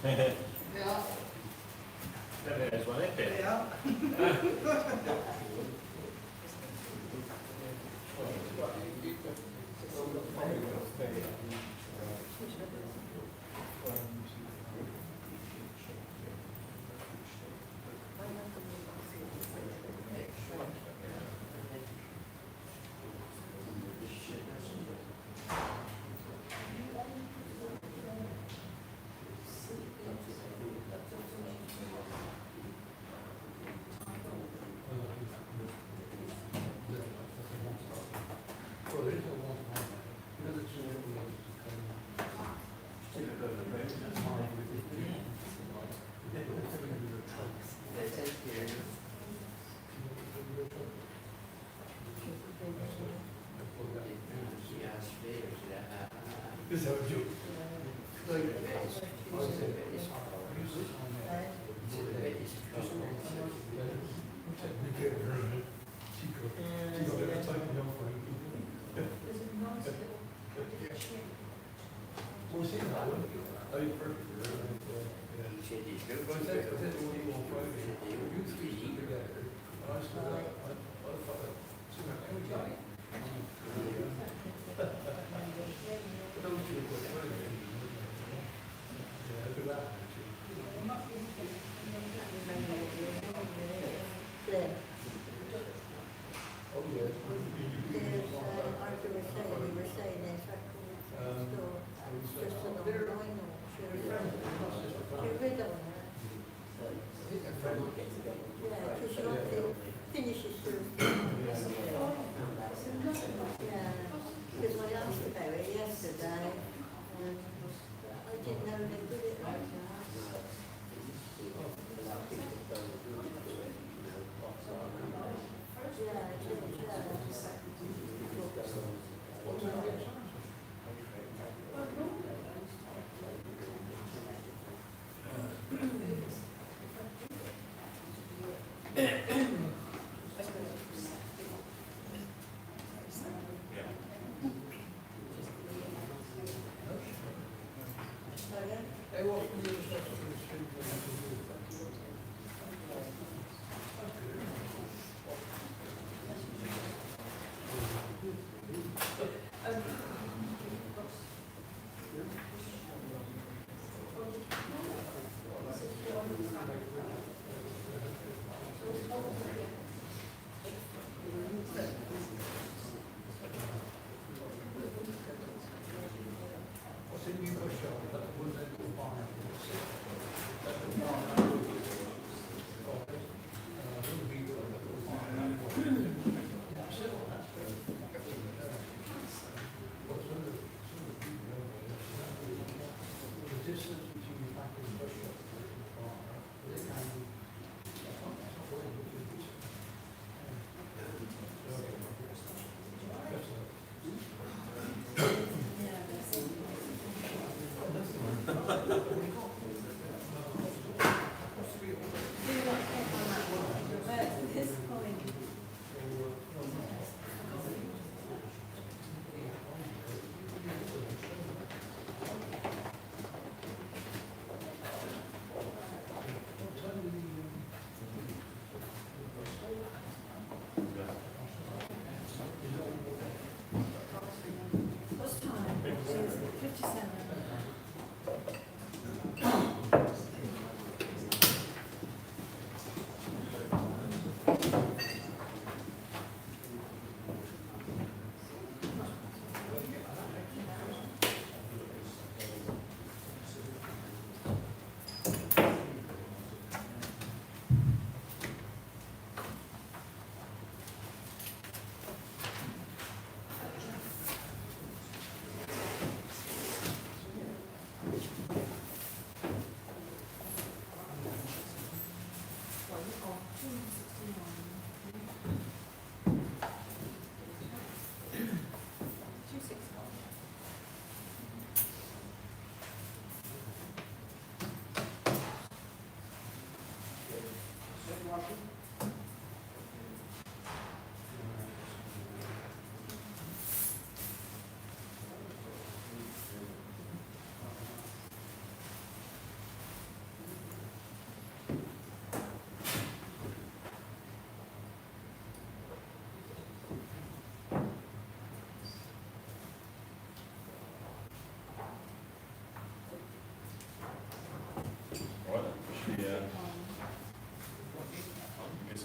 Ja. Das war nicht der. Ja. Is that what you?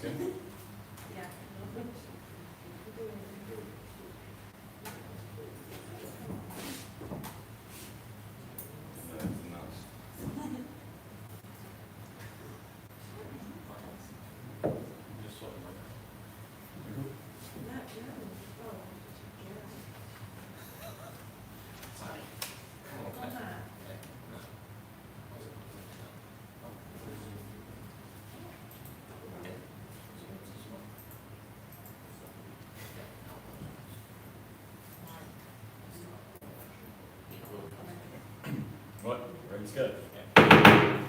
good. Yeah. Anything else? Just sort of like right, ready to go.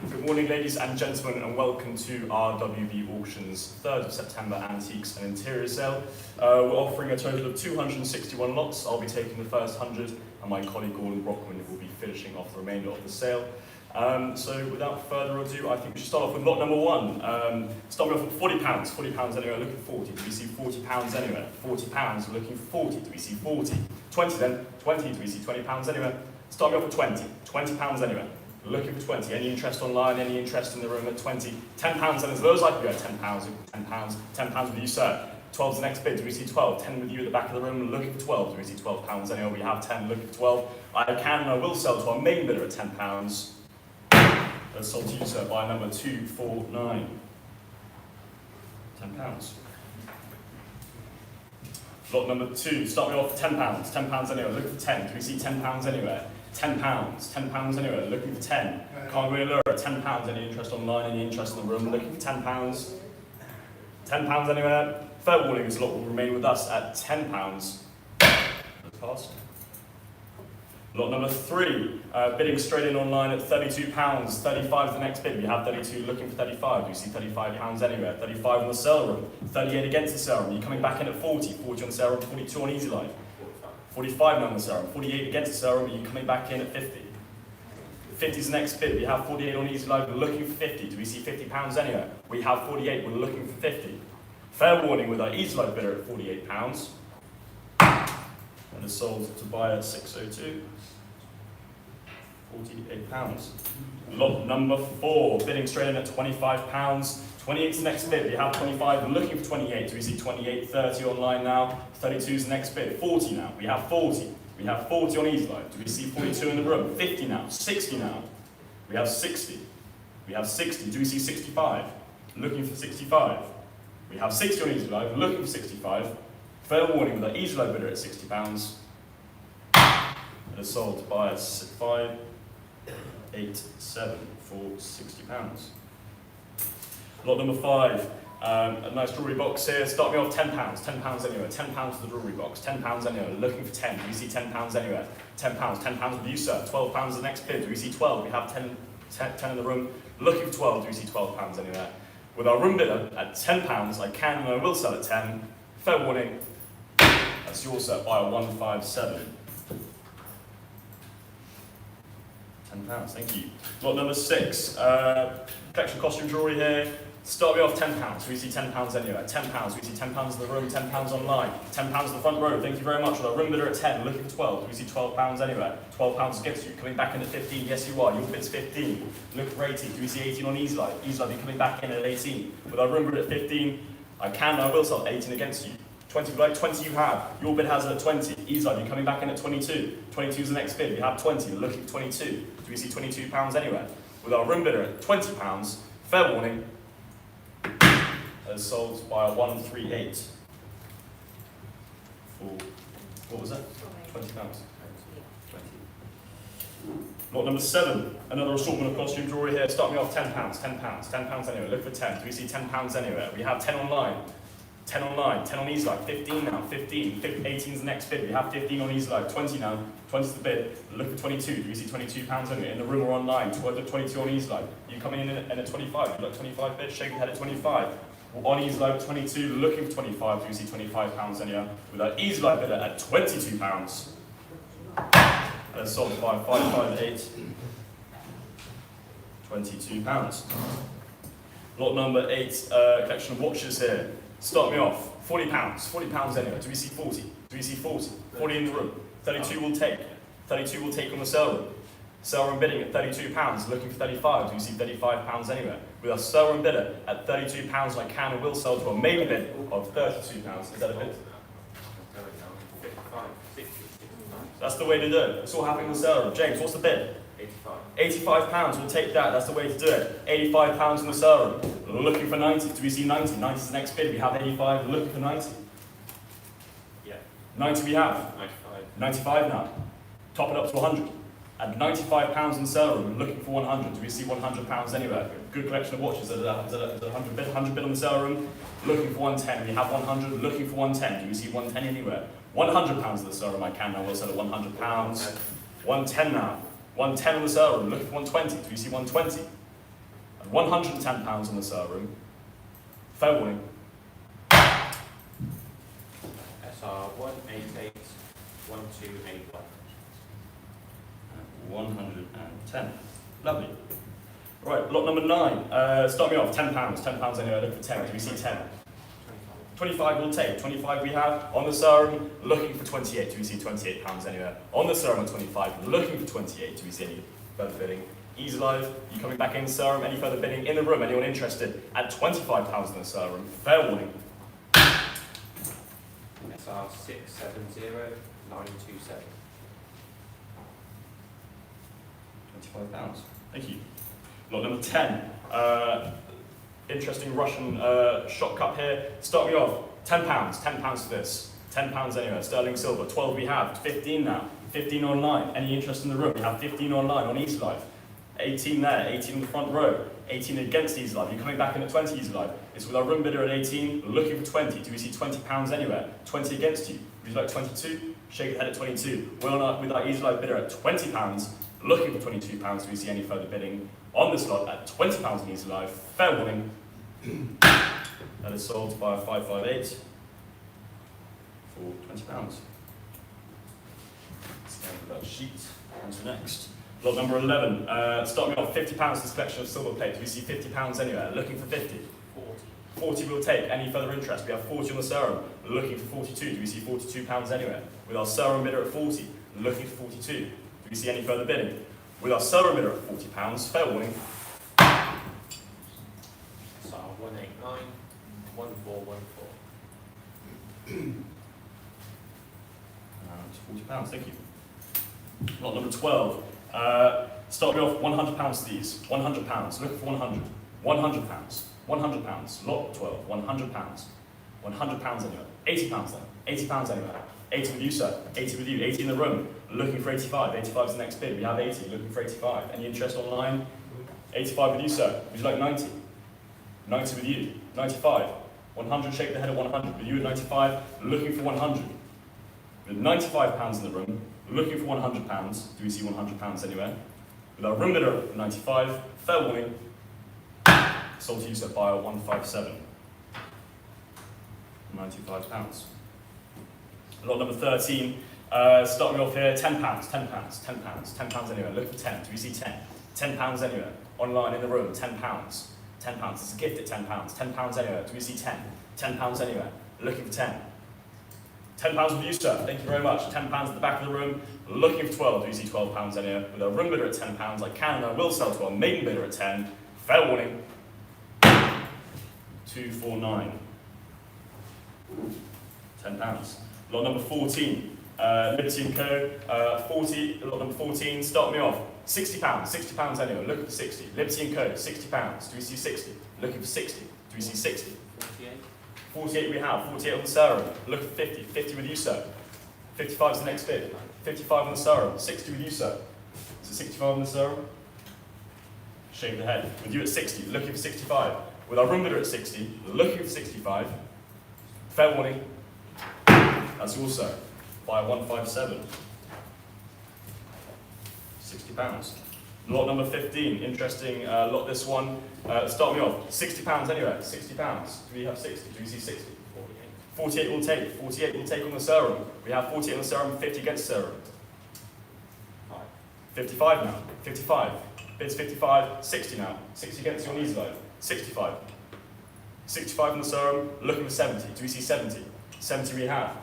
Good morning, ladies and gentlemen, and welcome to RWB Auctions 3rd of September Antiques and Interior Sale. We're offering a total of 261 lots. I'll be taking the first 100, and my colleague Gordon Brockman will be finishing off the remainder of the sale. So without further ado, I think we should start off with lot number 1. Starting off with £40. £40 anywhere, looking for 40. Do we see £40 anywhere? £40, looking for 40. Do we see 40? 20 then, 20. Do we see £20 anywhere? Starting off with 20. £20 anywhere. Looking for 20. Any interest online? Any interest in the room at 20? £10 and as low as I can go at £10. £10. £10 with you, sir. 12's the next bid. Do we see 12? 10 with you at the back of the room. Looking for 12. Do we see £12 anywhere? We have 10. Looking for 12. I can and I will sell to our main bidder at £10. That's sold to you, sir, by number 249. £10. Lot number 2. Start me off with £10. £10 anywhere. Looking for 10. Do we see £10 anywhere? £10. £10 anywhere. Looking for 10. Can't go any lower at £10. Any interest online? Any interest in the room? Looking for £10. £10 anywhere. Fair warning, this lot will remain with us at £10. Passed. Lot number 3, bidding straight in online at £32. £35 is the next bid. We have 32, looking for 35. Do you see £35 anywhere? 35 on the sale room. 38 against the sale room. You're coming back in at 40. 40 on the sale room, 42 on Easy Life. 45 now on the sale room. 48 against the sale room. You're coming back in at 50. 50 is the next bid. We have 48 on Easy Life. We're looking for 50. Do we see £50 anywhere? We have 48. We're looking for 50. Fair warning with our Easy Life bidder at £48. And it's sold to buyer at 602. £48. Lot number 4, bidding straight in at £25. 28's the next bid. We have 25, we're looking for 28. Do we see 28, 30 online now? 32 is the next bid. 40 now. We have 40. We have 40 on Easy Life. Do we see 42 in the room? 50 now. 60 now. We have 60. We have 60. Do we see 65? Looking for 65. We have 60 on Easy Life. Looking for 65. Fair warning with our Easy Life bidder at £60. It is sold by 587 for £60. Lot number 5, a nice jewellery box here. Start me off £10. £10 anywhere. £10 for the jewellery box. £10 anywhere. Looking for 10. Do we see £10 anywhere? £10. £10 with you, sir. £12 the next bid. Do we see 12? We have 10 in the room. Looking for 12. Do we see £12 anywhere? With our room bidder at £10, I can and I will sell at 10. Fair warning. That's yours, sir. Buy a 157. £10, thank you. Lot number 6, collection of costume jewellery here. Start me off £10. We see £10 anywhere. £10. We see £10 in the room. £10 online. £10 in the front row. Thank you very much. With our room bidder at 10, looking for 12. We see £12 anywhere. £12 against you. Coming back in at 15. Yes, you are. Your bid's 15. Looking for 18. Do we see 18 on Easy Life? Easy Life, you're coming back in at 18. With our room bidder at 15, I can and I will sell 18 against you. 20, like 20 you have. Your bid has it at 20. Easy Life, you're coming back in at 22. 22 is the next bid. We have 20. We're looking for 22. Do we see £22 anywhere? With our room bidder at £20, fair warning, as sold by a 138. For, what was that? £20. 20. Lot number 7, another assortment of costume jewellery here. Start me off £10. £10 anywhere. Look for 10. Do we see £10 anywhere? We have 10 online. 10 online, 10 on Easy Life, 15 now, 15, 18 is the next bid, we have 15 on Easy Life, 20 now, 20 is the bid, look for 22, do we see £22 anywhere? In the room or online, 22 on Easy Life, you coming in at 25, you look 25 bid, shake your head at 25, on Easy Life 22, looking for 25, do we see £25 anywhere? With our Easy Life bidder at £22, that's sold by 558, £22. Lot number 8, collection of watches here. Start me off, £40, £40 anywhere. Do we see 40? Do we see 40? 40 in the room. 32 will take. 32 will take on the sale room. Sell room bidding at £32, looking for 35. Do we see £35 anywhere? With our sell room bidder at £32, I can and will sell to a main bid of £32. Is that a bid? That's the way to do it. It's all happening in the sale room. James, what's the bid? £85. We'll take that. That's the way to do it. £85 in the sale room. Looking for 90. Do we see 90? 90 is the next bid. We have 85. We're looking for 90. Yeah. 90 we have. 95. 95 now. Top it up to 100. At £95 in the sale room, we're looking for 100. Do we see £100 anywhere? Good collection of watches. Is it 100 bid? 100 bid on the sale room. Looking for 110. We have 100. Looking for 110. Do we see 110 anywhere? £100 in the sale room. I can now. We'll sell at £100. 110 now. 110 on the sale room. Looking for 120. Do we see 120? At £110 on the sale room. Fair warning. SR 188 1281. 110. Lovely. Right, lot number 9. Start me off. £10. £10 anyway. Look for 10. Do we see 10? 25 we'll take. 25 we have. On the sale room, looking for 28. Do we see £28 anywhere? On the sale room at 25, looking for 28. Do we see any further bidding? Easy Live, you coming back in the sale room? Any further bidding in the room? Anyone interested? At £25 in the sale room. Fair warning. SR 670 927. £25. Thank you. Lot number 10. Interesting Russian shot cup here. Start me off. £10. £10 for this. £10 anywhere. Sterling silver. 12 we have. 15 now. 15 online. Any interest in the room? We have 15 online on Easy Live. 18 there. 18 in the front row. 18 against Easy Live. You're coming back in at 20 Easy Live. It's with our room bidder at 18. Looking for 20. Do we see £20 anywhere? 20 against you. Would you like 22? Shake your head at 22. We're on with our Easy Live bidder at £20. Looking for £22. Do we see any further bidding on this lot at £20 in Easy Live? Fair warning. That is sold by 558 for £20. Scan that sheet. On to next. Lot number 11. Start me off. £50 this collection of silver plate. Do we see £50 anywhere? Looking for 50. 40 we'll take. Any further interest? We have 40 on the serum. Looking for 42. Do we see £42 anywhere? With our serum bidder at 40. Looking for 42. Do we see any further bidding? With our serum bidder at £40. Fair warning. SR 189 1414. £40. Thank you. Lot number 12. Start me off. £100 to these. £100. Looking for 100. £100. £100. Lot 12. £100. £100 anywhere. £80 then. £80 anywhere. 80 with you, sir. 80 with you. 80 in the room. Looking for 85. 85 is the next bid. We have 80. Looking for 85. Any interest online? 85 with you, sir. Would you like 90? 90 with you. 95. 100. Shake the head at 100. With you at 95. Looking for 100. With £95 in the room. Looking for £100. Do we see £100 anywhere? With our room bidder at 95. Fair warning. Sold to you, sir, by 157. £95. Lot number 13. Start me off here. £10. £10 anywhere. Look for 10. Do we see 10? £10 anywhere. Online in the room. £10. £10. It's a gift at £10. £10 anywhere. Do we see 10? £10 anywhere. Looking for 10. £10 with you, sir. Thank you very much. £10 at the back of the room. Looking for 12. Do you see £12 anywhere? With a room bidder at £10, I can and I will sell to our maiden bidder at 10. Fair warning. 249. £10. Lot number 14. Liberty & Co. 40. Lot number 14. Start me off. £60. £60 anywhere. Looking for 60. Liberty & Co. £60. Do we see 60? Looking for 60. Do we see 60? 48. 48 we have. 48 on the serum. Look for 50. 50 with you, sir. 55 is the next bid. 55 on the serum. 60 with you, sir. Is it 65 on the serum? Shake the head. With you at 60. Looking for 65. With our room bidder at 60. Looking for 65. Fair warning. That's also by 157. £60. Lot number 15. Interesting lot this one. Start me off. £60 anyway. £60. Do we have 60? Do we see 60? 48 will take. 48 will take on the serum. We have 48 on the serum, 50 against serum. 55 now. 55. Bids 55. 60 now. 60 against your knees low. 65. 65 on the serum. Looking for 70. Do we see 70? 70 we have.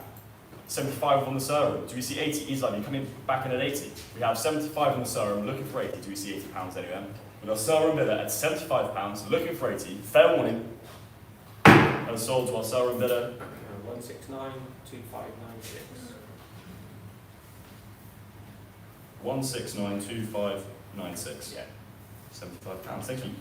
75 on the serum. Do we see 80? Easy live, you're coming back in at 80. We have 75 on the serum, looking for 80. Do we see 80 pounds anywhere? With our serum bidder at 75 pounds, looking for 80. Fair warning. And sold to our serum bidder. 1692596. 1692596. Yeah. £75. Thank you.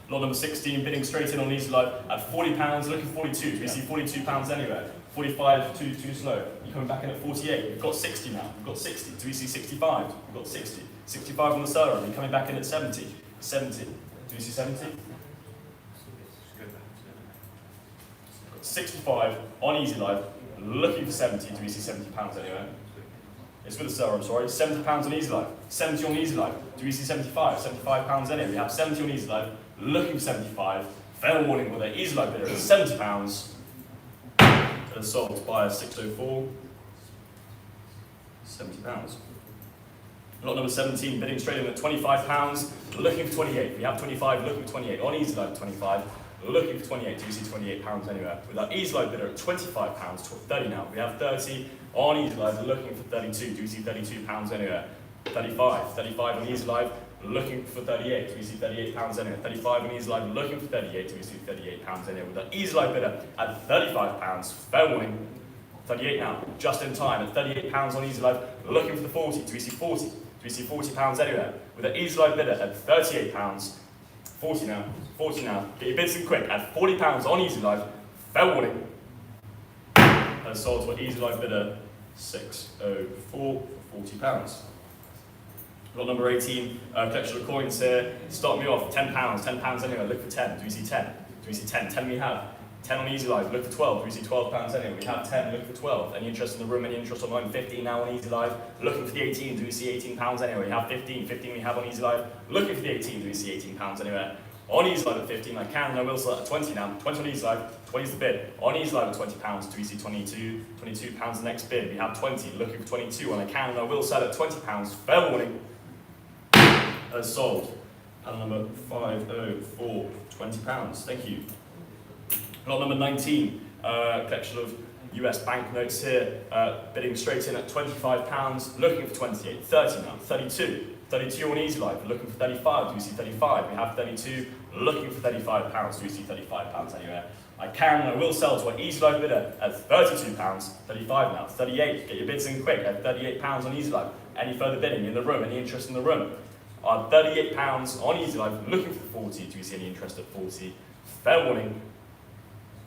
Lot number 16, bidding straight in on Easy Live at £40, looking for 42. Do we see £42 anywhere? 45, too slow. You're coming back in at 48. We've got 60 now. We've got 60. Do we see 65? We've got 60. 65 on the seller. You're coming back in at 70. 70. Do we see 70? 65 on Easy Live, looking for 70. Do we see £70 anywhere? It's with the seller, I'm sorry. £70 on Easy Live. 70 on Easy Live. Do we see 75? £75 anywhere. We have 70 on Easy Live, looking for 75. Fair warning with an Easy Live bidder at £70. That is sold by 604. £70. Lot number 17, bidding straight in at £25, looking for 28. We have 25, looking for 28. On Easy Live, 25, looking for 28. Do we see £28 anywhere? With our Easy Live bidder at £25, 30 now. We have 30 on Easy Live, looking for 32. Do we see £32 anywhere? 35. 35 on Easy Live, looking for 38. Do we see £38 anywhere? 35 on Easy Live, looking for 38. Do we see £38 anywhere? With our Easy Live bidder at £35. Fair warning. 38 now, just in time at £38 on Easy Live, looking for the 40. Do we see 40? Do we see £40 anywhere? With an Easy Live bidder at £38. 40 now, 40 now. Get your bids in quick at £40 on Easy Live. Fair warning. And sold to an Easy Live bidder 604 for £40. Lot number 18, collection of coins here. Start me off, £10, £10 anywhere. Look for 10. Do we see 10? Do we see 10? 10 we have. 10 on Easy Live, look for 12. Do we see £12 anyway? We have 10, look for 12. Any interest in the room, any interest online? 15 now on Easy Live, looking for the 18. Do we see £18 anyway? We have 15, 15 we have on Easy Live, looking for the 18. Do we see £18 anywhere? On Easy Live at 15, I can and I will sell at 20 now. 20 on Easy Live, 20 is the bid. On Easy Live at £20, do we see 22? £22 the next bid. We have 20, looking for 22, and I can and I will sell at £20. Fair warning. As sold. Panel number 504, £20. Thank you. Lot number 19, collection of US banknotes here, bidding straight in at £25, looking for 28, 30 now, 32, 32 on Easy Live, looking for 35, do we see 35? We have 32, looking for £35, do we see £35 anywhere? I can and I will sell to an Easy Live bidder at £32, 35 now, 38, get your bids in quick at £38 on Easy Live. Any further bidding in the room, any interest in the room? £38 on Easy Live, looking for 40, do we see any interest at 40? Fair warning.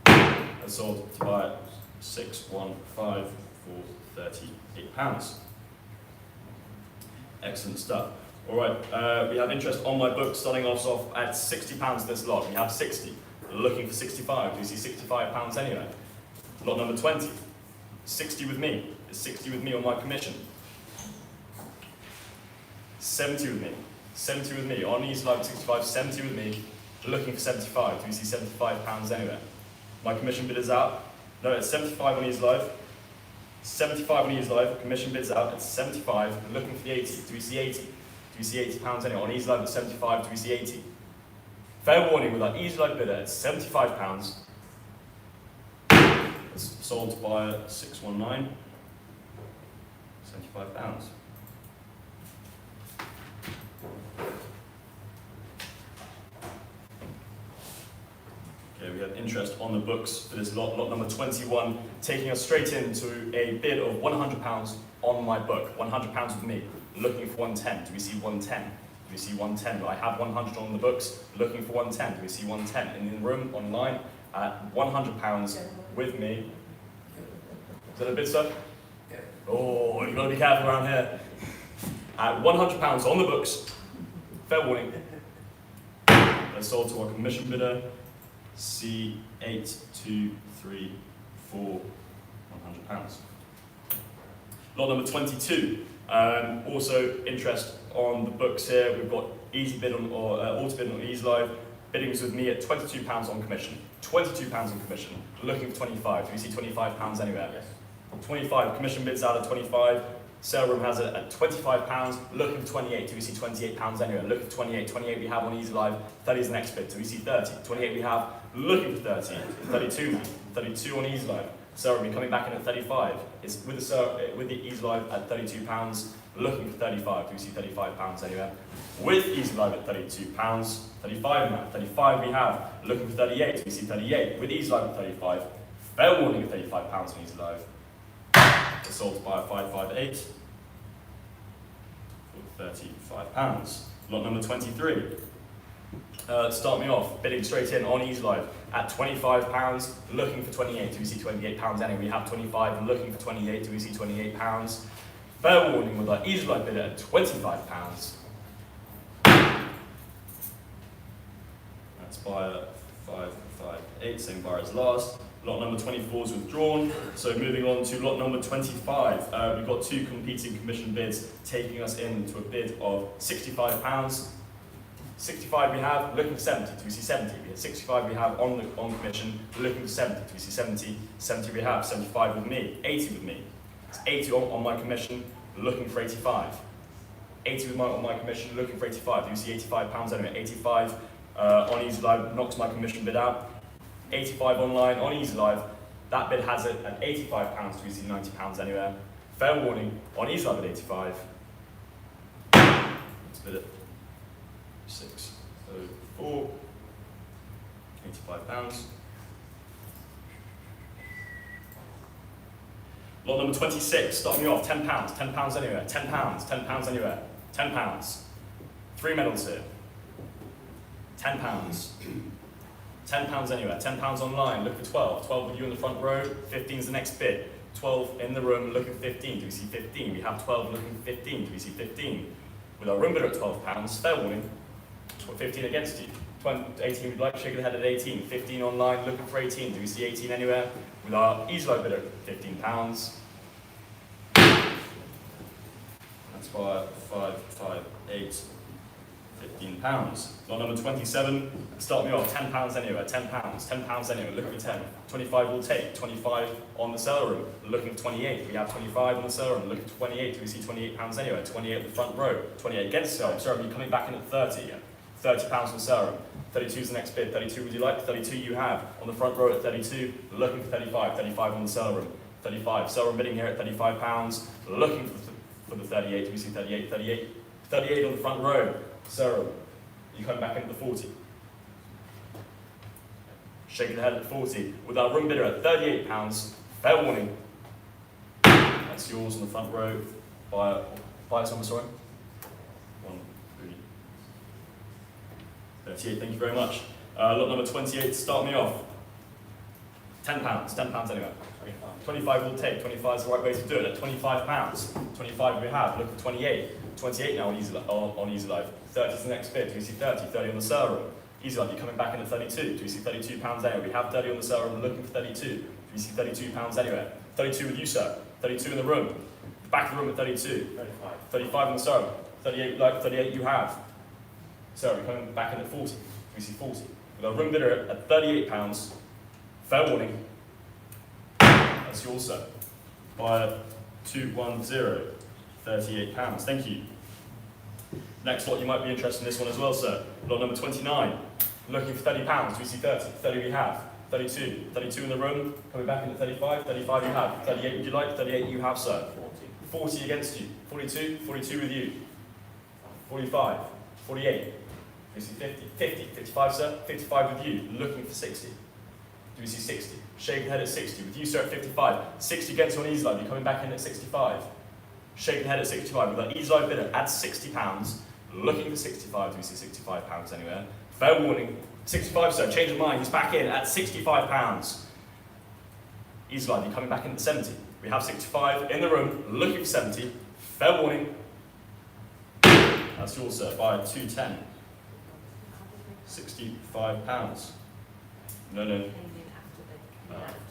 And sold to buy at 615 for £38. Excellent stuff. All right, we have interest on my book starting us off at £60 this lot. We have 60, looking for 65. Do you see £65 anywhere? Lot number 20, 60 with me. Is 60 with me on my commission? 70 with me. 70 with me. On Easy Live 65, 70 with me. Looking for 75. Do you see £75 anywhere? My commission bid is out. No, it's 75 on Easy Live. 75 on Easy Live. Commission bid's out at 75. Looking for the 80. Do we see 80? Do we see £80 anyway? On Easy Live at 75. Do we see 80? Fair warning with our Easy Live bidder at £75. It's sold by 619. £75. We have interest on the books for this lot, lot number 21, taking us straight into a bid of £100 on my book, £100 with me, looking for 110. Do we see 110? Do we see 110? I have 100 on the books, looking for 110. Do we see 110? In the room, online, at £100 with me. Is that a bid, sir? Yeah. Oh, you've got to be careful around here. At £100 on the books, fair warning. That's sold to our commission bidder. C8234, £100. Lot number 22, also interest on the books here. We've got easy bid on, or auto bid on Easy Live. Biddings with me at £22 on commission. £22 on commission. Looking for 25. Do we see £25 anywhere? Yes. 25. Commission bids out at 25. Sale room has it at £25, looking for 28. Do we see £28 anywhere? Looking for 28. 28 we have on Easy Live. 30 is the next bid. Do we see 30? 28 we have, looking for 30. 32 now. 32 on Easy Live. Sarah will be coming back in at 35. It's with the Easy Live at £32, looking for 35. Do you see £35 anywhere? With Easy Live at £32, 35 now. 35 we have, looking for 38. Do you see 38? With Easy Live at 35. Fair warning at £35 on Easy Live. It's sold by 558 for £35. Lot number 23. Start me off, bidding straight in on Easy Live at £25, looking for 28. Do we see £28 anyway? We have 25, looking for 28. Do we see £28? Fair warning with our Easy Live bidder at £25. That's buyer 558, same buyer as last. Lot number 24 is withdrawn. So moving on to lot number 25. We've got two competing commission bids taking us into a bid of £65. 65 we have, looking for 70. Do we see 70? We have 65 we have on commission, looking for 70. Do we see 70? 70 we have, 75 with me, 80 with me. It's 80 on my commission, looking for 85. 80 with on my commission, looking for 85. Do you see £85 anyway? 85 on Easy Live knocks my commission bid out. 85 online on Easy Live, that bid has it at £85. Do we see £90 anywhere? Fair warning on Easy Live at 85. Let's bid it. 604, £85. Lot number 26, start me off, £10, £10 anywhere, £10, £10 anywhere, £10. 3 medals here. £10. £10 anywhere, £10 online, look for 12. 12 with you in the front row, 15 is the next bid. 12 in the room, looking for 15. Do we see 15? We have 12 looking for 15. Do we see 15? With our room bidder at £12, fair warning. 15 against you. 18 we'd like, shaking the head at 18. 15 online, looking for 18. Do we see 18 anywhere? With our Easy Live bidder at £15. That's by 558. £15. Lot number 27, start me off, £10 anywhere, £10, £10 anywhere, looking for 10. 25 will take, 25 on the seller room, looking for 28. We have 25 on the seller room, looking for 28. Do we see £28 anywhere? 28 at the front row, 28 against seller. Sorry, we're coming back in at 30 again. £30 on the seller room. 32 is the next bid. 32 would you like? 32 you have. On the front row at 32, looking for 35. 35 on the seller room. 35. Seller room bidding here at £35, looking for the 38. Do we see 38? 38. 38 on the front row. Sarah, you come back into the 40. Shaking the head at 40. With our room bidder at £38, fair warning. That's yours on the front row. Buy someone, sorry. 1, 3, 38, thank you very much. Lot number 28, start me off. £10, £10 anyway. 25 will take, 25 is the right way to do it, at £25. 25 we have, look at 28. 28 now on Easy Live. 30 is the next bid. Do you see 30? 30 on the seller room. Easy Live, you're coming back in at 32. Do you see £32 anywhere? We have 30 on the seller room, looking for 32. Do you see £32 anywhere? 32 with you, sir. 32 in the room. The back of the room at 32. 35. 35 on the seller room. 38 like 38 you have. Sir, we're coming back in at 40. Do you see 40? With our room bidder at £38. Fair warning. That's yours, sir. Buyer 210. £38. Thank you. Next lot, you might be interested in this one as well, sir. Lot number 29. Looking for £30. Do we see 30? 30 we have. 32. 32 in the room. Coming back into 35. 35 you have. 38 would you like? 38 you have, sir. 40. 40 against you. 42. 42 with you. 45. 48. Do we see 50? 50. 55, sir. 55 with you. Looking for 60. Do we see 60? Shaking head at 60. With you, sir, at 55. 60 against you on Easy Live. You're coming back in at 65. Shaking head at 65. With our Easy Live bidder at £60. Looking for 65. Do we see £65 anywhere? Fair warning. 65, sir. Change of mind. He's back in at £65. Easy Live, you're coming back in at 70. We have 65 in the room. Looking for 70. Fair warning. That's yours, sir. Buy 210. £65. No.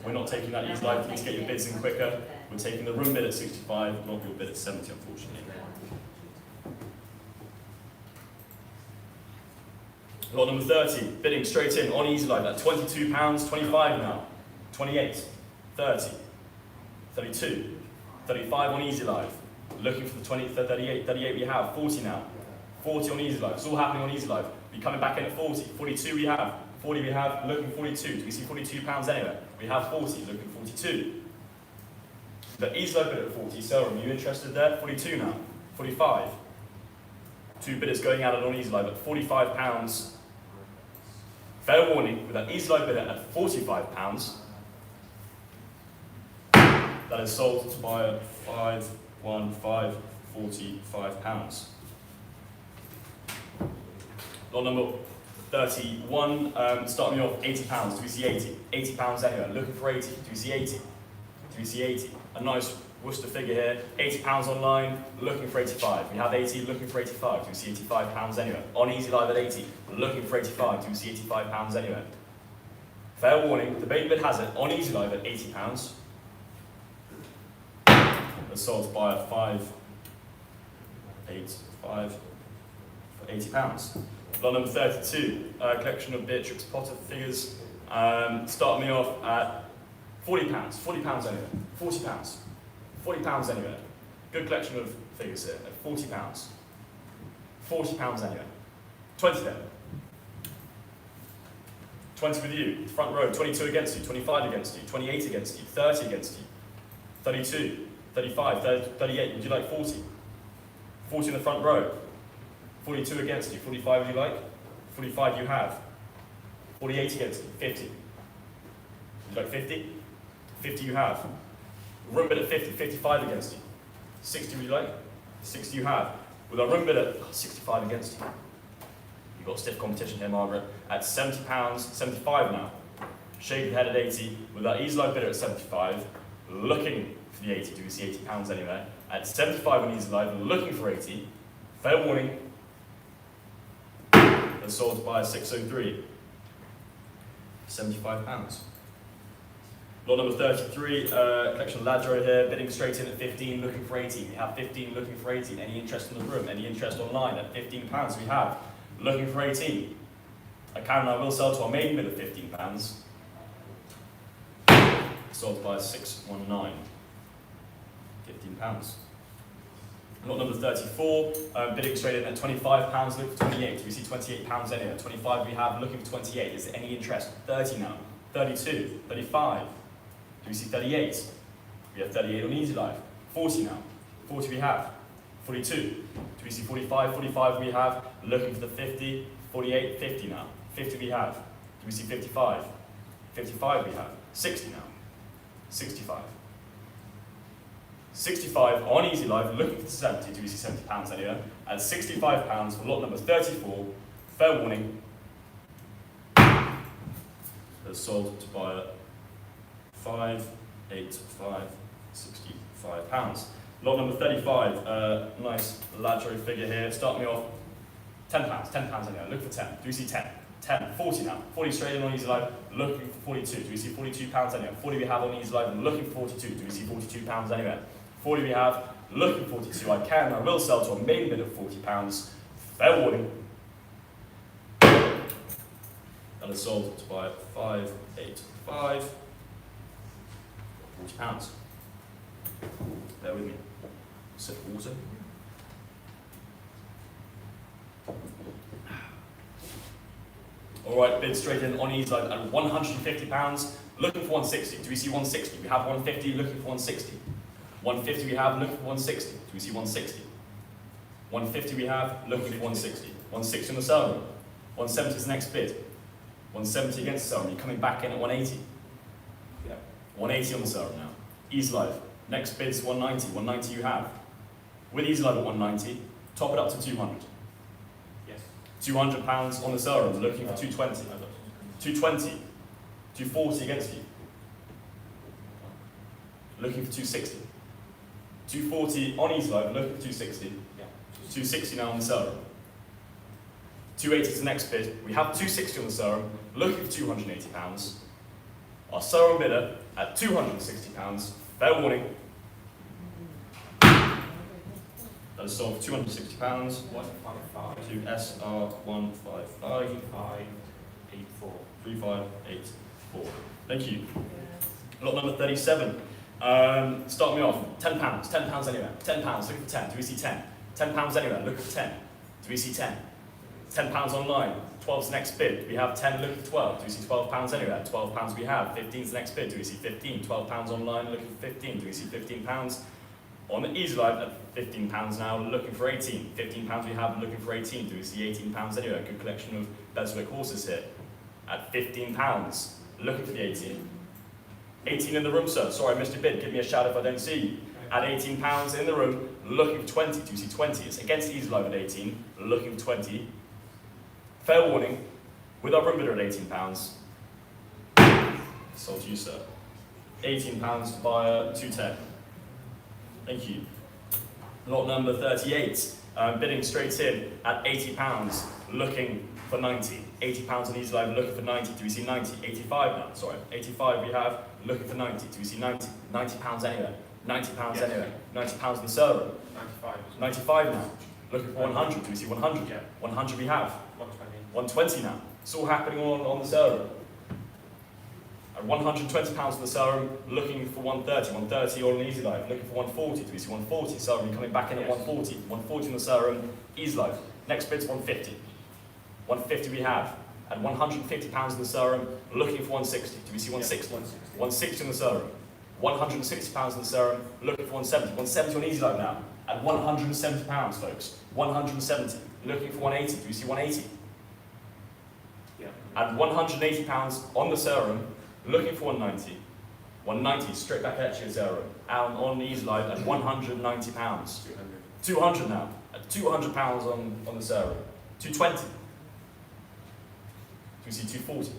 We're not taking that Easy Live. You need to get your bids in quicker. We're taking the room bid at 65, not your bid at 70, unfortunately. Lot number 30, bidding straight in on Easy Live at £22, 25 now. 28, 30, 32, 35 on Easy Live. Looking for the 20, 38, 38 we have, 40 now. 40 on Easy Live. It's all happening on Easy Live. We're coming back in at 40. 42 we have. 40 we have, looking for 42. Do we see £42 anywhere? We have 40, looking for 42. The easy low bid at 40, sell room, are you interested there? 42 now, 45. Two bidders going out at non-easy low at £45. Fair warning, with an easy low bidder at £45, that is sold to buyer 515, £45. Lot number 31, starting me off £80. Do we see 80? £80 anywhere. Looking for 80. Do we see 80? Do we see 80? A nice Worcester figure here. £80 online, looking for 85. We have 80, looking for 85. Do we see £85 anywhere? On easy live at 80, looking for 85. Do we see £85 anywhere? Fair warning, the main bid has it on easy live at £80. That's sold to buyer 585 for £80. Lot number 32, collection of Beatrix Potter figures. Starting me off at £40, £40 anywhere, £40, £40 anywhere. Good collection of figures here at £40, £40 anywhere. 20 then. 20 with you, front row, 22 against you, 25 against you, 28 against you, 30 against you, 32, 35, 38, would you like 40? 40 in the front row. 42 against you, 45 would you like? 45 you have. 48 against you, 50. Would you like 50? 50 you have. Room bid at 50, 55 against you. 60 would you like? 60 you have. With our room bid at 65 against you. You've got stiff competition here, Margaret. At £70, 75 now. Shaded head at 80, with our easy live bidder at 75. Looking for the 80, do we see £80 anywhere? At 75 on easy live, looking for 80. Fair warning. That's sold by 603. £75. Lot number 33, collection of Ladro here, bidding straight in at 15, looking for 18. We have 15, looking for 18. Any interest in the room? Any interest online at £15? We have. Looking for 18. I can and I will sell to our maiden bid at £15. Sold by 619. £15. Lot number 34, bidding straight in at £25, looking for 28. Do we see £28 anywhere? 25 we have, looking for 28. Is there any interest? 30 now. 32, 35. Do we see 38? We have 38 on easy live. 40 now. 40 we have. 42. Do we see 45? 45 we have, looking for the 50. 48, 50 now. 50 we have. Do we see 55? 55 we have. 60 now. 65. 65 on easy live, looking for the 70. Do we see £70 anywhere? At £65 for lot number 34. Fair warning. That's sold to buyer 585, £65. Lot number 35. Nice Ladro figure here. Start me off. £10 anywhere. Look for 10. Do we see 10? 10. 40 now. 40 straight in on easy live. Looking for 42. Do we see £42 anywhere? 40 we have on easy live. Looking for 42. Do we see £42 anywhere? 40 we have, looking for 42. I can, I will sell to a main bid of £40. Fair warning. That is sold to buy 585. £40. Bear with me. Sip of water. Alright, bid straight in on easy live at £150. Looking for 160. Do we see 160? We have 150, looking for 160. 150 we have, looking for 160. Do we see 160? 150 we have, looking for 160. 160 on the sell room. 170 is the next bid. 170 against the sell room. You're coming back in at 180. Yeah. 180 on the sell room now. Easy live. Next bid is 190. 190 you have. With easy live at 190, top it up to 200. Yes. £200 on the sell room, looking for 220. 220. 240 against you. Looking for 260. 240 on easy live, looking for 260. Yeah. 260 now on the sell room. 280 is the next bid. We have 260 on the sell room, looking for £280. Our sell room bidder at £260. Fair warning. That is sold for £260. 155. To SR155. 3584. 3584. Thank you. Lot number 37. Start me off. £10. £10 anywhere. £10. Looking for 10. Do we see 10? £10 anywhere. Looking for 10. Do we see 10? £10 online. 12's the next bid. We have 10 looking for 12. Do we see £12 anywhere? £12 we have. 15's the next bid. Do we see 15? £12 online looking for 15. Do we see £15? On the Easy Live at £15 now, looking for 18. £15 we have looking for 18. Do we see £18 anywhere? Good collection of Beswick horses here. At £15, looking for the 18. 18 in the room, sir. Sorry, I missed your bid. Give me a shout if I don't see you. At £18 in the room, looking for 20. Do you see 20? It's against Easy Live at 18, looking for 20. Fair warning, with our room bidder at £18. Sold to you, sir. £18 to buyer, 210. Thank you. Lot number 38, bidding straight in at £80, looking for 90. £80 on Easy Live, looking for 90. Do we see 90? 85 now, sorry. 85 we have, looking for 90. Do we see 90? £90 anywhere. £90 Yes. anywhere. £90 in the server. 95. 95 now. Looking for 100. Do we see 100? Yeah. 100 we have. 120. 120 now. It's all happening on the server. At £120 in the serum, looking for 130. 130 on Easy Live, looking for 140. Do we see 140? Serum coming back in at Yes. 140. 140 in the serum, Easy Live. Next bid's 150. 150 we have. At £150 in the serum, looking for 160. Do we see 160? 160. 160 in the serum. £160 in the serum, looking for 170. 170 on Easy Live now. At £170, folks. 170. Looking for 180. Do we see 180? Yeah. At £180 on the serum, looking for 190. 190 straight back at you, serum. Out on Easy Live at £190. 200. 200 now. At £200 on the serum. 220. Do we see 240?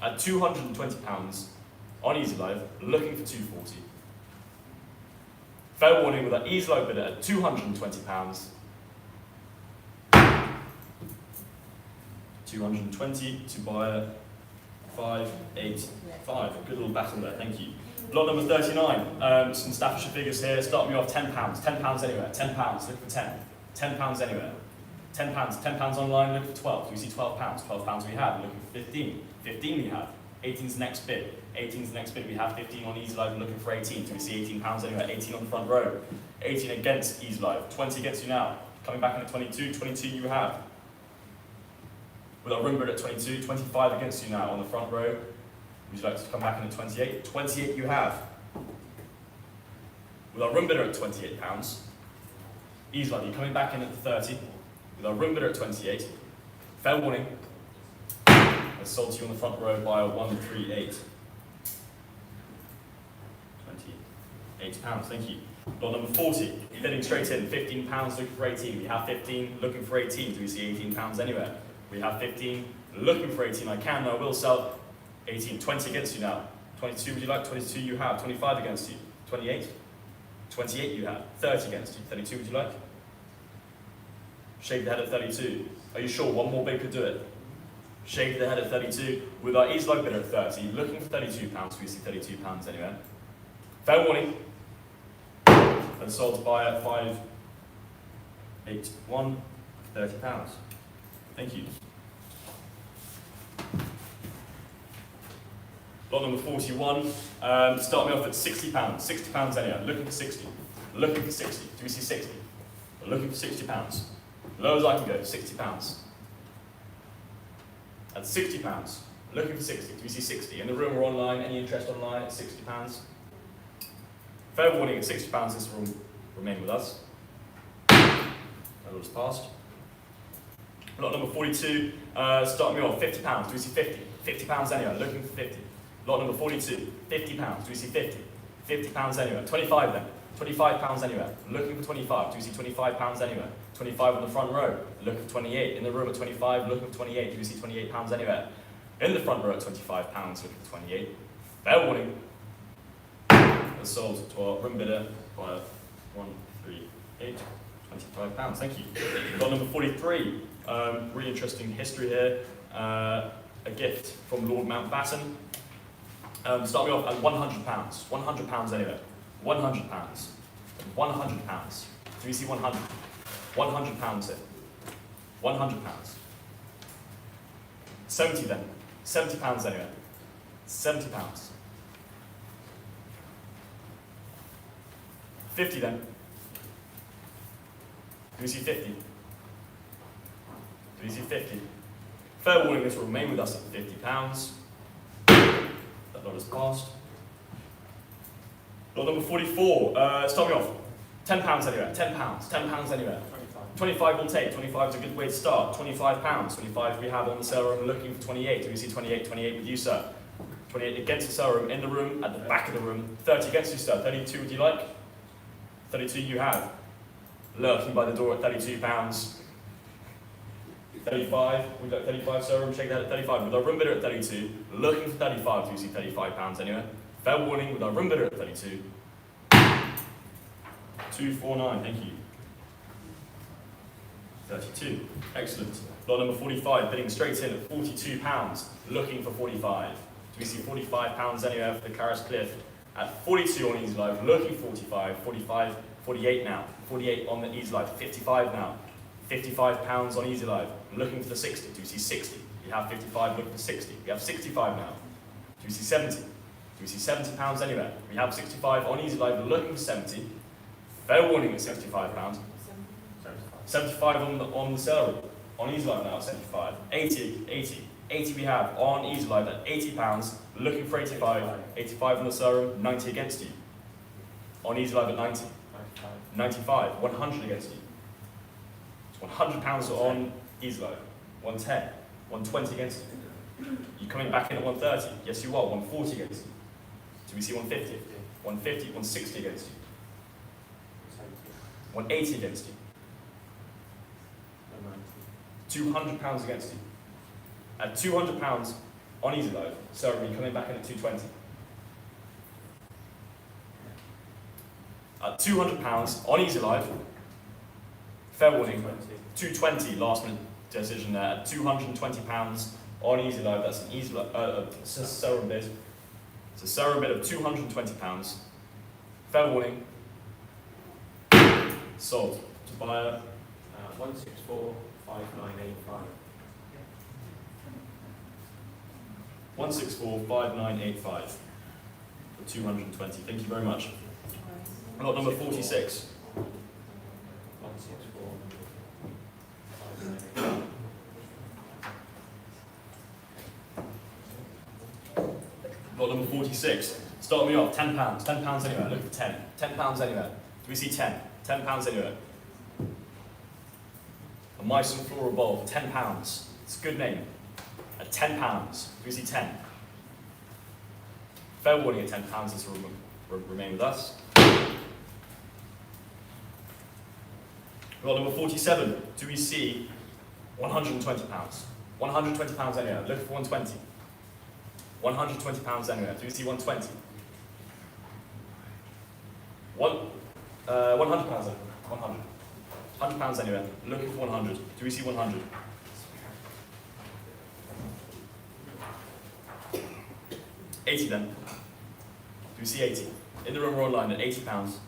At £220 on Easy Live, looking for 240. Fair warning with that Easy Live bidder at £220. 220 to buyer 585. A good little battle there, thank you. Lot number 39. Some Staffordshire figures here. Start me off £10. £10 anywhere. £10. Look for 10. £10 anywhere. £10. £10 online. Look for 12. Do we see £12? £12 we have. Looking for 15. 15 we have. 18's next bid. 18's next bid. We have 15 on Easy Live. Looking for 18. Do we see £18 anywhere? 18 on the front row. 18 against Easy Live. 20 against you now. Coming back in at 22. 22 you have. With our room bid at 22, 25 against you now on the front row. Would you like to come back in at 28? 28 you have. With our room bidder at £28. Easy Live, you're coming back in at 30. With our room bidder at 28. Fair warning. It's sold to you on the front row by a 138. £28, thank you. Lot number 40, bidding straight in, £15 looking for 18. We have 15 looking for 18. Do we see £18 anywhere? We have 15 looking for 18. I can, I will sell 18. 20 against you now. 22 would you like? 22 you have. 25 against you. 28? 28 you have. 30 against you. 32 would you like? Shake the head at 32. Are you sure? One more bid could do it. Shake the head at 32. With our Easy Live bidder at 30. Looking for £32. We see £32 anywhere. Fair warning. And sold to buyer 581. £30. Thank you. Lot number 41. Start me off at £60. £60 anywhere. Looking for 60. Looking for 60. Do we see 60? Looking for £60. Low as I can go. £60. At £60. Looking for 60. Do we see 60? In the room or online? Any interest online at £60? Fair warning at £60. This will remain with us. That was passed. Lot number 42, start me off, £50. Do we see 50? £50 anywhere, looking for 50. Lot number 42, £50. Do we see 50? £50 anywhere. 25 then. £25 anywhere, looking for 25. Do we see £25 anywhere? 25 on the front row, looking for 28. In the room at 25, looking for 28. Do we see £28 anywhere? In the front row at £25, looking for 28. Fair warning. And sold to our room bidder by 138. £25, thank you. Lot number 43. Really interesting history here. A gift from Lord Mountbatten. Start me off at £100. £100 anywhere. £100. £100. Do we see 100? £100 here. £100. 70 then. £70 anywhere. £70. 50 then. Do we see 50? Do we see 50? Fair warning, this will remain with us at £50. That lot has passed. Lot number 44, start me off. £10 anywhere, £10 anywhere. 25 will take, 25 is a good way to start. £25, 25 we have on the sale room, looking for 28. Do we see 28, 28 with you, sir? 28 against the sale room, in the room, at the back of the room. 30 against you, sir. 32 would you like? 32 you have. Lurking by the door at £32. 35, we've got 35, sir room, shake that at 35. With our room bidder at 32, looking for 35. Do you see £35 anywhere? Fair warning, with our room bidder at 32. 249, thank you. 32, excellent. Lot number 45, bidding straight in at £42, looking for 45. Do we see £45 anywhere for the Caris Cliff? At 42 on Easy Live, looking 45, 45, 48 now. 48 on the Easy Live, 55 now. £55 on Easy Live, looking for the 60. Do we see 60? We have 55, looking for 60. We have 65 now. Do we see 70? Do we see £70 anywhere? We have 65 on Easy Live, looking for 70. Fair warning at £65. 75 on the sale room. On Easy Live now, 75. 80 we have on Easy Live at £80, looking for 85. 85 on the sale room, 90 against you. On Easy Live at 90. 95, 100 against you. It's £100 on Easy Live. 110, 120 against you. You coming back in at 130? Yes you are, 140 against you. Do we see 150? 150, 160 against you. 180 against you. £200 against you. At £200 on Easy Live, so are you coming back in at 220? At £200 on Easy Live, fair warning, 220 last minute decision there. At £220 on Easy Live, that's an Easy Live, Serum bid. It's a Serum bid of £220. Fair warning, sold to buyer. 164, 5985. 1645985 for 220. Thank you very much. Lot number 46. 164, 5985. Lot number 46. Start me off. £10. £10 anywhere. Look for 10. £10 anywhere. Do we see 10? £10 anywhere. A Mice and Floral Bowl for £10. It's a good name. At £10. Do we see 10? Fair warning at £10. This will remain with us. Lot number 47. Do we see £120? £120 anywhere. Look for 120. £120 anywhere. Do we see 120? £100 anywhere. 100. £100 anywhere. Looking for 100. Do we see 100? £80 then. Do we see 80? In the room or online at £80.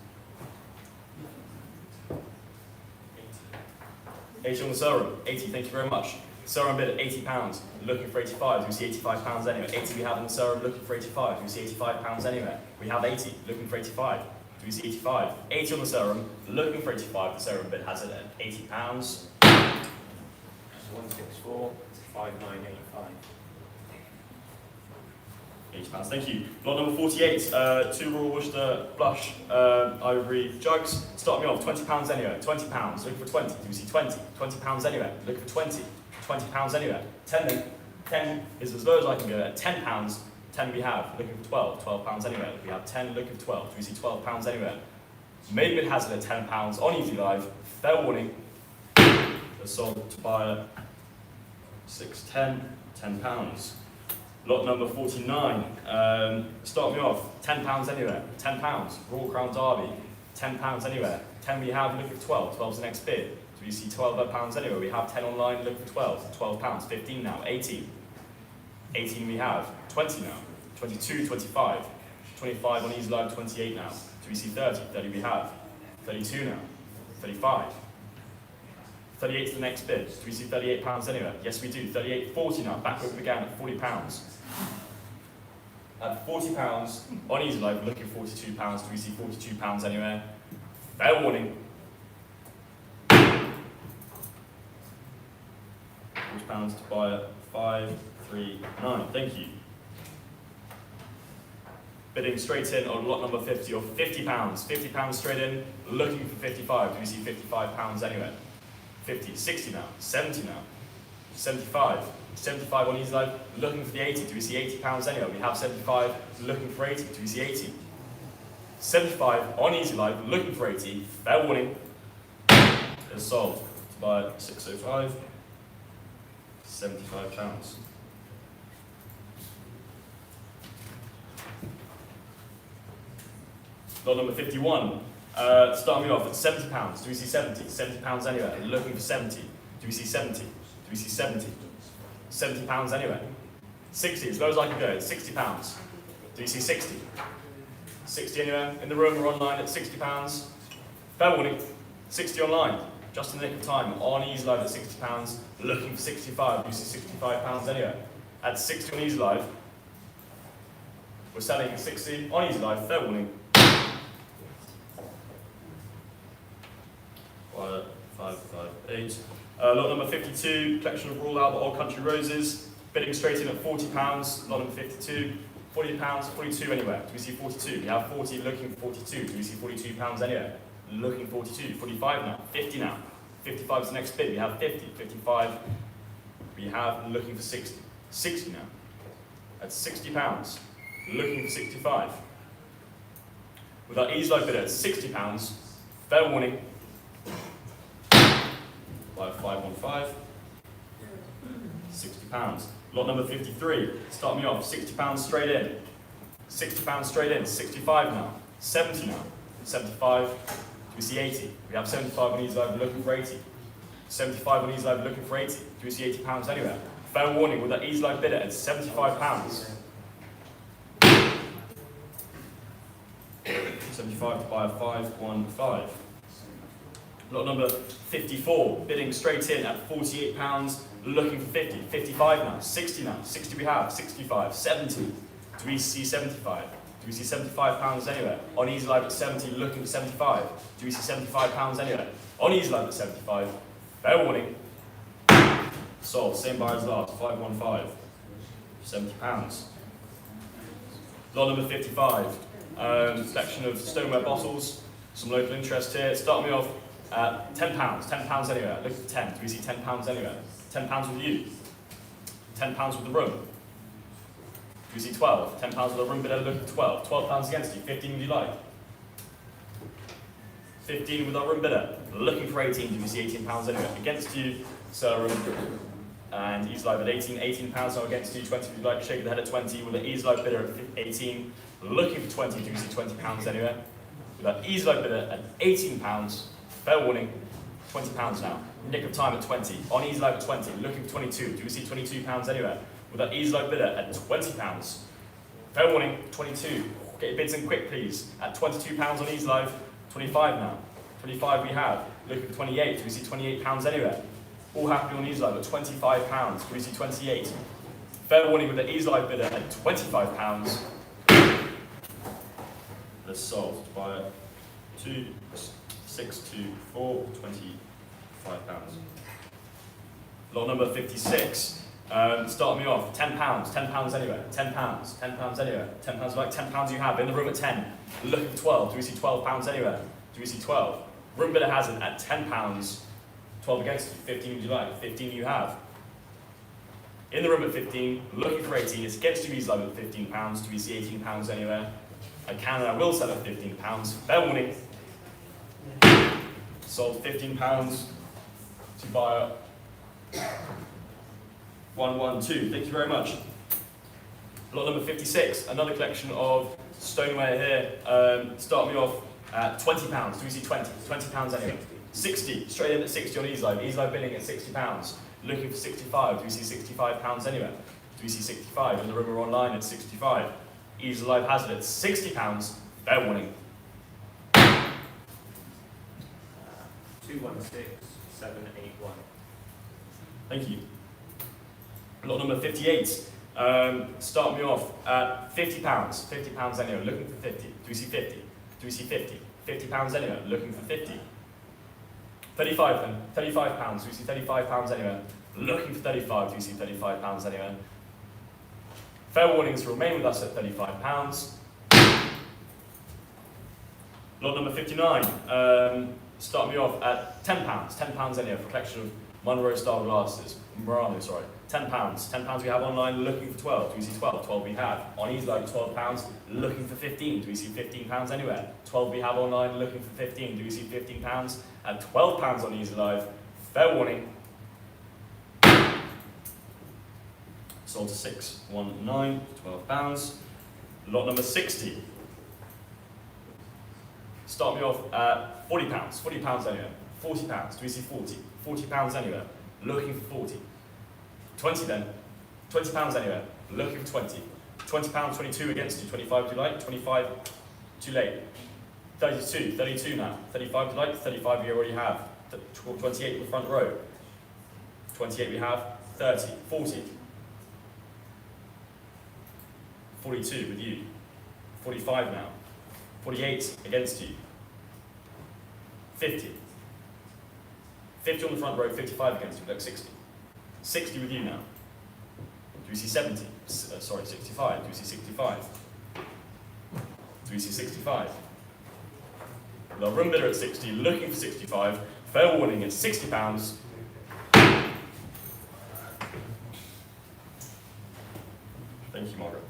80 on the Serum. 80, thank you very much. Serum bid at £80. Looking for 85. Do we see £85 anywhere? 80 we have on the Serum, looking for 85. Do we see £85 anywhere? We have 80, looking for 85. Do we see 85? 80 on the Serum, looking for 85. The Serum bid has it at £80. 164, 5985. £80, thank you. Lot number 48, 2 Royal Worcester Blush Ivory Jugs. Start me off, £20 anywhere, £20, looking for 20. Do we see 20? £20 anywhere, looking for 20. £20 anywhere. 10 then, 10 is as low as I can go. At £10, 10 we have, looking for 12. £12 anywhere, we have 10, looking for 12. Do we see £12 anywhere? Main bid has it at £10 on Easy Live. Fair warning, it's sold to buyer 610, £10. Lot number 49, start me off, £10 anywhere, £10, Royal Crown Derby, £10 anywhere, 10 we have, look at 12, 12's the next bid. Do we see £12 anywhere? We have 10 online, look for 12, £12, 15 now, 18, 18 we have, 20 now, 22, 25, 25 on Easy Live, 28 now. Do we see 30? 30 we have, 32 now, 35. 38 is the next bid. Do we see £38 anywhere? Yes, we do. 38, 40 now. Back where we began at £40. At £40 on Easy Live, we're looking at £42. Do we see £42 anywhere? Fair warning. £50 to buy at 539. Thank you. Bidding straight in on lot number 50 or £50. £50 straight in, looking for 55. Do we see £55 anywhere? 50, 60 now, 70 now, 75. 75 on Easy Life, looking for the 80. Do we see £80 anywhere? We have 75, looking for 80. Do we see 80? 75 on Easy Life, looking for 80. Fair warning. Is sold to buy at 605. £75. Lot number 51. Starting me off at £70. Do we see 70? £70 anywhere. Looking for 70. Do we see 70? Do we see 70? £70 anywhere. 60, as low as I can go. It's £60. Do you see 60? 60 anywhere in the room or online at £60. Fair warning. 60 online. Just in the nick of time. On Easy Live at £60. Looking for 65. Do you see £65 anywhere? At 60 on Easy Live. We're selling at 60 on Easy Live. Fair warning. 558. Lot number 52, collection of Royal Albert Old Country Roses. Bidding straight in at £40. Lot number 52, £40, 42 anywhere. Do we see 42? We have 40, looking for 42. Do we see £42 anywhere? Looking 42, 45 now, 50 now. 55 is the next bid. We have 50, 55. We have looking for 60. 60 now. At £60. Looking for 65. With our Easy Life bidder at £60. Fair warning. 515. £60. Lot number 53. Start me off. £60 straight in. £60 straight in. 65 now. 70 now. 75. Do we see 80? We have 75 on Easy Live looking for 80. 75 on Easy Live looking for 80. Do we see £80 anywhere? Fair warning with that Easy Live bidder at £75. 75 to buy a 515. Lot number 54, bidding straight in at £48, looking for 50, 55 now, 60 now, 60 we have, 65, 70. Do we see 75? Do we see £75 anywhere? On Easy Live at 70, looking for 75. Do we see £75 anywhere? On Easy Live at 75, fair warning. Sold, same buyer as last, 515, £70. Lot number 55, selection of stoneware bottles, some local interest here. Start me off. £10, £10 anywhere. Looking for 10. Do we see £10 anywhere? £10 with you. £10 with the room. Do we see 12? £10 with the room bidder looking for 12. £12 against you. 15 would you like? 15 with our room bidder. Looking for 18. Do we see £18 anywhere? Against you, sir. And Easy Live at 18. £18 now against you. 20 would you like? Shake the head at 20 with an Easy Live bidder at 18. Looking for 20. Do we see £20 anywhere? With our Easy Live bidder at £18. Fair warning, £20 now. Nick of time at 20. On Easy Live at 20, looking for 22. Do we see £22 anywhere? With that Easy Live bidder at £20. Fair warning, 22. Get your bids in quick, please. At £22 on Easy Live, 25 now. 25 we have. Looking for 28. Do we see £28 anywhere? All happy on Easy Live at £25. Do we see 28? Fair warning with the Easy Live bidder at £25. Let's solve by 2. 624, £25. Lot number 56. Start me off. £10, £10 anywhere. £10, £10 anywhere. £10 like £10 you have in the room at 10. Looking for 12. Do we see £12 anywhere? Do we see 12? Room bidder has it at £10. 12 against you. 15 would you like? 15 you have. In the room at 15. Looking for 18. It's against you. Easy Live at £15. Do we see £18 anywhere? I can and I will sell at £15. Fair warning. Sold £15 to buyer 112. Thank you very much. Lot number 56, another collection of stoneware here. Start me off at £20. Do we see 20? £20 anyway. 60, straight in at 60 on Easy Live. Easy Live bidding at £60. Looking for 65. Do we see £65 anywhere? Do we see 65? In the room or online at 65. Easy Live has it at £60. Fair warning. 216781. Thank you. Lot number 58. Start me off at £50. £50 anywhere. Looking for 50. Do we see 50? Do we see 50? £50 anywhere. Looking for 50. 35 then. £35. Do we see £35 anywhere? Looking for 35. Do we see £35 anywhere? Fair warnings to remain with us at £35. Lot number 59. Start me off at £10. £10 anywhere for a collection of Monroe style glasses. Murano, sorry. £10. £10 we have online, looking for 12. Do we see 12? 12 we have. On easy live, £12. Looking for 15. Do we see £15 anywhere? 12 we have online, looking for 15. Do we see £15? And £12 on easy live. Fair warning. Sold to 619, £12. Lot number 60. Start me off at £40. £40 anywhere. £40. Do we see 40? £40 anywhere. Looking for 40. 20 then. £20 anywhere. Looking for 20. £20, 22 against you. 25 do you like? 25 too late. 32. 32 now. 35 do you like? 35 we already have. 28 in the front row. 28 we have. 30. 40. 42 with you. 45 now. 48 against you. 50. 50 on the front row, 55 against you, like 60. 60 with you now. Do we see 70? Sorry, 65. Do we see 65? Do we see 65? With our room bidder at 60, looking for 65. Fair warning, it's £60. Thank you, Margaret.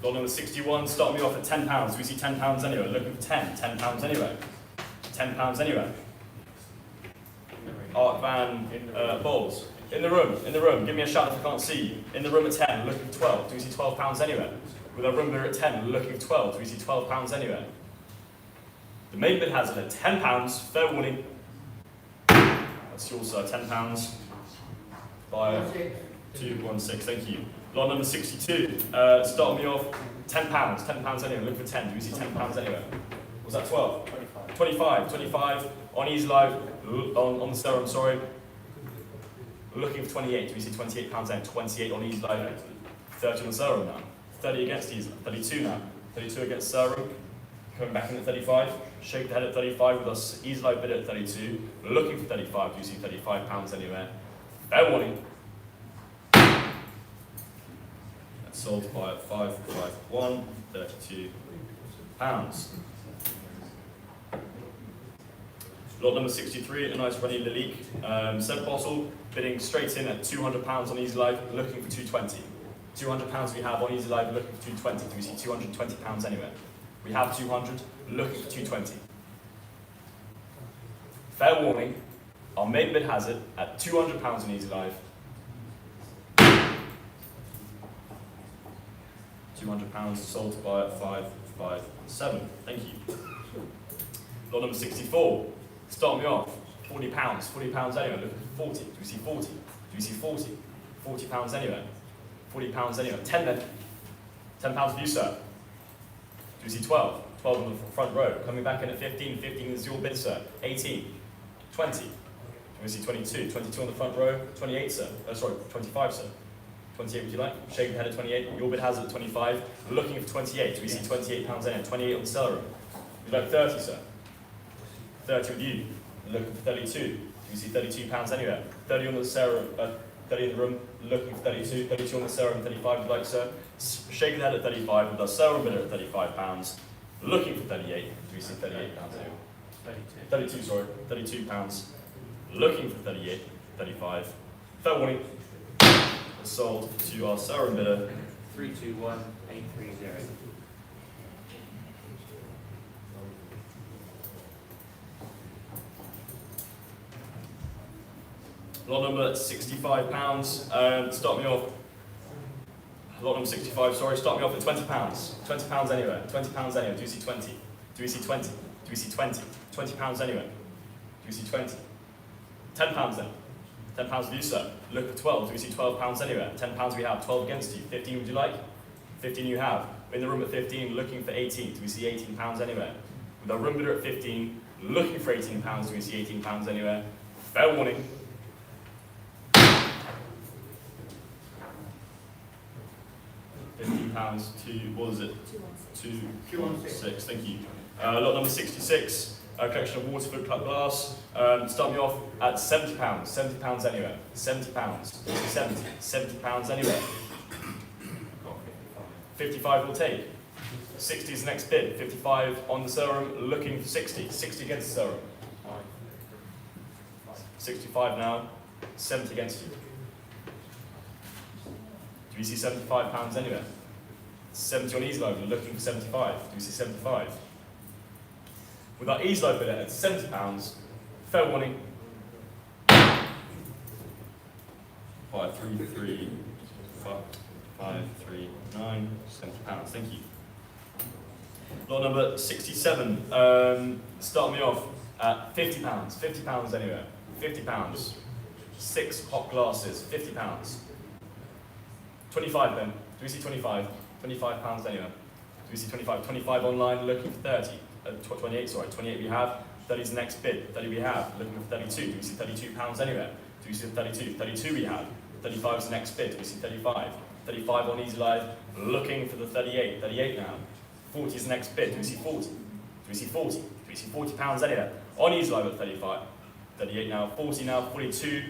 Lot number 61, start me off at £10. Do we see £10 anywhere? Looking for 10. £10 anywhere. £10 anywhere. Art Van Bowles. In the room. Give me a shout if I can't see you. In the room at 10, looking for 12. Do we see £12 anywhere? With our room bidder at 10, looking for 12. Do we see £12 anywhere? The main bid has it at £10. Fair warning. That's yours, sir. £10. 5216. Thank you. Lot number 62. Start me off £10. £10 anywhere. Look for 10. Do we see £10 anywhere? Was that 12? 25. 25 on easy live. On the serum, sorry. Looking for 28. Do we see £28 and 28 on easy live? 30 on the serum now. 30 against easy. 32 now. 32 against serum. Coming back in at 35. Shake the head at 35 with us. Easy live bid at 32. Looking for 35. Do you see £35 anywhere? Fair warning. Sold by 551, £32. Lot number 63, a nice runny Lalique. Said bottle, bidding straight in at £200 on Easy Live, looking for 220. £200 we have on Easy Live, looking for 220. Do we see £220 anywhere? We have 200, looking for 220. Fair warning, our main bid has it at £200 on Easy Live. £200 sold by at 557. Thank you. Lot number 64. Start me off. £40. £40 anywhere. Look at 40. Do we see 40? Do we see 40? £40 anywhere. £40 anywhere. 10 then. £10 for you, sir. Do we see 12? 12 on the front row. Coming back in at 15. 15 is your bid, sir. 18. 20. Do we see 22? 22 on the front row. 28, sir. Sorry, 25, sir. 28 would you like? Shake the head at 28. Your bid has it at 25. We're looking for 28. Do we see £28 in it? 28 on the seller room. Would you like 30, sir? 30 with you. We're looking for 32. Do we see £32 anywhere? 30 on the seller, 30 in the room. Looking for 32. 32 on the seller room. 35 would you like, sir? Shake the head at 35 with our seller room bidder at £35. Looking for 38. Do we see £38 anywhere? 32, sorry. £32. Looking for 38. 35. Fair warning. Sold to our seller bidder 321830. Lot number £65. Start me off. Lot number 65. Sorry. Start me off at £20. £20 anywhere. £20 anywhere. Do you see 20? Do we see 20? Do we see 20? £20 anywhere. Do we see 20? £10 then. £10 for you, sir. Look for 12. Do we see £12 anywhere? £10 we have. 12 against you. 15 would you like? 15 you have. In the room at 15, looking for 18. Do we see £18 anywhere? With our room bidder at 15, looking for £18. Do we see £18 anywhere? Fair warning. £15 to, what is it? 216. Thank you. Lot number 66, a collection of Waterford cut glass. Start me off at £70, £70 anywhere, £70, £70 anywhere. 55 will take. 60 is the next bid. 55 on the serum, looking for 60. 60 against the serum. 65 now, 70 against you. Do we see £75 anywhere? 70 on easy live, looking for 75. Do we see 75? With our easy live bid at £70, fair warning. 5, 3, 3, 5, 3, 9, £70. Thank you. Lot number 67. Start me off at £50. £50 anywhere. £50. 6 hot glasses. £50. 25 then. Do we see 25? £25 anywhere. Do we see 25? 25 online, looking for 30. 28, sorry. 28 we have. 30 is the next bid. 30 we have, looking for 32. Do we see £32 anywhere? Do we see 32? 32 we have. 35 is the next bid. Do we see 35? 35 on easy live, looking for the 38. 38 now. 40 is the next bid. Do we see 40? Do we see 40? Do we see £40 anywhere? On easy live at 35. 38 now. 40 now. 42.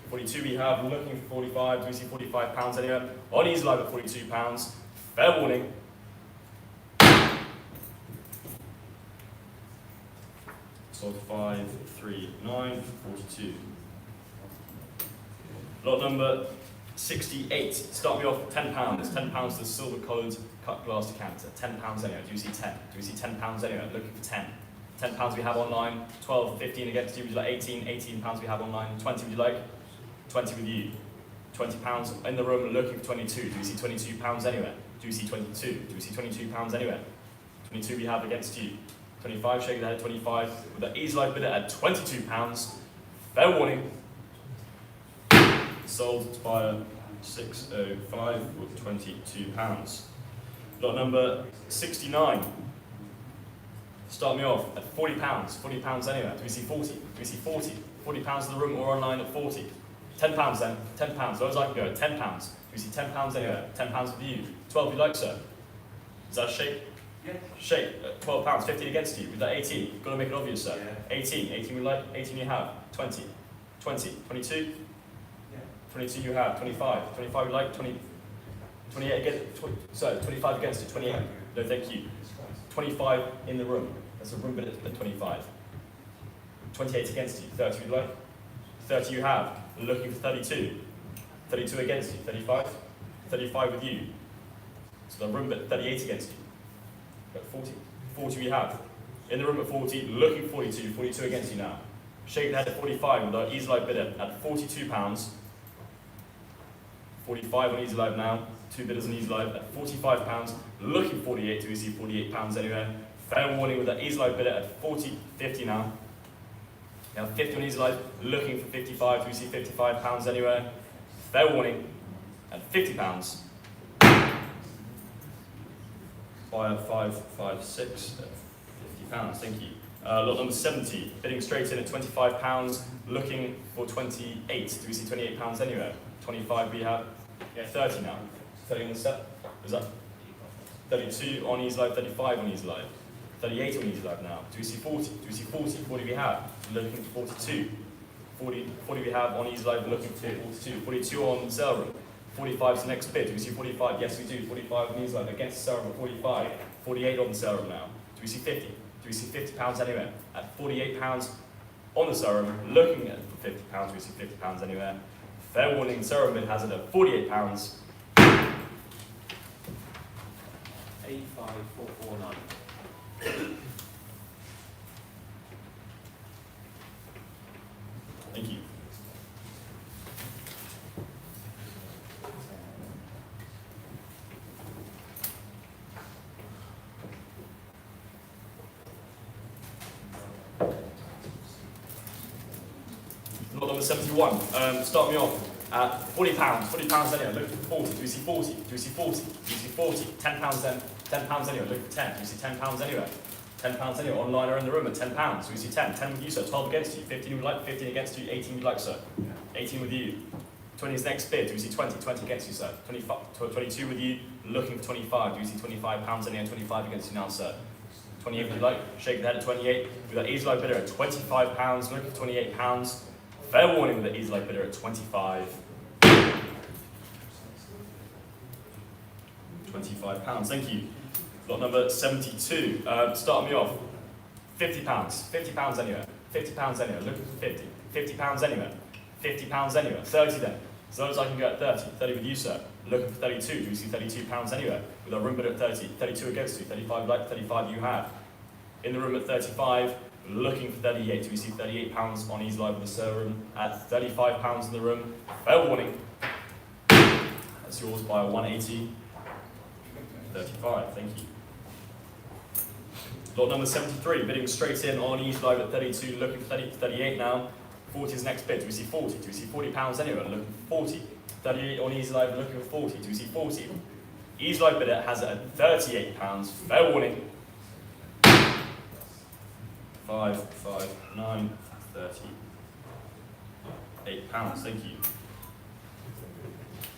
42 we have, looking for 45. Do we see £45 anywhere? On easy live at £42. Fair warning. Sold 5, 3, 9, 42. Lot number 68. Start me off £10. £10 the silver coloured cut glass decanter. £10 anywhere. Do you see 10? Do we see £10 anywhere? Looking for 10. £10 we have online. 12, 15 against you. Would you like 18? £18 we have online. 20 would you like? 20 with you. £20 in the room, looking for 22. Do we see £22 anywhere? Do we see 22? Do we see £22 anywhere? 22 we have against you. 25, shake the head, 25. With the easy life bidder at £22. Fair warning. Sold by 605 with £22. Lot number 69. Start me off at £40. £40 anywhere. Do we see 40? Do we see 40? £40 in the room or online at 40? £10 then. £10. Low as I can go. £10. Do we see £10 anywhere? £10 for you. 12 you like, sir? Is that a shake? Yeah. Shake. £12. 15 against you. With that 18. Got to make it obvious, sir. Yeah. 18. 18 we like. 18 you have. 20. 20. 22. Yeah. 22 you have. 25. 25 you like. 20. 28 against. Sorry, 25 against you. 28. No, thank you. 25 in the room. That's a room bid at 25. 28 against you. 30 you like. 30 you have. Looking for 32. 32 against you. 35. 35 with you. So the room bid 38 against you. Got 40. 40 we have. In the room at 40. Looking for 42. 42 against you now. Shake the head at 45 with our easy live bidder at £42. 45 on easy live now. 2 bidders on easy live at £45. Looking for 48. Do we see £48 anywhere? Fair warning with that easy live bidder at 50 now. Now 50 on easy live. Looking for 55. Do we see £55 anywhere? Fair warning at £50. Buyer 556 at £50. Thank you. Lot number 70. Bidding straight in at £25. Looking for 28. Do we see £28 anywhere? 25 we have. Yeah, 30 now. 30 on the set. Is that 32 on easy live? 35 on easy live. 38 on easy live now. Do we see 40? Do we see 40? 40 we have. Looking for 42. 40 we have on easy live. Looking for 42. 42 on sale room. 45 is the next bid. Do we see 45? Yes, we do. 45 on easy live against the sale room at 45. 48 on the sale room now. Do we see 50? Do we see £50 anywhere? At £48 on the sale room. Looking at for £50. Do we see £50 anywhere? Fair warning, the sale room bid has it at £48. 85449. Thank you. Lot number 71. Start me off at £40. £40 anyway. Look for 40. Do we see 40? Do we see 40? Do we see 40? £10 then. £10 anyway. Look for 10. Do we see £10 anywhere? £10 anyway. Online or in the room at £10. Do we see 10? 10 with you, sir. 12 against you. 15 would like. 15 against you. 18 would like, sir. 18 with you. 20 is next bid. Do we see 20? 20 against you, sir. 22 with you. Looking for 25. Do we see £25 anywhere? 25 against you now, sir. 28 if you like. Shake the head at 28. With that easy live bidder at £25. Looking for £28. Fair warning with the easy live bidder at 25. £25. Thank you. Lot number 72. Start me off. £50. £50 anywhere. £50 anywhere. Looking for 50. £50 anywhere. £50 anywhere. 30 then. As long as I can go at 30. 30 with you, sir. Looking for 32. Do we see £32 anywhere? With our room bid at 30. 32 against you. 35 like 35 you have. In the room at 35. Looking for 38. Do we see £38 on Easy Live in the sale room? At £35 in the room. Fair warning. That's yours by a 180. 35. Thank you. Lot number 73, bidding straight in on Easy Live at 32, looking for 30 to 38 now. 40 is next bid. Do we see 40? Do we see £40 anywhere? Looking for 40. 38 on Easy Live, looking for 40. Do we see 40? Easy Live bidder has it at £38. Fair warning. 5, 5, 9, £38. Thank you.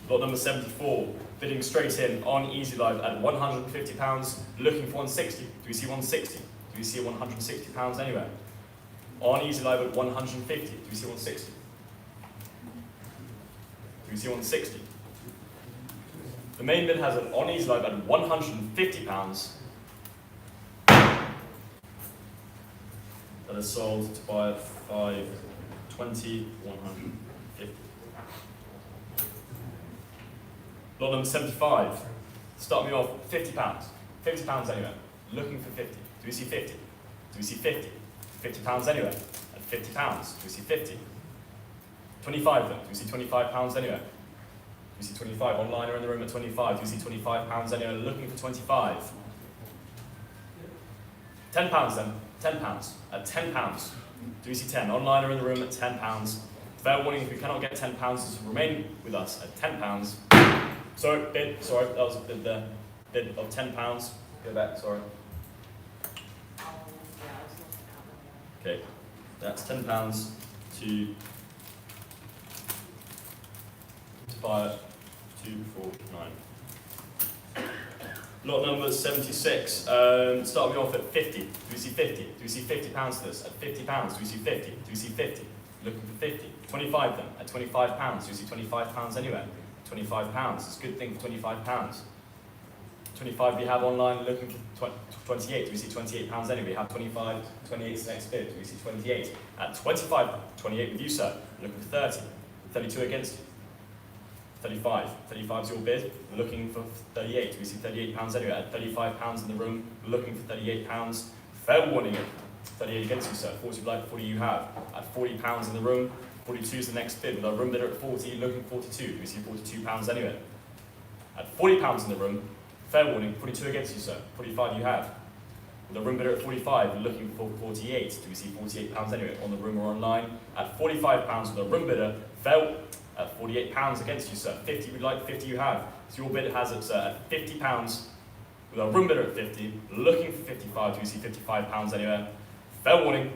Lot number 74, bidding straight in on Easy Live at £150, looking for 160. Do we see 160? Do we see £160 anywhere? On Easy Live at 150. Do we see 160? Do we see 160? The main bid has it on Easy Live at £150. That is sold to buy at 520, 150. Lot number 75. Start me off £50. £50 anywhere. Looking for 50. Do we see 50? Do we see 50? £50 anywhere. At £50. Do we see 50? 25 then. Do we see £25 anywhere? Do we see 25? Online or in the room at 25. Do we see £25 anywhere? Looking for 25. £10 then. £10. At £10. Do we see 10? Online or in the room at £10. Fair warning, if we cannot get £10, remain with us at £10. Sorry, bid, sorry, that was a bid there. Bid of £10. Go back, sorry. Okay, that's £10 to buy at 249. Lot number 76. Start me off at 50. Do we see 50? Do we see £50 to this? At £50. Do we see 50? Do we see 50? Looking for 50. 25 then. At £25. Do we see £25 anywhere? £25. It's a good thing for £25. 25 we have online, looking for 28. Do we see £28 anyway? We have 25, 28 is the next bid. Do we see 28? At 25, 28 with you, sir. Looking for 30. 32 against you. 35. 35 is your bid. Looking for 38. Do we see £38 anyway? At £35 in the room. Looking for £38. Fair warning. 38 against you, sir. 40 like 40 you have. At £40 in the room. 42 is the next bid. With our room bidder at 40, looking for 42. Do we see £42 anyway? At £40 in the room. Fair warning. 42 against you, sir. 45 you have. With our room bidder at 45, looking for 48. Do we see £48 anyway? On the room or online. At £45 with our room bidder. Fair at £48 against you, sir. 50 we'd like, 50 you have. So your bid has it, sir, at £50 with our room bidder at 50, looking for 55. Do we see £55 anywhere? Fair warning.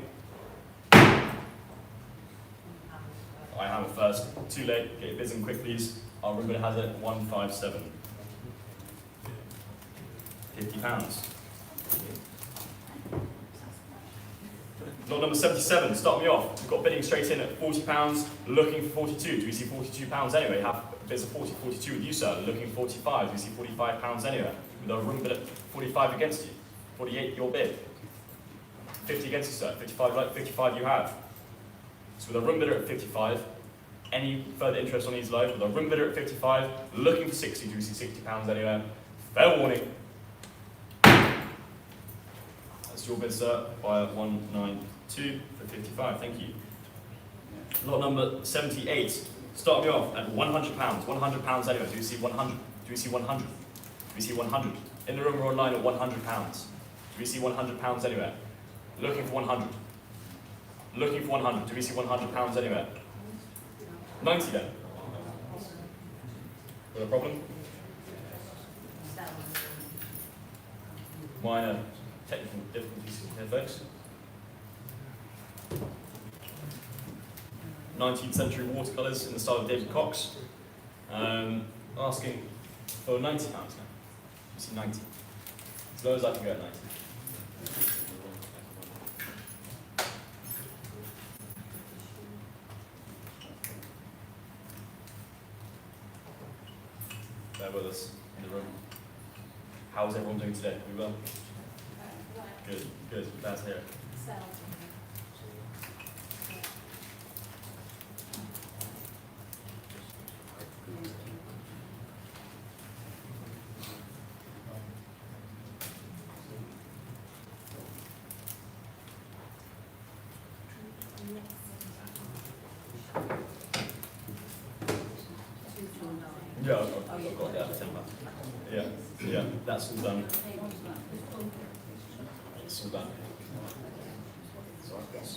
I have it first. Too late. Get your bids in quick, please. Our room bidder has it at 157. £50. Lot number 77, start me off. We've got bidding straight in at £40, looking for 42. Do we see £42 anyway? Have bids of 40, 42 with you, sir. Looking for 45. Do we see £45 anyway? With our room bid at 45 against you. 48, your bid. 50 against you, sir. 55 like 55 you have. So with our room bidder at 55, any further interest on these live? With our room bidder at 55, looking for 60. Do we see £60 anywhere? Fair warning. That's your bid, sir, by 192 for 55. Thank you. Lot number 78. Start me off at £100. £100 anywhere. Do you see 100? Do we see 100? Do we see 100? In the room or online at £100. Do we see £100 anywhere? Looking for 100. Looking for 100. Do we see £100 anywhere? 90 then. Got a problem? Minor technical difficulties here, folks. 19th century watercolours in the style of David Cox. Asking for £90 now. You see 90. As low as I can go at 90. with us in the room. How's everyone doing today? We well? Good, good. Glad to hear it. Yeah, I've got that timber. Yeah, yeah, that's all done. It's all done. So I've got.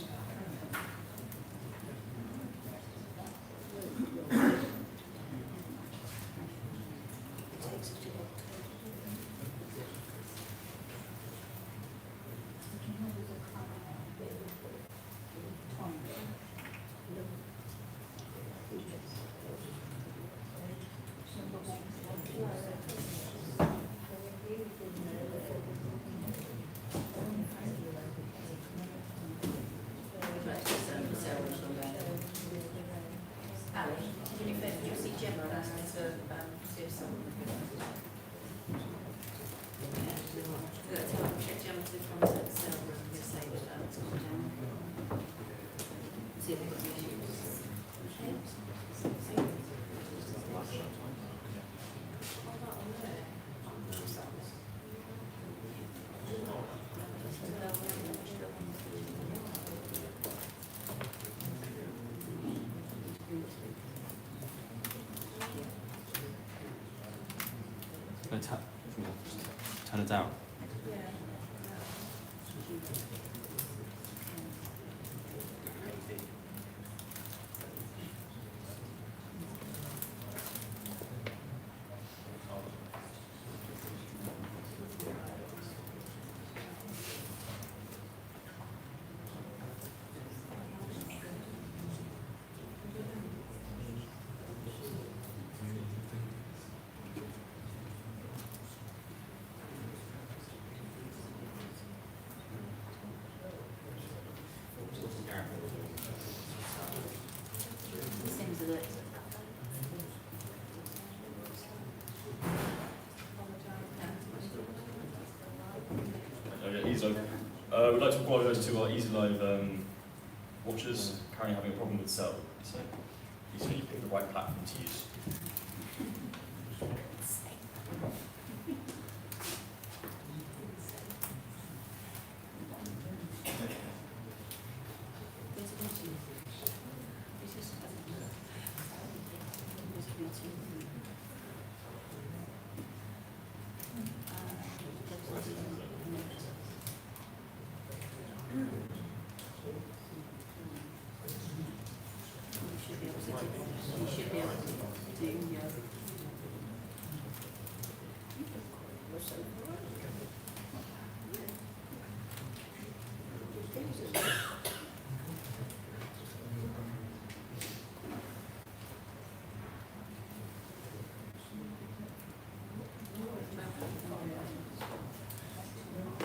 Turn it down. We'd like to apologise to our Easy Live watchers currently having a problem with cell. So please can you pick the right platform to use.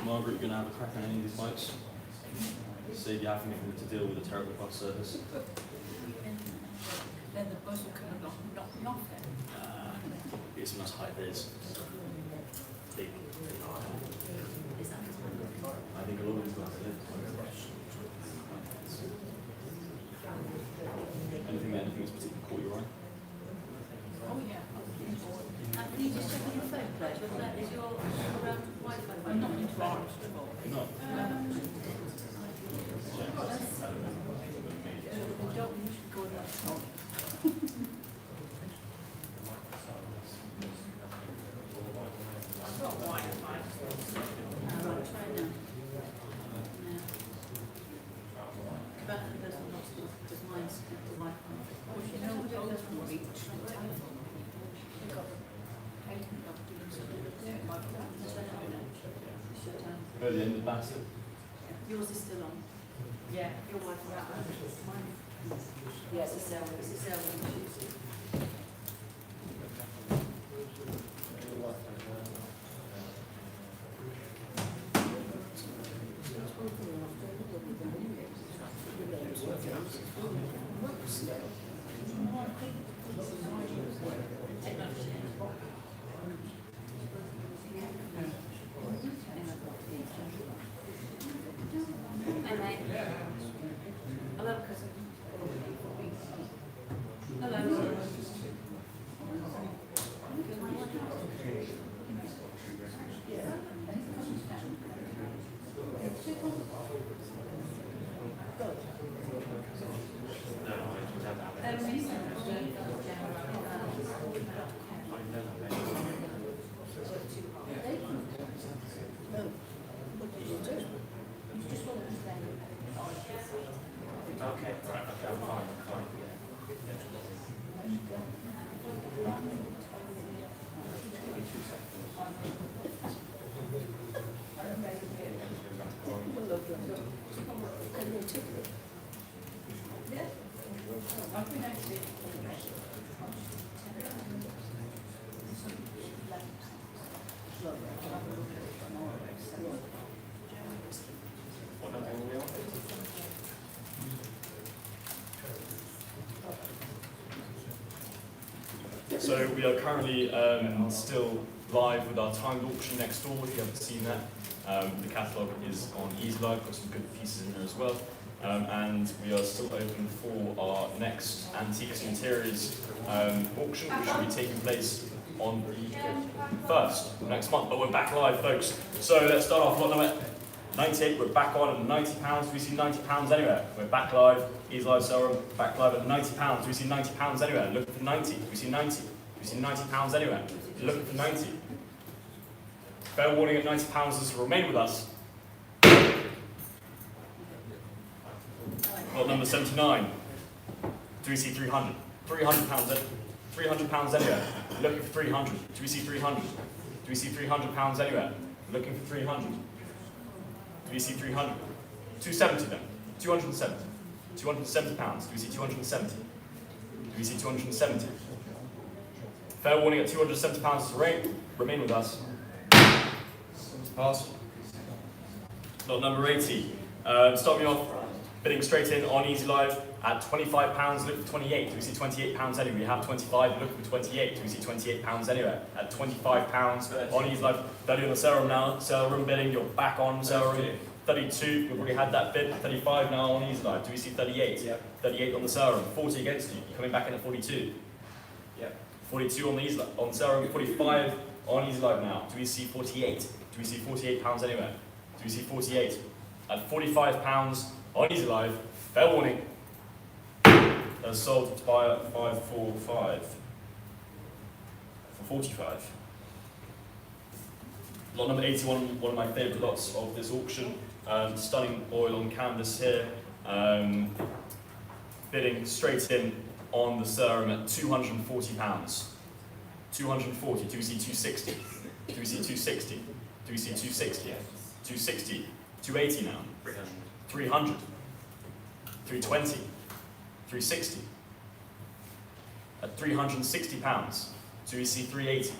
Margaret, you're going to have a crack on any of these bikes. See if you have anything to deal with a terrible bus service. Then the bus will come and knock me off then. It's a nice height there's big. I think a lot of these guys live. Anything that's particularly caught your eye? Oh yeah. Can you just check on your phone, please? Is your Wi-Fi? I'm not into art at all. No. I don't usually go that far. I've got Wi-Fi. Right, try now. But there's lots of because mine's the Wi-Fi. Well, you know, we don't reach the telephone. We've got patent of doing something like that. Shut down. At the end of the basket. Yours is still on. Yeah. Your Wi-Fi. Mine. Yeah, it's a cell. It's a cell. Okay, right, okay, I'm fine, I'm fine. What number are we on? So we are currently still live with our timed auction next door, if you haven't seen that. The catalogue is on Easy Live, got some good pieces in there as well. And we are still open for our next Antiques and Interiors auction, which will be taking place on the 1st next month. But we're back live, folks. So let's start off lot number 98. We're back on at £90. Do we see £90 anywhere? We're back live. Easy Live Serum, back live at £90. Do we see £90 anywhere? Looking for 90. Do we see 90? Do we see £90 anywhere? Looking for 90. Fair warning at £90 is to remain with us. Lot number 79. Do we see 300? £300 £300 anywhere. Looking for 300. Do we see 300? Do we see £300 anywhere? Looking for 300. Do we see 300? 270 then. 270. £270. Do we see 270? Do we see 270? Fair warning at £270 to remain with us. Pass. Lot number 80. Start me off bidding straight in on Easy Live at £25. Look for 28. Do we see £28 anywhere? We have 25. Look for 28. Do we see £28 anywhere? At £25 on Easy Live. 30 on the Serum now. Serum bidding. You're back on Serum. 32. We've already had that bid. 35 now on Easy Live. Do we see 38? Yep. 38 on the Serum. 40 against you. You're coming back in at 42. Yep. 42 on the Easy Live. On Serum. 45 on Easy Live now. Do we see 48? Do we see £48 anywhere? Do we see 48? At £45 on Easy Live, fair warning. That's sold to buyer at 545 for 45. Lot number 81, one of my favourite lots of this auction. Stunning oil on canvas here. Bidding straight in on the Serum at £240. 240. Do we see 260? Do we see 260? Do we see 260? 260. 280 now. 300. 320. 360. At £360. Do we see 380? Do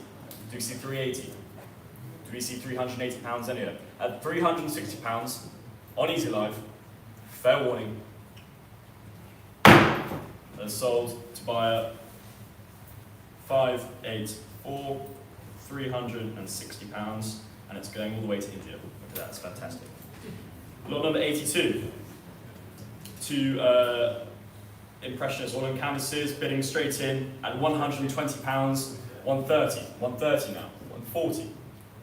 we see 380? Do we see £380 anywhere? At £360 on Easy Live, fair warning. That's sold to buyer 584, £360, and it's going all the way to India. Look at that, it's fantastic. Lot number 82. Two Impressionist oil and canvases bidding straight in at £120, 130. 130 now. 140.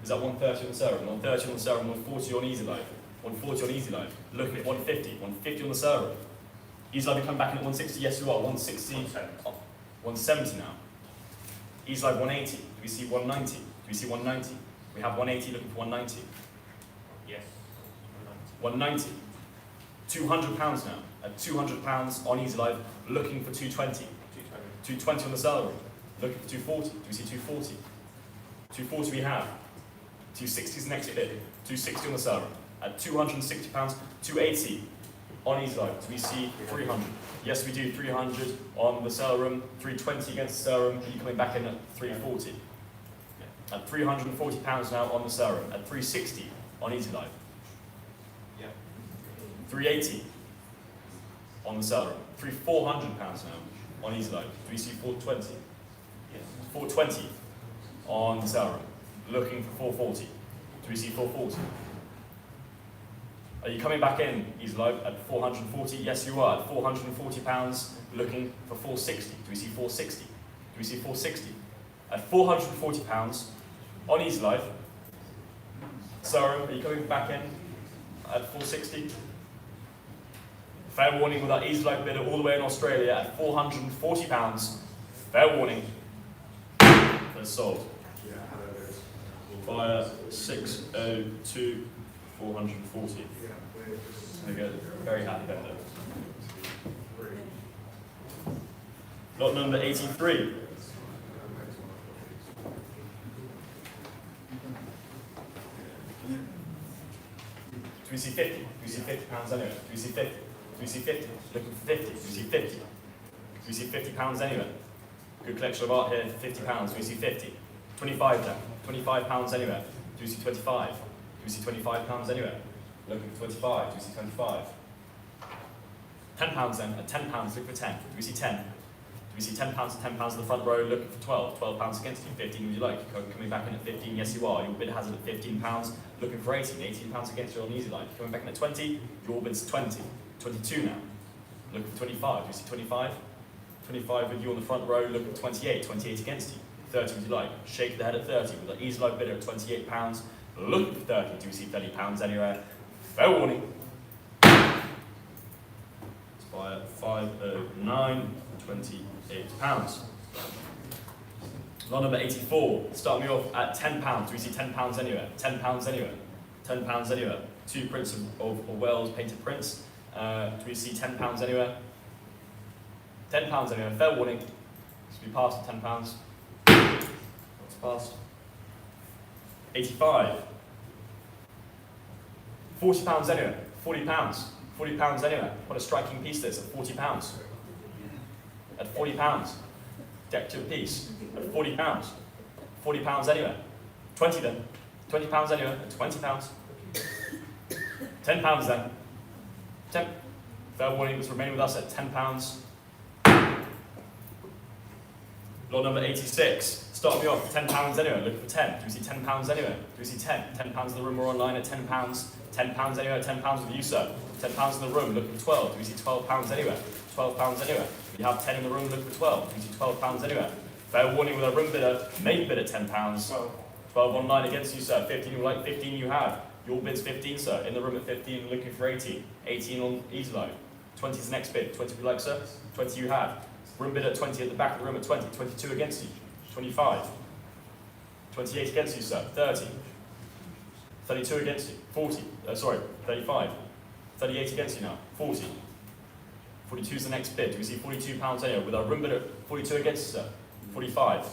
Is that 130 on the Serum? 130 on the Serum, 140 on Easy Live. 140 on Easy Live. Looking at 150. 150 on the Serum. Easy Live, you come back in at 160. Yes, you are. 160. 170 now. Easy Live 180. Do we see 190? Do we see 190? We have 180 looking for 190. Yes. 190. £200 now. At £200 on Easy Live, looking for 220. 220 on the Serum. Looking for 240. Do we see 240? 240 we have. 260 is the next bid. 260 on the Serum. At £260, 280 on Easy Live. Do we see 300? Yes, we do. 300 on the Serum. 320 against the Serum. Are you coming back in at 340? At £340 now on the Serum. At 360 on Easy Live. 380 on the Serum. £400 now on Easy Live. Do we see 420? Yes. 420 on the Serum. Looking for 440. Do we see 440? Are you coming back in, Easy Live, at 440? Yes, you are. At £440, looking for 460. Do we see 460? Do we see 460? At £440 on Easy Live. Serum, are you coming back in at 460? Fair warning with our Easy Live bidder all the way in Australia at £440. Fair warning. That's sold. Buyer 602, 440. There we go. Very happy vendor. Lot number 83. Do we see 50? Do we see 50 pounds anywhere? Do we see 50? Do we see 50? Looking for 50. Do we see 50? Do we see 50 pounds anywhere? Good collection of art here for 50 pounds. Do we see 50? 25 then. 25 pounds anywhere. Do we see 25? Do we see 25 pounds anywhere? Looking for 25. Do we see 25? 10 pounds then. At 10 pounds, look for 10. Do we see 10? Do we see 10 pounds? 10 pounds in the front row, looking for 12. 12 pounds against you. 15, would you like? Coming back in at 15, yes you are. Your bid has it at 15 pounds. Looking for 18. 18 pounds against you on easy line. Coming back in at 20, your bid's 20. 22 now. Looking for 25. Do you see 25? 25 with you on the front row, looking for 28. 28 against you. 30 would you like? Shake the head at 30 with an easy line bidder at 28 pounds. Looking for 30. Do you see 30 pounds anywhere? Fair warning. It's by 509, 28 pounds. Lot number 84. Start me off at 10 pounds. Do we see 10 pounds anywhere? 10 pounds anywhere. 10 pounds anywhere. Two prints of Wells painted prints. Do we see 10 pounds anywhere? 10 pounds anywhere. Fair warning. This will be passed at 10 pounds. It's passed. 85. 40 pounds anywhere. 40 pounds. 40 pounds anywhere. What a striking piece this at 40 pounds. At 40 pounds. Decorative piece. At 40 pounds. 40 pounds anywhere. 20 then. 20 pounds anywhere. At 20 pounds. 10 pounds then. 10. Fair warning, must remain with us at 10 pounds. Lot number 86. Start me off, 10 pounds anywhere. Looking for 10. Do we see 10 pounds anywhere? Do we see 10? 10 pounds in the room or online at 10 pounds. 10 pounds anywhere, 10 pounds with you, sir. 10 pounds in the room, looking for 12. Do we see 12 pounds anywhere? 12 pounds anywhere. We have 10 in the room, looking for 12. Do we see 12 pounds anywhere? Fair warning with a room bidder, main bid at 10 pounds. 12 online against you, sir. 15 you like, 15 you have. Your bid's 15, sir. In the room at 15, looking for 18. 18 on easy line. 20 is the next bid. 20 we like, sir. 20 you have. Room bid at 20 at the back of the room at 20. 22 against you. 25. 28 against you, sir. 30. 32 against you. 40. 35. 38 against you now. 40. 42 is the next bid. Do we see 42 pounds anywhere? With our room bid at 42 against you, sir. 45.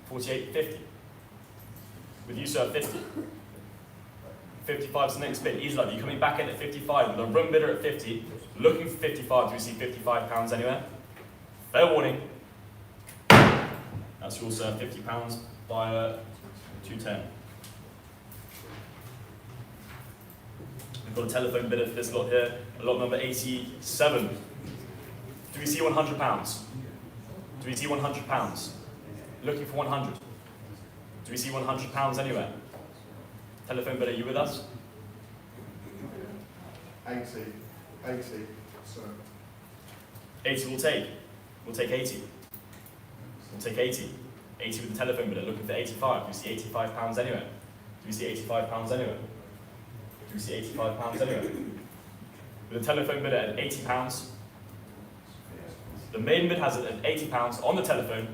48, 50. With you, sir, 50. 55 is the next bid. Easy love, you coming back in at 55 with a room bidder at 50. Looking for 55. Do we see 55 pounds anywhere? Fair warning. That's yours, sir. 50 pounds by 210. We've got a telephone bidder for this lot here. Lot number 87. Do we see 100 pounds? Do we see 100 pounds? Looking for 100. Do we see 100 pounds anywhere? Telephone bidder, you with us? 80, so 80 we'll take. We'll take 80. We'll take 80. 80 with the telephone bidder, looking for 85. Do we see 85 pounds anywhere? Do we see 85 pounds anywhere? Do we see 85 pounds anywhere? With the telephone bidder at 80 pounds. The main bid has it at 80 pounds on the telephone.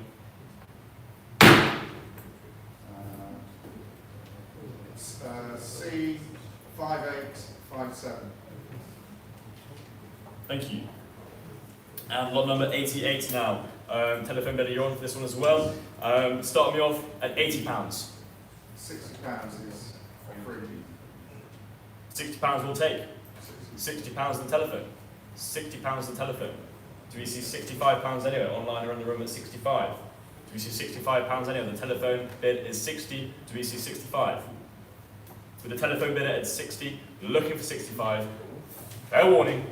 C5857. Thank you. And lot number 88 now. Telephone bidder, you're on for this one as well. Start me off at 80 pounds. £60 is free. 60 pounds we'll take. 60 pounds the telephone. 60 pounds the telephone. Do we see 65 pounds anywhere? Online or in the room at 65. Do we see 65 pounds anywhere? The telephone bid is 60. Do we see 65? With the telephone bidder at 60, looking for 65. Fair warning.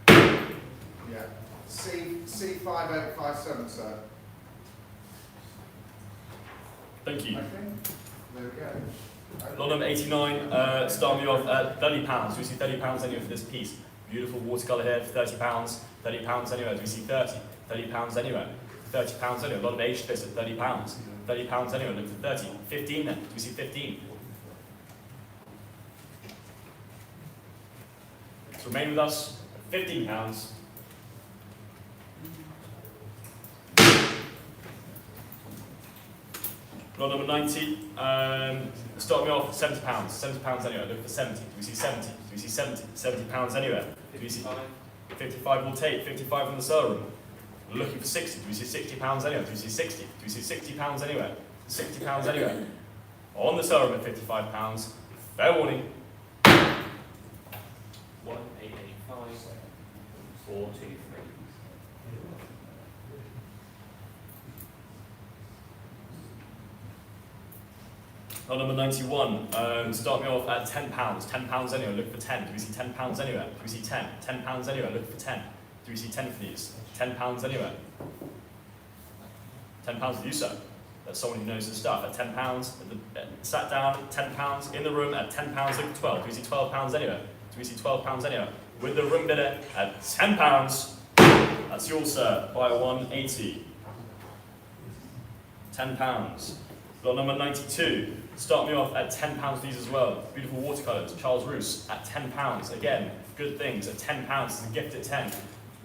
Yeah. C5857, sir. Thank you. Okay. There we go. Lot number 89, start me off at £30. Do we see £30 anywhere for this piece? Beautiful watercolour here for £30. £30 anywhere. Do we see 30? £30 anywhere. £30 anywhere. A lot of age this at £30. £30 anywhere. Look for 30. 15 then. Do we see 15? So remain with us. £15. Lot number 90, start me off at £70. £70 anywhere, look for 70. Do we see 70? Do we see 70? £70 anywhere. Do we see 55 will take, 55 in the sale room. Looking for 60. Do we see £60 anywhere? Do we see 60? Do we see £60 anywhere? £60 anywhere? On the sale room at £55. Fair warning. 1885, 423. Lot number 91, start me off at £10. £10 anywhere, look for 10. Do we see £10 anywhere? Do we see 10? £10 anywhere, look for 10. Do we see 10 for these? £10 anywhere. £10 with you, sir. That's someone who knows his stuff. At £10, sat down, £10 in the room at £10, look for 12. Do we see £12 anywhere? Do we see £12 anywhere? With the room bidder at £10. That's yours, sir. Buy 180. £10. Lot number 92. Start me off at £10 for these as well. Beautiful watercolours. Charles Roos at £10. Again, good things at £10. It's a gift at 10.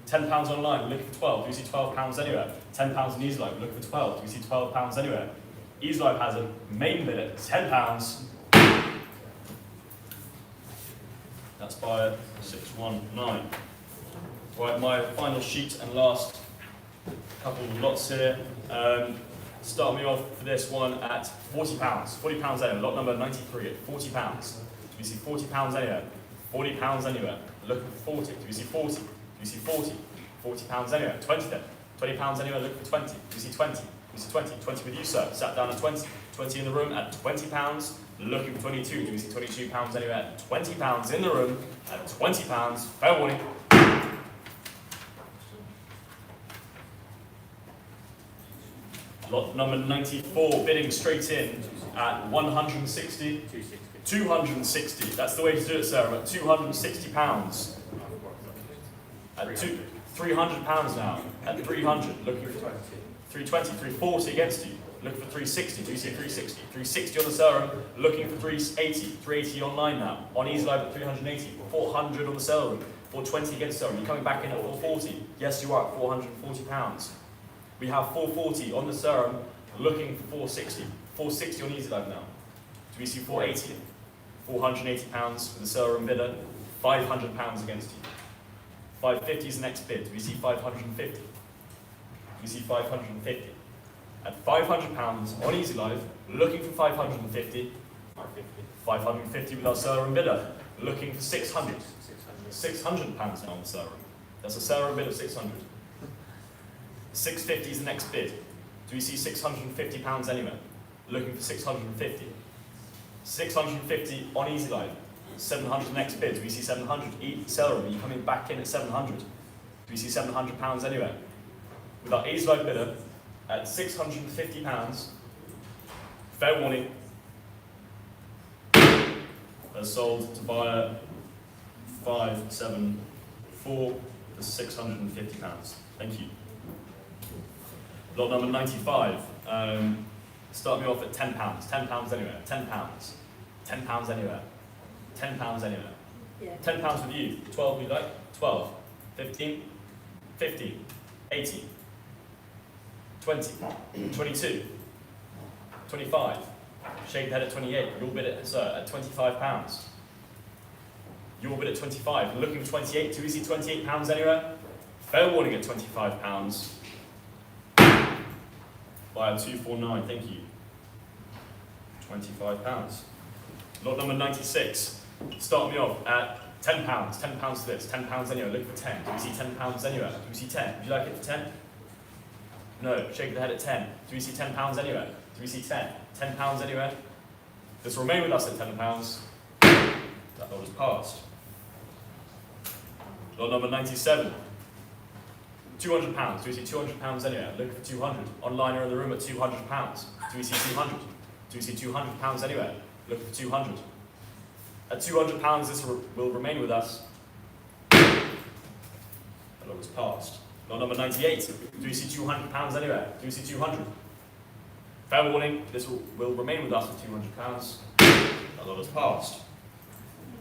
£10 online, we're looking for 12. Do you see £12 anywhere? £10 in EasyLife, we're looking for 12. Do you see £12 anywhere? EasyLife has a main bid at £10. That's buyer 619. Right, my final sheet and last couple of lots here. Start me off for this one at £40. £40 anywhere. Lot number 93 at £40. Do we see £40 anywhere? £40 anywhere. Looking for 40. Do we see 40? Do we see 40? £40 anywhere. 20 then. £20 anywhere. Looking for 20. Do we see 20? Do we see 20? 20 with you, sir. Sat down at 20. 20 in the room at £20. Looking for 22. Do we see £22 anywhere? At £20 in the room at £20. Fair warning. Lot number 94, bidding straight in at 160, 260. 260. That's the way to do it, sir. At £260. At £300 now. At 300, looking for 320, 340 against you. Looking for 360. Do you see 360? 360 on the serum. Looking for 380. 380 online now. On EasyLive at 380. 400 on the sale room. 420 against serum. You're coming back in at 440. Yes, you are at £440. We have 440 on the serum, looking for 460. 460 on EasyLive now. Do we see 480? £480 for the serum bidder, £500 against you. 550 is the next bid. Do we see 550? Do we see 550? At £500 on EasyLive, looking for 550. 550 with our serum bidder, looking for 600. £600 now on the serum. That's a serum bid of 600. 650 is the next bid. Do we see £650 anywhere? Looking for 650. 650 on EasyLive. 700 next bid. Do we see 700? Seller, are you coming back in at 700? Do we see £700 anywhere? With our EasyLive bidder at £650. Fair warning. That's sold to buyer 574 for £650. Thank you. Lot number 95. Start me off at £10. £10 anywhere. £10. £10 anywhere. £10 anywhere. Yeah. £10 with you. 12 you like? 12. 15. 15. 18. 20. 22. 25. Shake the head at 28. Your bid at, sir, at £25. Your bid at 25. Looking for 28. Do we see £28 anywhere? Fair warning at £25. Buyer 249, thank you. £25. Lot number 96. Start me off at £10. £10 for this. £10 anywhere. Look for 10. Do we see £10 anywhere? Do we see 10? Would you like it for 10? No. Shake the head at 10. Do we see £10 anywhere? Do we see 10? £10 anywhere? This will remain with us at £10. That lot is passed. Lot number 97. £200. Do we see £200 anywhere? Looking for 200. Online or in the room at £200. Do we see 200? Do we see £200 anywhere? Looking for 200. At £200, this will remain with us. That lot was passed. Lot number 98. Do we see £200 anywhere? Do we see 200? Fair warning, this will remain with us for £200. That lot is passed.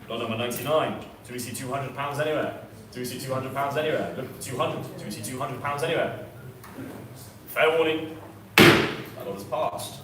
Lot number 99. Do we see £200 anywhere? Do we see £200 anywhere? Look for 200. Do we see £200 anywhere? Fair warning. That lot is passed.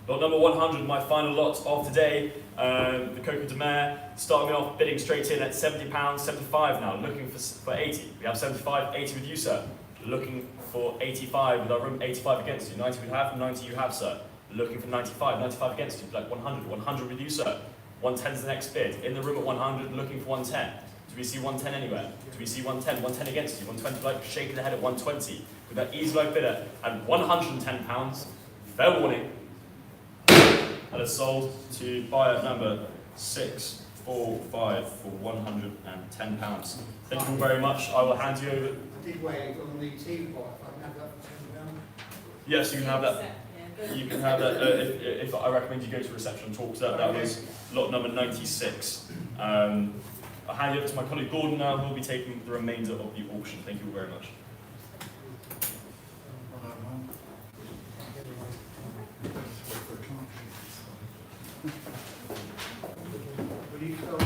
Lot number 100, my final lot of today, the Coco de Mer, starting me off bidding straight in at £70, 75 now, looking for 80. We have 75, 80 with you, sir. Looking for 85 with our room, 85 against you. 90 we have, 90 you have, sir. Looking for 95, 95 against you, like 100, 100 with you, sir. 110 is the next bid. In the room at 100, looking for 110. Do we see 110 anywhere? Do we see 110? 110 against you. 120, like shaking the head at 120. With that easy life bidder and £110. Fair warning. That is sold to buyer number 645 for £110. Thank you all very much. I will hand you over. I did wait on the team part, if I can have that for £10. Yes, you can have that. You can have that. If I recommend you go to reception and talk to that. That was lot number 96. I'll hand you over to my colleague Gordon now, who will be taking the remainder of the auction. Thank you all very much. Will you tell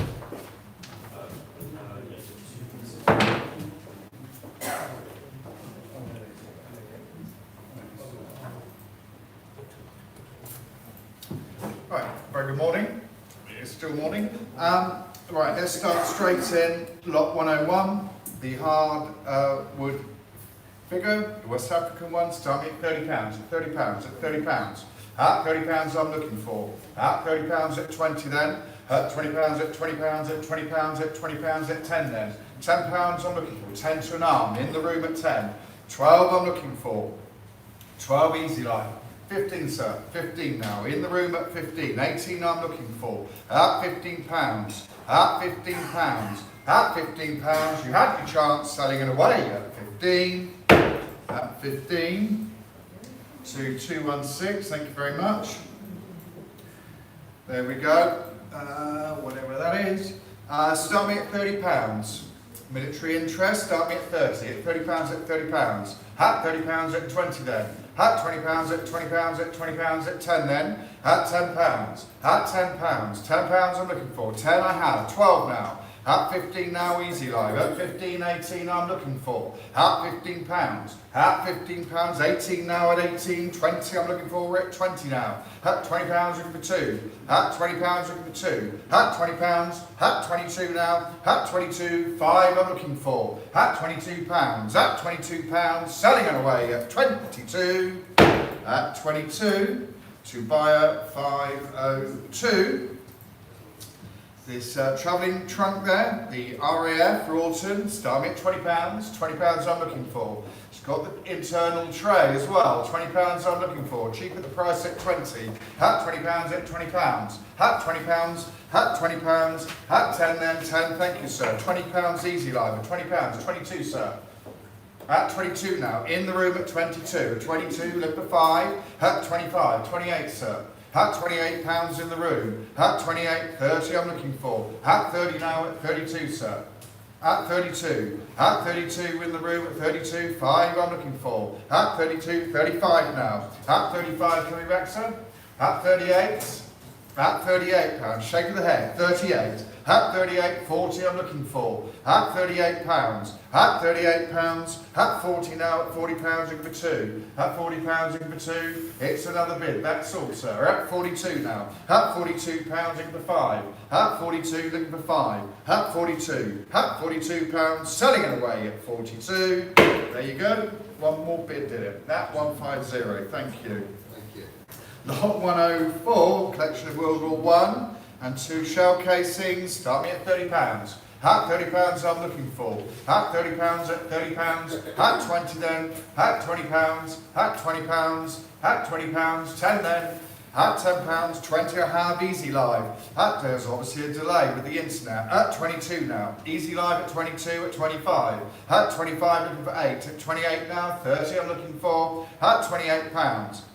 Right, very good morning. It's still morning. Right, let's start straight in. Lot 101, the hardwood figure, the West African one, starting at £30, at £30, at £30. At £30 I'm looking for. At £30 at 20 then. At £20 at £20 at £20 at £20 at 10 then. £10 I'm looking for. 10 to an arm. In the room at 10. 12 I'm looking for. 12 easy line. 15 sir. 15 now. In the room at 15. 18 I'm looking for. At £15. At £15. At £15 you had your chance selling it away at 15. At 15. To 216, thank you very much. There we go, whatever that is. Start me at £30. Military interest, start me at 30. At £30 at £30. At £30 at 20 then. At £20 at £20 at £20 at 10 then. At £10. At £10. £10 I'm looking for. 10 I have. 12 now. At 15 now, easy live. At 15, 18 I'm looking for. At £15. At £15, 18 now at 18. 20 I'm looking for. We're at 20 now. At £20 looking for 2. At £20 looking for 2. At £20. At 22 now. At 22, 5 I'm looking for. At £22. At £22, selling it away at 22. At 22 to buyer 502. This travelling trunk there, the RAF Rawton, starting at £20. £20 I'm looking for. It's got the internal tray as well. £20 I'm looking for. Cheap at the price at 20. At £20 at £20. At £20. At £20. At 10 then 10. Thank you, sir. £20 easy live at £20. 22, sir. At 22 now. In the room at 22. At 22, look for 5. At 25. 28, sir. At £28 in the room. At 28, 30 I'm looking for. At 30 now, at 32, sir. At 32. At 32 in the room, at 32, 5 I'm looking for. At 32, 35 now. At 35, coming back, sir. At 38. At £38, shake of the head, 38. At 38, 40 I'm looking for. At £38. At £38. At 40 now, at £40 looking for 2. At £40 looking for 2. It's another bid, that's all, sir. At 42 now. At £42 looking for 5. At 42 looking for 5. At 42. At £42, selling it away at 42. There you go. One more bid did it. That 150. Thank you. Lot 104, collection of World War I and 2 shell casings, start me at £30. At £30 I'm looking for. At £30 at £30. At 20 then. At £20. At £20. At £20. 10 then. At £10, 20 I have, easy live. There's obviously a delay with the internet. At 22 now, easy live at 22, at 25. At 25 looking for 8, at 28 now, 30 I'm looking for. At £28,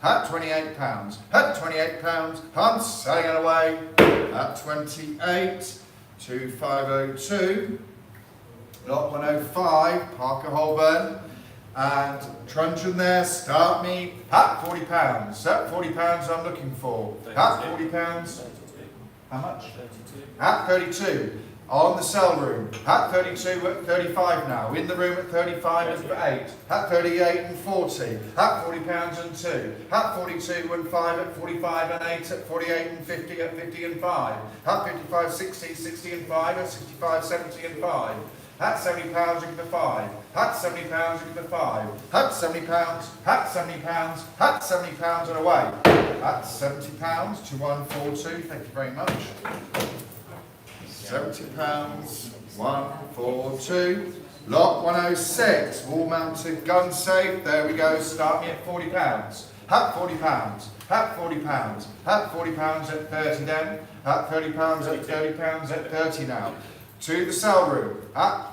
at £28, at £28, I'm selling it away. At 28 to 502. Lot 105, Parker Holborn. And truncheon there, start me at £40. At £40 I'm looking for. At £40. How much? 32. At 32. On the sell room, at 32 at 35 now. In the room at 35 and 8. At 38 and 40. At £40 and 2. At 42 and 5. At 45 and 8. At 48 and 50. At 50 and 5. At 55, 60, 60 and 5. At 65, 70 and 5. At £70, you give the 5. At £70, you give the 5. At £70, at £70, at £70 and away. At £70 to 142. Thank you very much. £70, 142. Lot 106, wall mounted gun safe. There we go. Start me at £40. At £40. At £40. At £40 at 30 then. At £30 at £30 at 30 now. To the cell room. At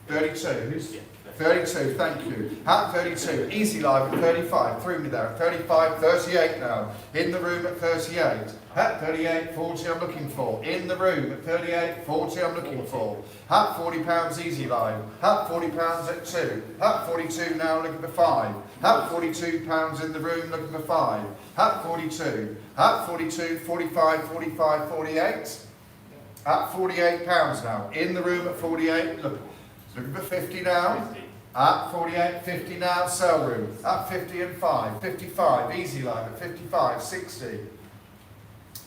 32. 32, thank you. At 32, easy live at 35, threw me there. At 35, 38 now. In the room at 38. At 38, 40 I'm looking for. In the room at 38, 40 I'm looking for. At £40 easy live. At £40 at 2. At 42 now looking for 5. At £42 in the room looking for 5. At 42. At 42, 45, 45, 48. At £48 now. In the room at 48, looking for 50 now. At 48, 50 now, sell room. At 50 and 5, 55, easy live at 55, 60.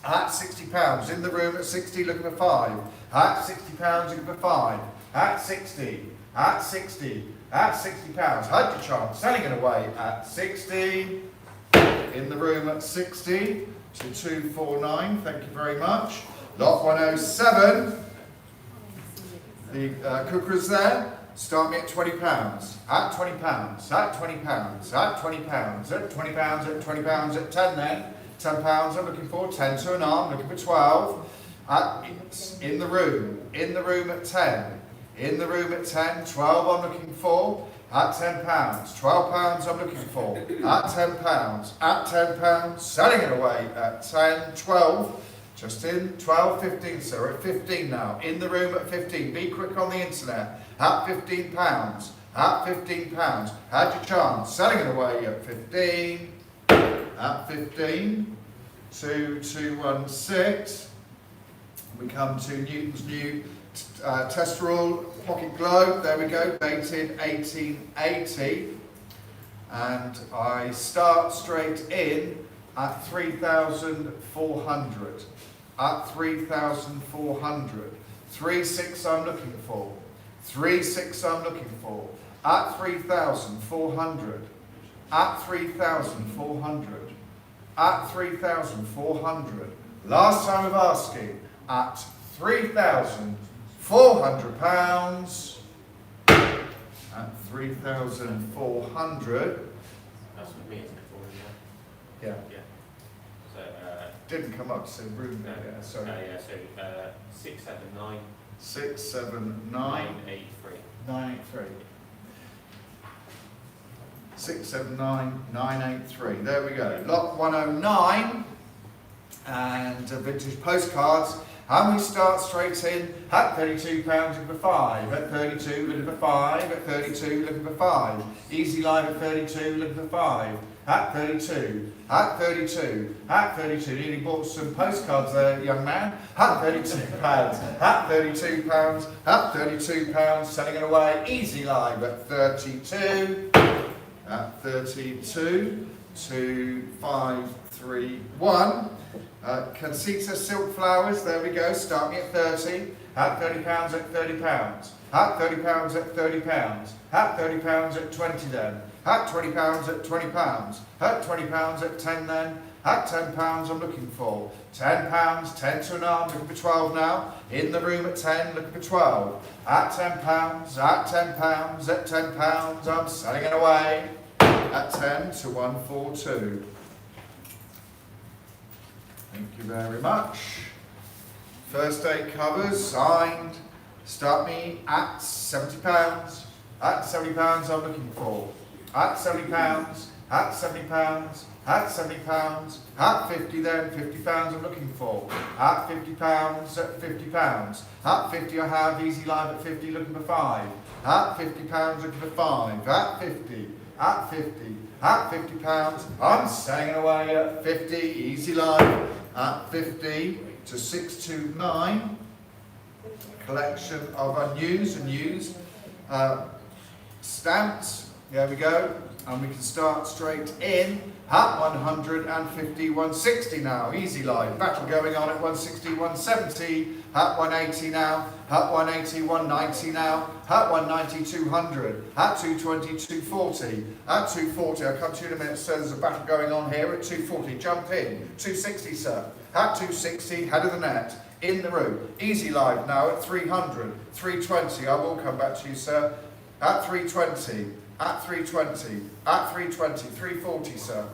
At £60, in the room at 60, looking for 5. At £60, looking for 5. At 60, at 60, at £60. Had your chance, selling it away at 60. In the room at 60 to 249, thank you very much. Lot 107, the cooker's there. Start me at £20. At £20. At £20. At £20. At £20. At £20. At 10 then. £10 I'm looking for. 10 to an arm. Looking for 12. In the room. In the room at 10. In the room at 10. 12 I'm looking for. At £10. £12 I'm looking for. At £10. At £10. Selling it away at 10. 12. Just in 12, 15, sir. At 15 now. In the room at 15. Be quick on the internet. At £15. At £15. Had your chance. Selling it away at 15. At 15. 2216. We come to Newton's new Testrol pocket globe. There we go. Dated 1880. And I start straight in at 3,400. At 3,400. 36 I'm looking for. 36 I'm looking for. At 3,400. At 3,400. At 3,400. Last time of asking. At £3,400. At 3,400. That's with me, isn't it? Yeah. Yeah. So, Didn't come up, so room. no, Yeah, sorry. yeah, so 679 679 983. 983. 679 983. There we go. Lot 109 and vintage postcards. And we start straight in at £32 looking for 5. At 32 looking for 5. At 32 looking for 5. Easy live at 32 looking for 5. At 32. At 32. At 32. Nearly bought some postcards there, young man. At £32. At £32. At £32. Selling it away. Easy live at 32. At 32 to 531. Concita silk flowers, there we go, start me at 30. At £30 at £30. At £30 at £30. At £30 at 20 then. At £20 at £20. At £20 at 10 then. At £10 I'm looking for. £10, 10 to an arm, looking for 12 now. In the room at 10, looking for 12. At £10, at £10, at £10, I'm selling it away. At 10 to 142. Thank you very much. First aid covers, signed. Start me at £70. At £70 I'm looking for. At £70. At £70. At £70. At 50 then, £50 I'm looking for. At £50. At £50. At 50 I have, easy live at 50 looking for 5. At £50 looking for 5. At 50. At 50. At £50, I'm selling it away at 50, easy live. At 50 to 629. collection of unused and used stamps. There we go. And we can start straight in at 150, 160 now. Easy line. Battle going on at 160, 170. At 180 now. At 180, 190 now. At 190, 200. At 220, 240. At 240, I'll come to you in a minute, sir. There's a battle going on here at 240. Jump in. 260, sir. At 260, head of the net. In the room. Easy live now at 300. 320. I will come back to you, sir. At 320. At 320, at 320, 340, sir.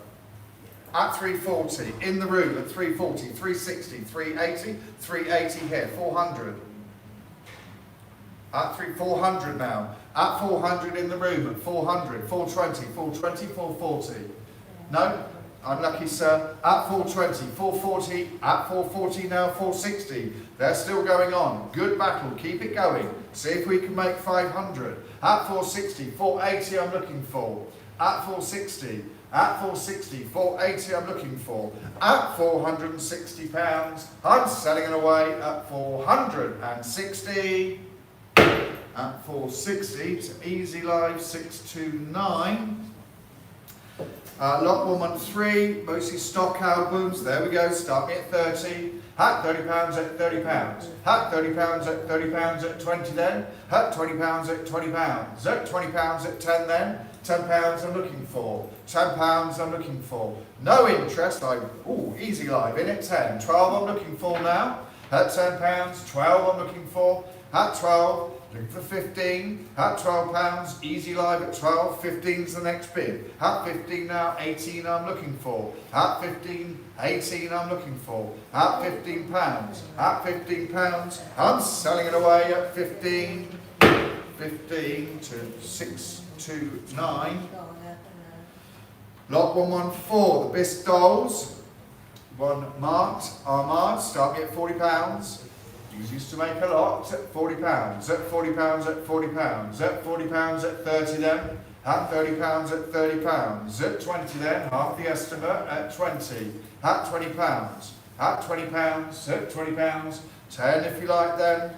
At 340, in the room at 340, 360, 380, 380 here, 400. At 400 now. At 400 in the room at 400, 420, 420, 440. No? Unlucky, sir. At 420, 440, at 440 now, 460. They're still going on. Good battle. Keep it going. See if we can make 500. At 460, 480 I'm looking for. At 460, at 460, 480 I'm looking for. At £460, I'm selling it away at 460. At 460, it's easy live, 629. Lot 113, mostly stock albums. There we go. Start me at 30. At £30 at £30. At £30 at £30 at 20 then. At £20 at £20. At £20 at 10 then. £10 I'm looking for. £10 I'm looking for. No interest. Easy live in at 10. 12 I'm looking for now. At £10. 12 I'm looking for. At 12. Looking for 15, at £12, easy live at 12, 15's the next bid. At 15 now, 18 I'm looking for. At 15, 18 I'm looking for. At £15, at £15, I'm selling it away at 15, 15 to 629. Lot 114, the Bisque dolls. One marked, are marked, start me at £40. Used to make a lot at £40, at £40, at £40, at £40 at 30 then, at £30 at £30, at 20 then, half the estimate at 20, at £20, at £20, at £20, 10 if you like then.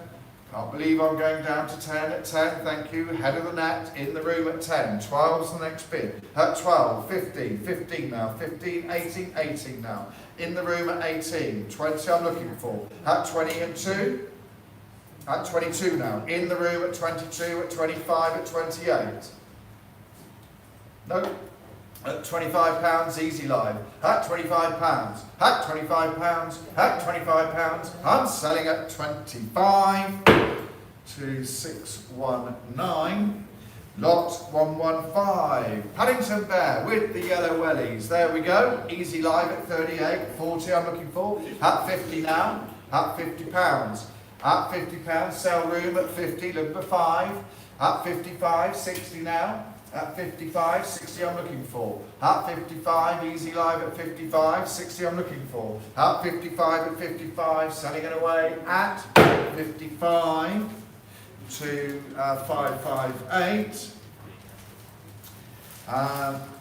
Can't believe I'm going down to 10 at 10, thank you. Head of the net, in the room at 10, 12's the next bid. At 12, 15, 15 now, 15, 18, 18 now. In the room at 18, 20 I'm looking for. At 20 and 2, at 22 now. In the room at 22, at 25, at 28. No. At £25, easy live. At £25, at £25, at £25, I'm selling at 25 to 619. Lot 115. Paddington Bear with the yellow wellies. There we go. Easy live at 38, 40 I'm looking for. At 50 now. At £50. At £50, sell room at 50, look for 5. At 55, 60 now. At 55, 60 I'm looking for. At 55, easy live at 55, 60 I'm looking for. At 55 at 55, selling it away at 55 to 558.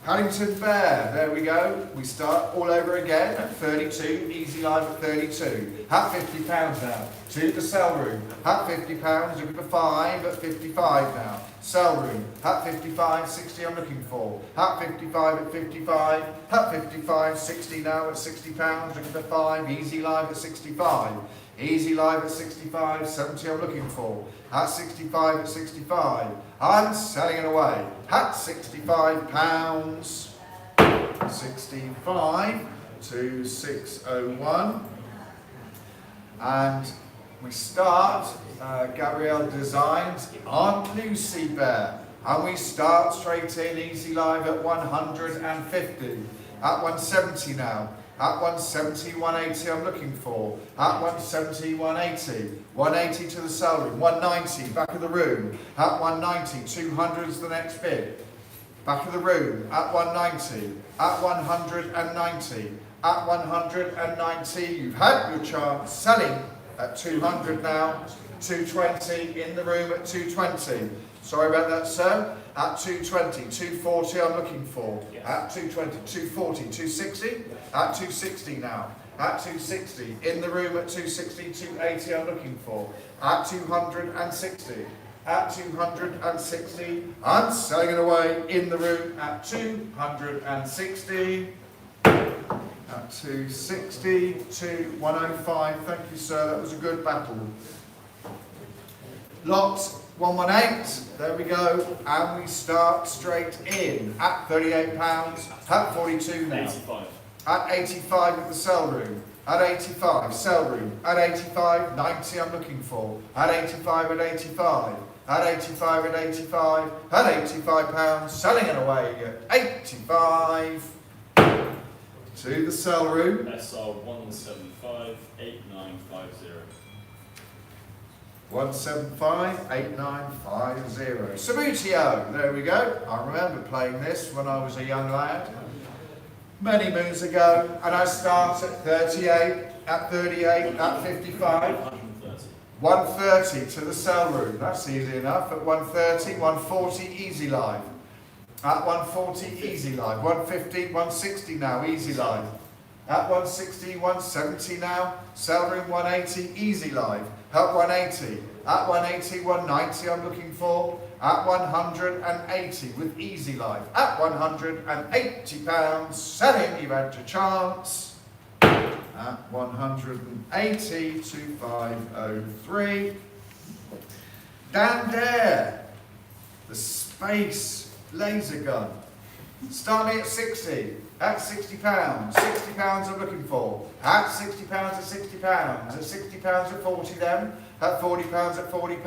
Paddington Bear, there we go. We start all over again at 32, easy live at 32. At £50 now, to the sell room. At £50, looking for 5 at 55 now. Sell room, at 55, 60 I'm looking for. At 55 at 55, at 55, 60 now at £60, looking for 5, easy live at 65. Easy live at 65, 70 I'm looking for. At 65 at 65, I'm selling it away. At £65, 65 to 601. And we start Gabrielle Designs on Lucy Bear. And we start straight in, easy live at 150. At 170 now. At 170, 180 I'm looking for. At 170, 180. 180 to the sell room. 190, back of the room. At 190, 200's the next bid. Back of the room. At 190. At 190. At 190, you've had your chance. Selling at 200 now. 220, in the room at 220. Sorry about that, sir. At 220, 240 I'm looking for. At 220, 240, 260. At 260 now. at 260. In the room at 260, 280 I'm looking for. At 260. At 260. I'm selling it away in the room at 260. At 260 to 105. Thank you, sir. That was a good battle. Lot 118. There we go. And we start straight in at £38. At 42 now. 85. At 85 at the cell room. At 85, cell room. At 85, 90 I'm looking for. At 85, at 85. At 85, at 85. At £85. Selling it away at 85. To the cell room. SR 1758950. 1758950. Sabutio, there we go. I remember playing this when I was a young lad, many moons ago, and I start at 38, at 38, at 55. 130. 130 to the cell room, that's easy enough. At 130, 140, easy live. At 140, easy live. 150, 160 now, easy live. At 160, 170 now, cell room 180, easy live. At 180, at 180, 190 I'm looking for. At 180 with easy live. At £180, selling, you've had your chance. At 180 to 503. Down there, the space laser gun. Starting at 60. At £60. £60 I'm looking for. At £60 at £60. At £60 at 40 then. At £40 at £40.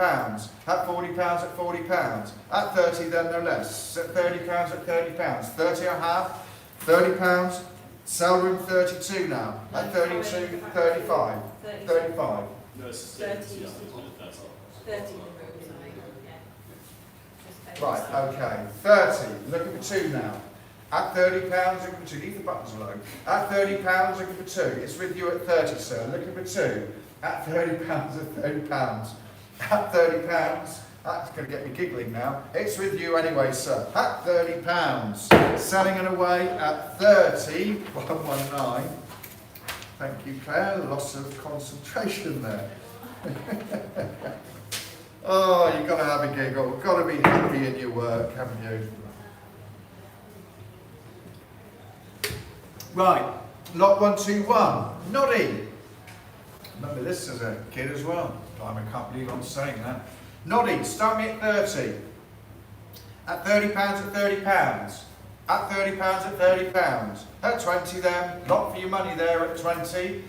At £40 at £40. At 30 then no less. At £30 at £30. 30 I have. £30. Cell room 32 now. At 32, 35. 35. No, it's 30. 30. Right, okay. 30. Looking for 2 now. At £30, looking for 2. Leave the buttons alone. At £30, looking for 2. It's with you at 30, sir. Looking for 2. At £30, at £30. At £30, that's going to get me giggling now. It's with you anyway, sir. At £30. Selling it away at 30. 119. Thank you, Claire. Loss of concentration there. Oh, you've got to have a giggle. Got to be happy in your work, haven't you? Right, lot 121, Noddy. Remember this as a kid as well. I can't believe I'm saying that. Noddy, start me at 30. At £30 at £30. At £30 at £30. At 20 then, lot for your money there at 20.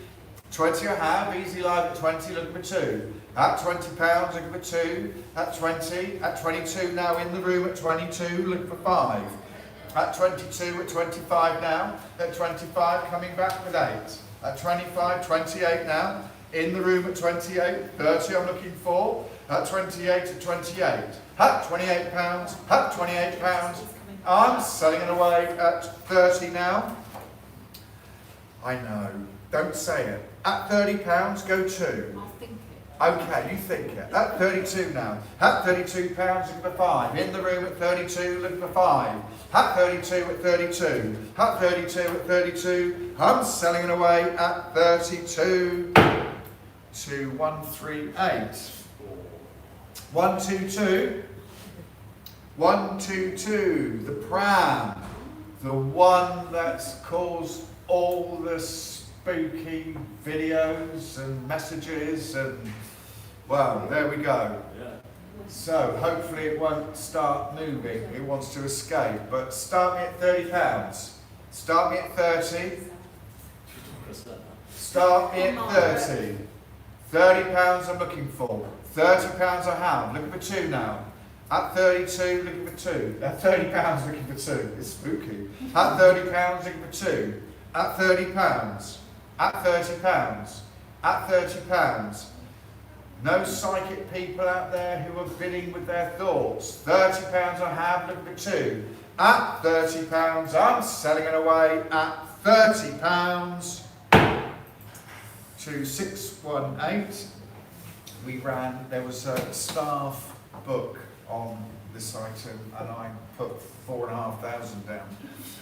20 I have, easy live at 20, looking for 2. At £20, looking for 2. At 20, at 22 now in the room at 22, looking for 5. At 22, at 25 now. At 25, coming back with 8. At 25, 28 now. In the room at 28, 30 I'm looking for. At 28, at 28. At £28, at £28. I'm selling it away at 30 now. I know, don't say it. At £30, go 2. I'll think it. Okay, you think it. At 32 now. At £32, looking for 5. In the room at 32, looking for 5. At 32 at 32. At 32 at 32. I'm selling it away at 32 to 138. 122. 122. The pram. The one that's caused all the spooky videos and messages and, well, there we go. Yeah. So hopefully it won't start moving. It wants to escape. But start me at £30. Start me at 30. Start me at 30. £30 I'm looking for. £30 I have. Looking for 2 now. At 32, looking for 2. At £30 looking for 2. It's spooky. At £30 looking for 2. At £30. At £30. At £30. No psychic people out there who are bidding with their thoughts. £30 I have, looking for 2. At £30, I'm selling it away at £30 to 618. We ran, there was a staff book on this item and I put 4,500 down.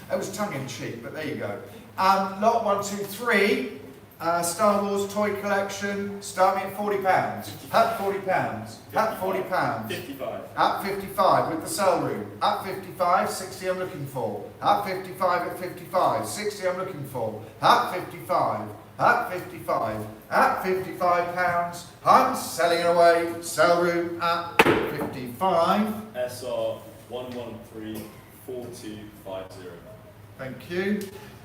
It was tongue in cheek, but there you go. Lot 123. Star Wars toy collection, start me at £40. At £40. At £40. 55. At 55 with the sale room. At 55, 60 I'm looking for. At 55, at 55, 60 I'm looking for. At 55, at 55, at £55. I'm selling it away. Sale room at 55. SR 113 4250. Thank you.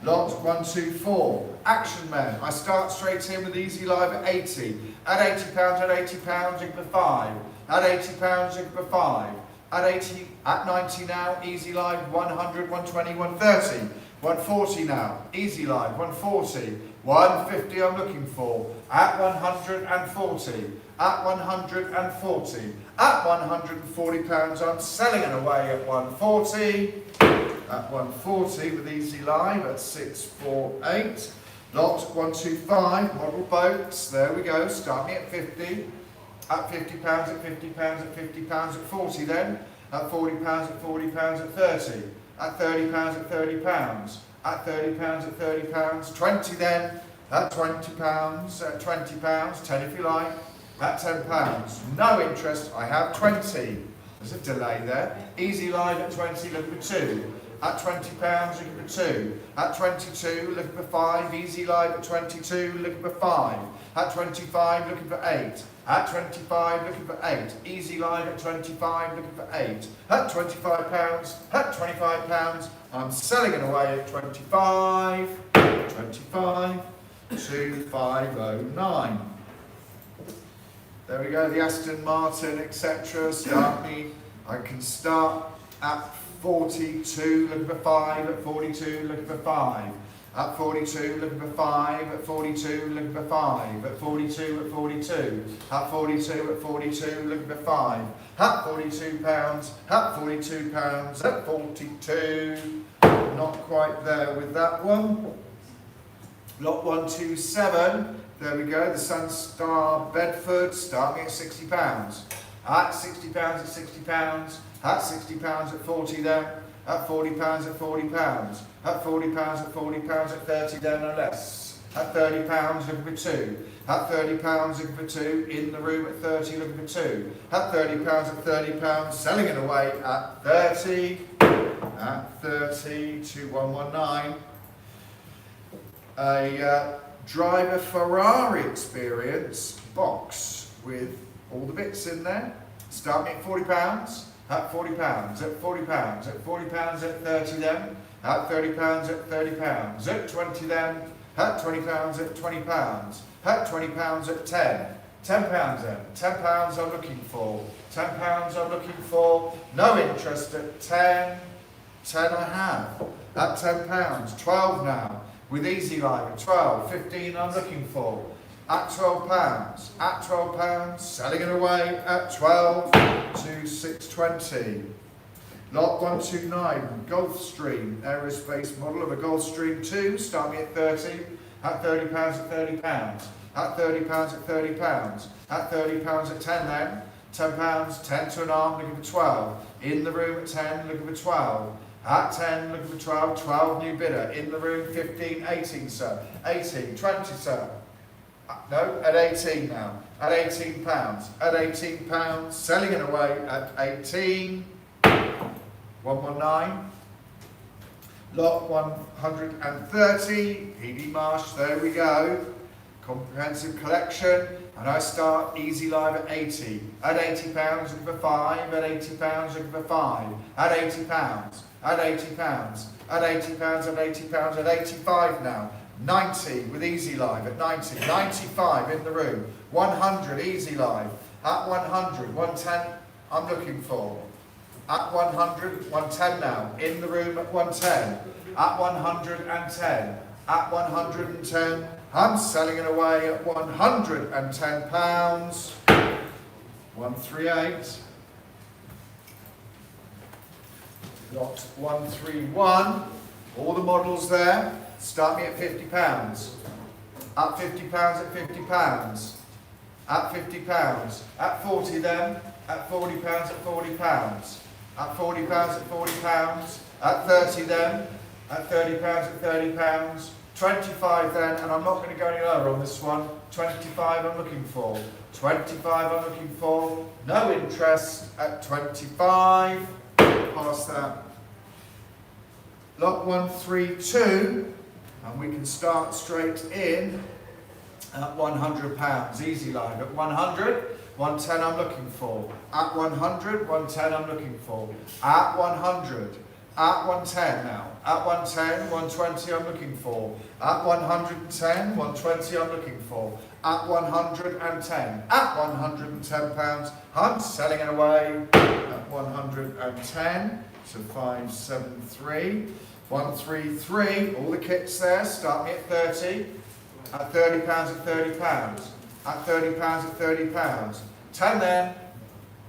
Lot 124. Action Men. I start straight in with Easy Live at 80. At £80, at £80, you can be 5. At £80, you can be 5. At 80, at 90 now, Easy Live 100, 120, 130. 140 now, Easy Live 140. 150 I'm looking for. At 140. At 140. At £140 I'm selling it away at 140. At 140 with Easy Live at 648. Lot 125, model boats, there we go, start me at 50. At £50, at £50, at £50, at 40 then. At £40, at £40, at 30. At £30, at £30. At £30, at £30, 20 then. At £20, at £20, 10 if you like. At £10, no interest, I have 20. There's a delay there. Easy Live at 20, looking for 2. At £20, looking for 2. At 22, looking for 5. Easy Live at 22, looking for 5. At 25, looking for 8. At 25, looking for 8. Easy Live at 25, looking for 8. At £25, at £25, I'm selling it away at 25. 25, 2509. There we go, the Aston Martin, etc. Start me. I can start at 42, looking for 5. At 42, looking for 5. At 42, looking for 5. At 42, looking for 5. At 42, at 42. At 42, at 42, looking for 5. At £42. At £42. At 42. Not quite there with that one. Lot 127. There we go, the Sunstar Bedford, start me at £60. At £60, at £60, at £60, at 40 then. At £40, at £40. At £40, at £40, at 30 then no less. At £30, looking for 2. At £30, looking for 2. In the room at 30, looking for 2. At £30, at £30, selling it away at 30. At 30, 2119. A Driver Ferrari Experience box with all the bits in there. Start me at £40. At £40, at £40, at £40, at 30 then. At £30, at £30, at 20 then. At £20, at £20, at £20, at 10. £10 then. £10 I'm looking for. £10 I'm looking for. No interest at 10. 10 I have. At £10, 12 now. With Easy Live at 12, 15 I'm looking for. At £12, at £12, selling it away at 12 to 620. Lot 129, Gulfstream, aerospace model of a Gulfstream 2, start me at 30. At £30, at £30. At £30, at £30. At £30 at 10 then. £10, 10 to an arm, looking for 12. In the room at 10, looking for 12. At 10, looking for 12, 12 new bidder. In the room, 15, 18, sir. 18, 20, sir. No, at 18 now. At £18. At £18, selling it away at 18. 119. Lot 130, PD Marsh, there we go. Comprehensive collection. And I start Easy Live at 80. At £80, looking for 5. At £80, looking for 5. At £80. At £80, at £80, at £80, at 85 now. 90 with Easy Live at 90. 95 in the room. 100 Easy Live. At 100, 110 I'm looking for. At 100, 110 now. In the room at 110. At 110. At 110. I'm selling it away at £110. 138. Lot 131, all the models there, start me at £50. At £50, at £50. At £50, at 40 then. At £40, at £40. At £40, at £40. At 30 then. At £30, at £30. 25 then, and I'm not going to go any lower on this one. 25 I'm looking for. 25 I'm looking for. No interest at 25. Pass that. Lot 132, and we can start straight in at £100. Easy line. At 100, 110 I'm looking for. At 100, 110 I'm looking for. At 100. At 110 now. At 110, 120 I'm looking for. At 110, 120 I'm looking for. At 110. At £110, I'm selling it away. At 110, so 573. 133, all the kits there, start me at 30. At £30 at £30. At £30 at £30. 10 then.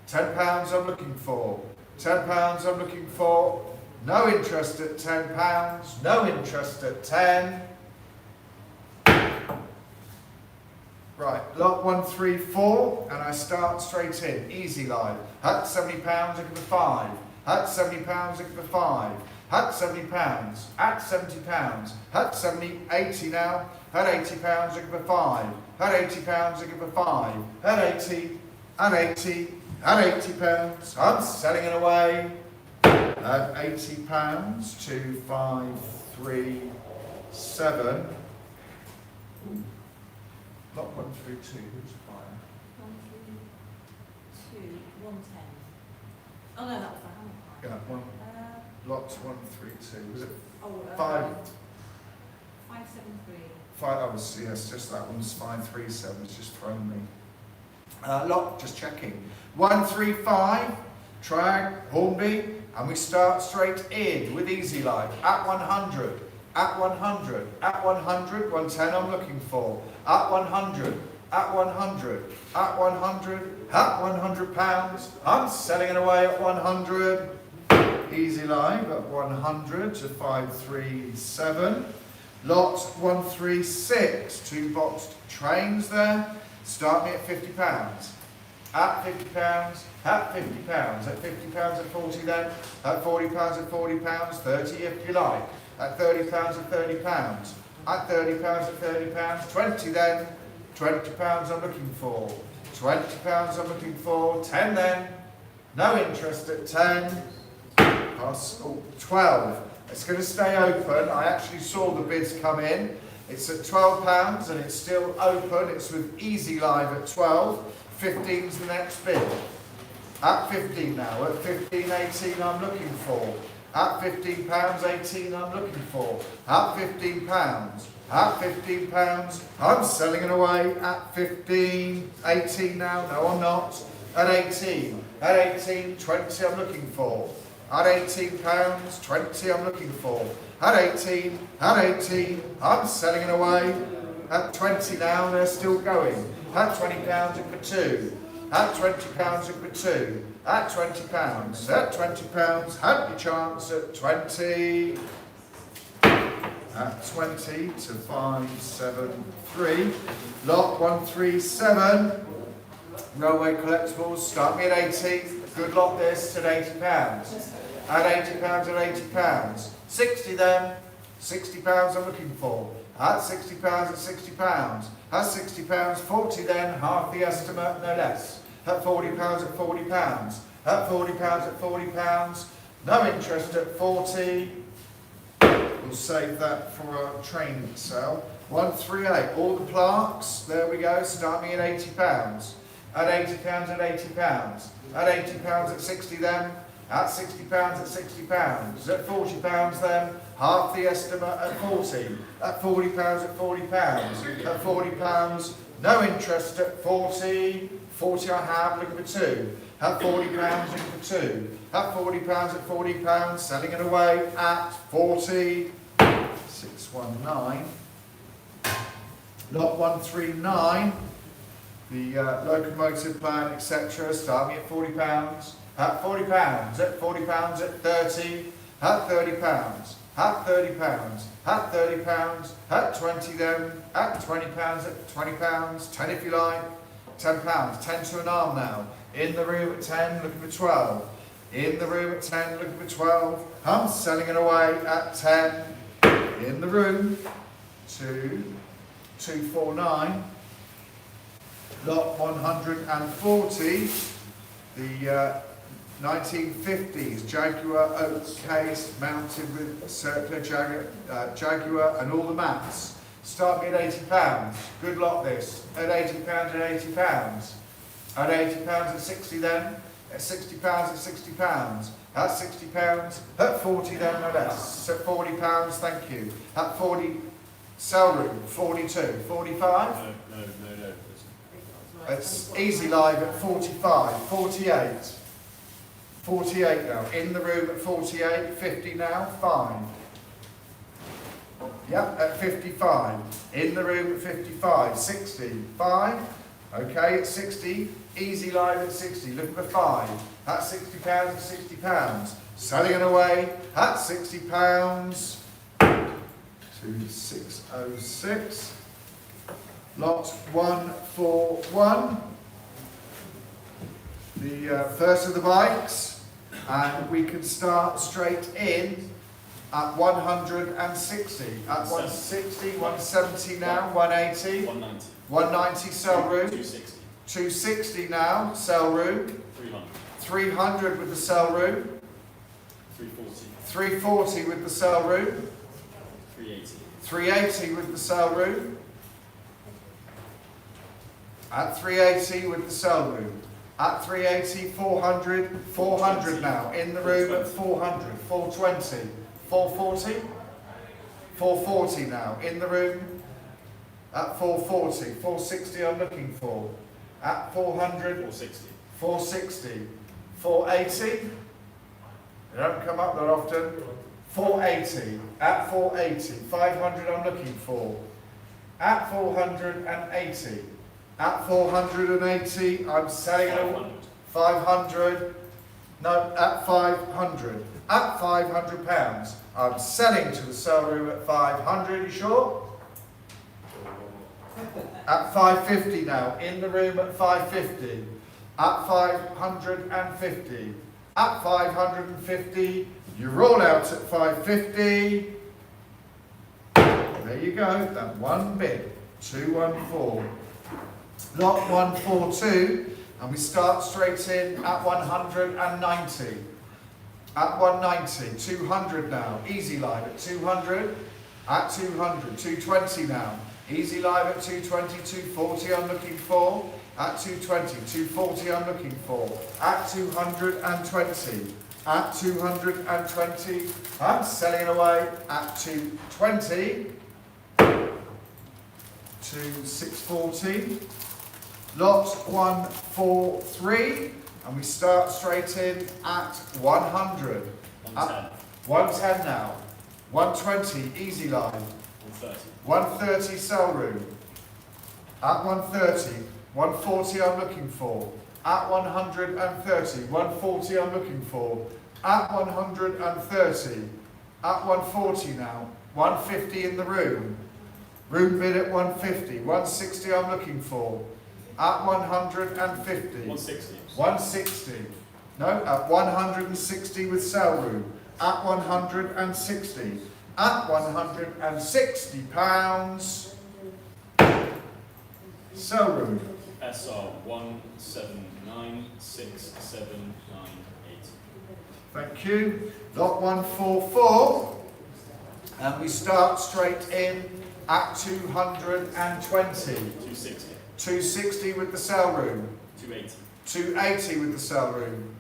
£10 I'm looking for. £10 I'm looking for. No interest at £10. No interest at 10. Right, lot 134, and I start straight in. Easy line. At £70, I give a 5. At £70, I give a 5. At £70. At £70. At 70, 80 now. At £80, I give a 5. At £80, I give a 5. At 80, at 80, at £80, I'm selling it away. At £80, 2, 5, 3, 7. Lot 132, who's buying? 132, 110. Oh no, that was the hammer. Yeah, lot 132. Was it Oh, 5? 573. 5, oh, yes, just that one's 537, it's just thrown me. Lot, just checking. 135, Trag, Hornby, and we start straight in with easy line. At 100, at 100, at 100, 110 I'm looking for. At 100, at 100, at 100, at £100, I'm selling it away at 100. Easy line at 100 to 537. Lot 136, 2 boxed trains there. Start me at £50. At £50, at £50, at £50 at 40 then. At £40 at £40, 30 if you like. At £30 at £30. At £30 at £30, 20 then. £20 I'm looking for. £20 I'm looking for. 10 then. No interest at 10. Pass. Oh, 12. It's going to stay open. I actually saw the bids come in. It's at £12 and it's still open. It's with Easy Live at 12. 15's the next bid. At 15 now. At 15, 18 I'm looking for. At £15, 18 I'm looking for. At £15. At £15, I'm selling it away. At 15, 18 now. No, I'm not. At 18. At 18, 20 I'm looking for. At £18, 20 I'm looking for. At 18, I'm selling it away. At 20 now, they're still going. At £20 in for 2. At £20 in for 2. At £20. At £20, have your chance at 20. At 20 to 573. Lot 137. Railway collectibles, start me at 80. Good lot this at £80. At £80 at £80. 60 then. £60 I'm looking for. At £60 at £60. At £60, 40 then, half the estimate, no less. At £40 at £40. At £40 at £40. No interest at 40. We'll save that for our train sale. 138, all the plaques, there we go, start me at £80. At £80 at £80. At £80 at 60 then. At £60 at £60. At £40 then, half the estimate at 40. At £40 at £40. At £40, no interest at 40. 40 I have, looking for 2. At £40, looking for 2. At £40 at £40, selling it away at 40. 619. Lot 139. The locomotive plan, etc. Start me at £40. At £40. At £40 at 30. At £30. At £30. At £30. At 20 then. At £20 at £20. 10 if you like. £10. 10 to an arm now. In the room at 10, looking for 12. In the room at 10, looking for 12. I'm selling it away at 10. In the room. to 249. Lot 140, the 1950s Jaguar oak case mounted with circular Jaguar and all the mats. Start me at £80. Good lot this. At £80 and £80. At £80 and 60 then. At £60 and £60. At £60. At 40 then, no less. At £40, thank you. At 40, sell room, 42. 45? No. It's easy live at 45. 48. 48 now. In the room at 48. 50 now. 5. Yep, at 55. In the room at 55. 60. 5. Okay, at 60. Easy live at 60. Look for 5. At £60 and £60. Selling it away at £60. 2606. Lot 141. The first of the bikes, and we can start straight in at 160. At 160, 170 now, 180, 190. 190 sell room, 260. 260 now, sell room, 300. 300 with the sell room, 340. 340 with the sell room, 380. 380 with the sell room, at 380 with the sell room, at 380, 400, 400 now, in the room at 400, 420, 440, 440 now, in the room at 440, 460 I'm looking for, at 400, 460. 460, 480, they don't come up that often, 480, at 480, 500 I'm looking for, at 480, at 480 I'm selling it all, 500, no, at 500, at £500 I'm selling to the sell room at 500, you sure? At 550 now, in the room at 550, at 550, at 550, you roll out at 550, there you go, that one bid, 214. Lot 142, and we start straight in at 190. At 190, 200 now, easy live at 200, at 200, 220 now, easy live at 220, 240 I'm looking for, at 220, 240 I'm looking for, at 220, at 220, I'm selling it away at 220, to 640, lot 143, and we start straight in at 100. 110. 110 now, 120, easy line, 130. 130 sell room, at 130, 140 I'm looking for, at 130, 140 I'm looking for, at 130, at 140 now, 150 in the room, room bid at 150, 160 I'm looking for, at 150, 160. 160, no, at 160 with sell room, at 160, at 160 pounds, sell room, SR 1796798. thank you, lot 144, and we start straight in at 220, 260. 260 with the sell room, 280. 280 with the sell room,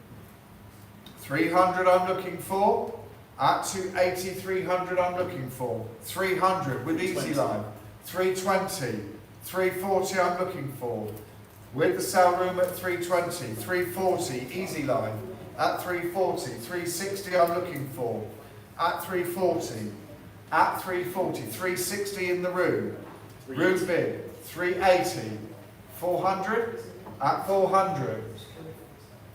300 I'm looking for, at 280, 300 I'm looking for, 300 with easy 320. line, 320, 340 I'm looking for, with the sell room at 320, 340 easy line, at 340, 360 I'm looking for, at 340, at 340, 360 in the room, room bid, 380, 400, at 400,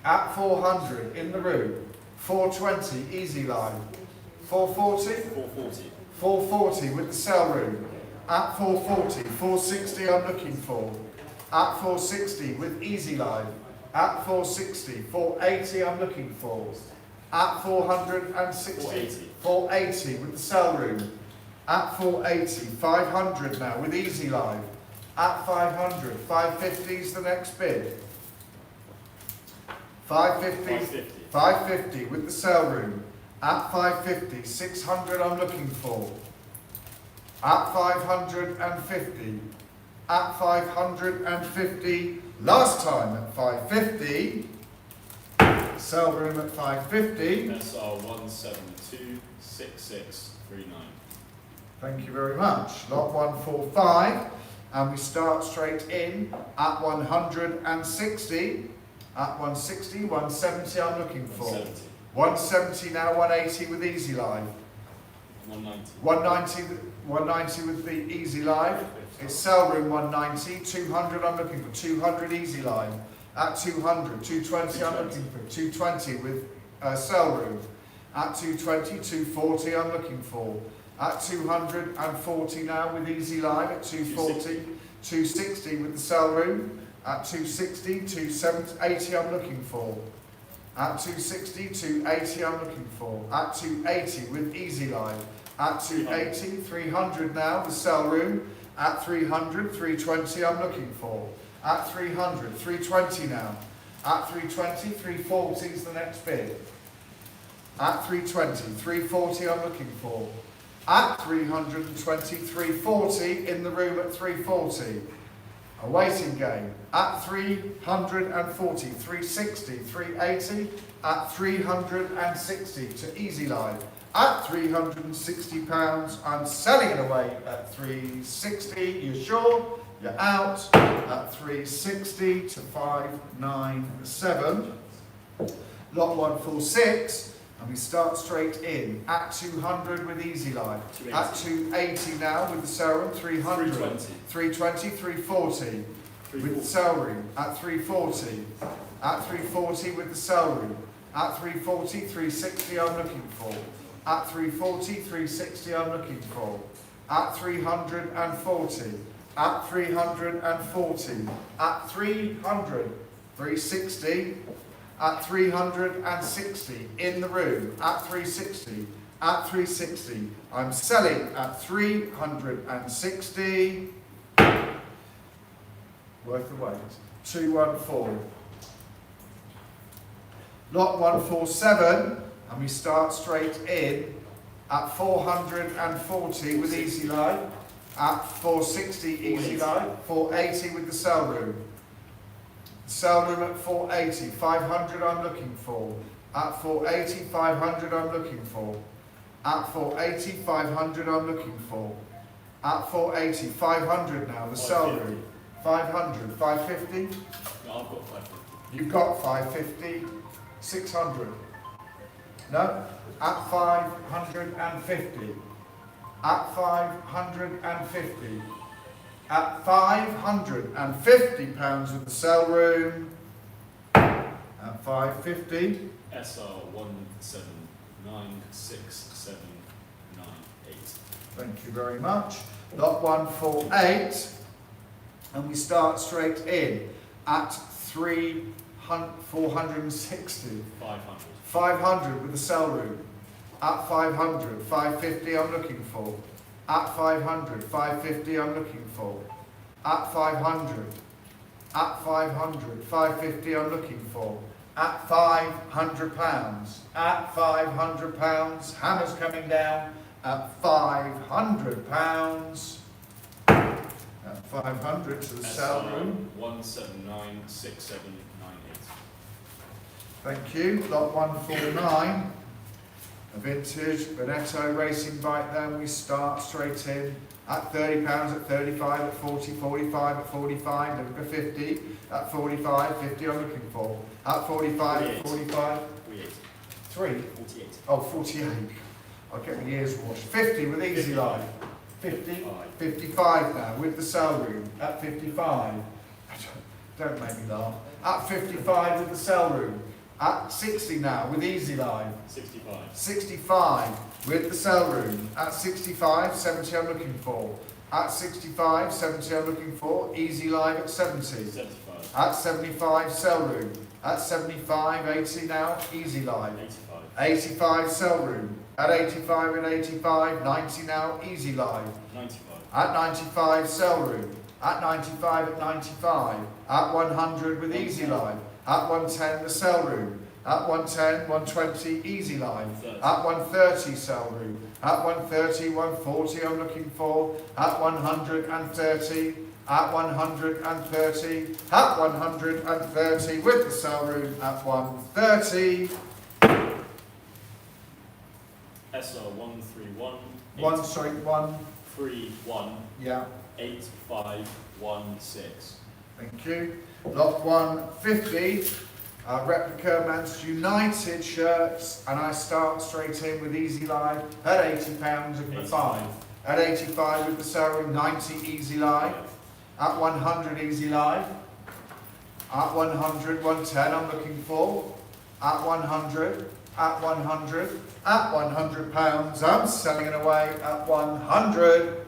at 400 in the room, 420 easy line, 440, 440. 440 with the sell room, at 440, 460 I'm looking for, at 460 with easy line, at 460, 480 I'm looking for, at 460, 480. 480 with the sell room, At 480, 500 now with Easy Live. At 500, 550 is the next bid. 550, 550 with the sale room. At 550, 600 I'm looking for. At 550, at 550, last time at 550, sale room at 550. SR 1726639. Thank you very much. Lot 145, and we start straight in at 160. At 160, 170 I'm looking for. 170. 170 now, 180 with Easy Live. 190. 190 with the Easy Live. It's sale room 190, 200 I'm looking for. 200 Easy Live. At 200, 220 I'm looking for. 220 with sale room. At 220, 240 I'm looking for. At 240 now with Easy Live. At 240, 260 with the sale room. At 260, 280 I'm looking for. At 260, 280 I'm looking for. At 280 with Easy Live. At 280, 300 now with sale room. At 300, 320 I'm looking for. At 300, 320 now. At 320, 340 is the next bid. At 320, 340 I'm looking for. At 320, 340 in the room at 340. A waiting game. At 340, 360, 380. At 360 to Easy Live. At £360, I'm selling it away at 360. You're sure? You're out at 360 to 597. Lot 146, and we start straight in at 200 with Easy Live. 280. At 280 now with the sale room. 300. 320, 340 with the sale room. At 340. At 340 with the sale room. At 340, 360 I'm looking for. At 340, 360 I'm looking for. At 340. At 340. At 300, 360. At 360 in the room. At 360. At 360. I'm selling at 360. Worth the wait. 214. Lot 147, and we start straight in at 440 with Easy Live. At 460 Easy Live. 480 with the sale room. Sale room at 480. 500 I'm looking for. At 480, 500 I'm looking for. At 480, 500 I'm looking for. At 480, 500 now, the sale room. 500, 550. No, I've got 550. You've got 550, 600. No? At 550. At 550. At £550 with the sale room. At 550. SR 1796798. Thank you very much. Lot 148. And we start straight in at 460. 500. 500 with the sale room. At 500, 550 I'm looking for. At 500, 550 I'm looking for. At 500. At 500, 550 I'm looking for. At £500. At £500. Hammer's coming down. At £500. At 500 to the sale room. 1796798. Thank you. Lot 149. A vintage Veneto racing bike then. We start straight in at £30, at 35, at 40, 45, at 45, looking for 50, at 45, 50 I'm looking for. At 45, 45, 3, 48. oh 48. I'll get my ears washed. 50 with Easy Life. 50, 55 now with the sale room. At 55. Don't make me laugh. At 55 with the sale room. At 60 now with Easy Live. 65. 65 with the sale room. At 65, 70 I'm looking for. At 65, 70 I'm looking for. Easy Live at 70. 75. At 75, sale room. At 75, 80 now, easy live. 85. 85, sell room. At 85 and 85, 90 now, easy live. 95. At 95, sell room. At 95 at 95. At 100 with easy live. At 110, the sell room. At 110, 120, easy live. 30. At 130, sell room. At 130, 140, I'm looking for. At 130. At 130. At 130 with the sell room. At 130. SR 131. 1, yeah, 8516. thank you. Lot 150, replica Manchester United shirts, and I start straight in with easy live at £80 of the 5. At 85 with the sell room, 90 easy live. At 100 easy live. At 100, 110 I'm looking for. At 100, at 100, at £100 I'm selling it away at 100.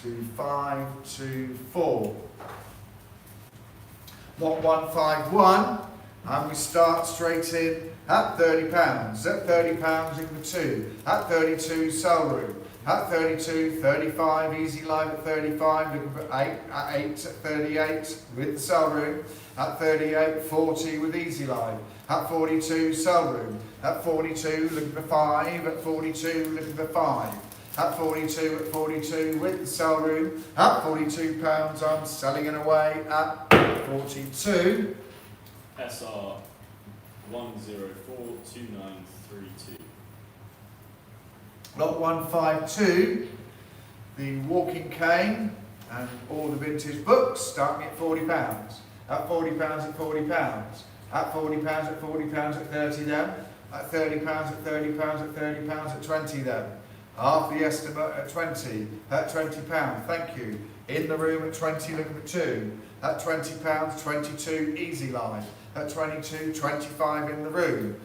2524. Lot 151, and we start straight in at £30. At £30 in the 2. At 32, sell room. At 32, 35, easy live at 35, looking for 8. At 8, at 38 with the sell room. At 38, 40 with easy live. At 42, sell room. At 42, looking for 5. At 42, looking for 5. At 42, at 42 with the sell room. At £42, I'm selling it away at 42. SR 1042932. Lot 152, the walking cane and all the vintage books starting at £40. At £40 at £40. At £40 at £40 at 30 then. At £30 at £30 at £30 at 20 then. Half the estimate at 20. At £20, thank you. In the room at 20, looking for 2. At £20, 22, easy live. At 22, 25 in the room.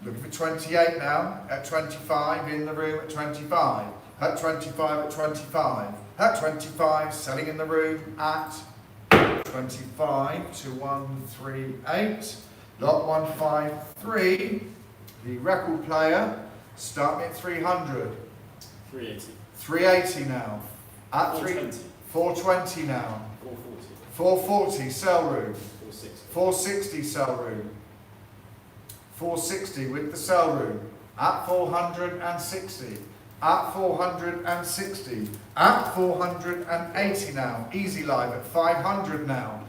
Looking for 28 now. At 25, in the room at 25. At 25, at 25. At 25, selling in the room at 25 to 138. Lot 153, the record player, starting at 300. 380. 380 now. At 420. 420 now. 440. 440, sell room. 460. 460, sell room. 460 with the sell room. At 460. At 460. At 480 now. Easy live at 500 now.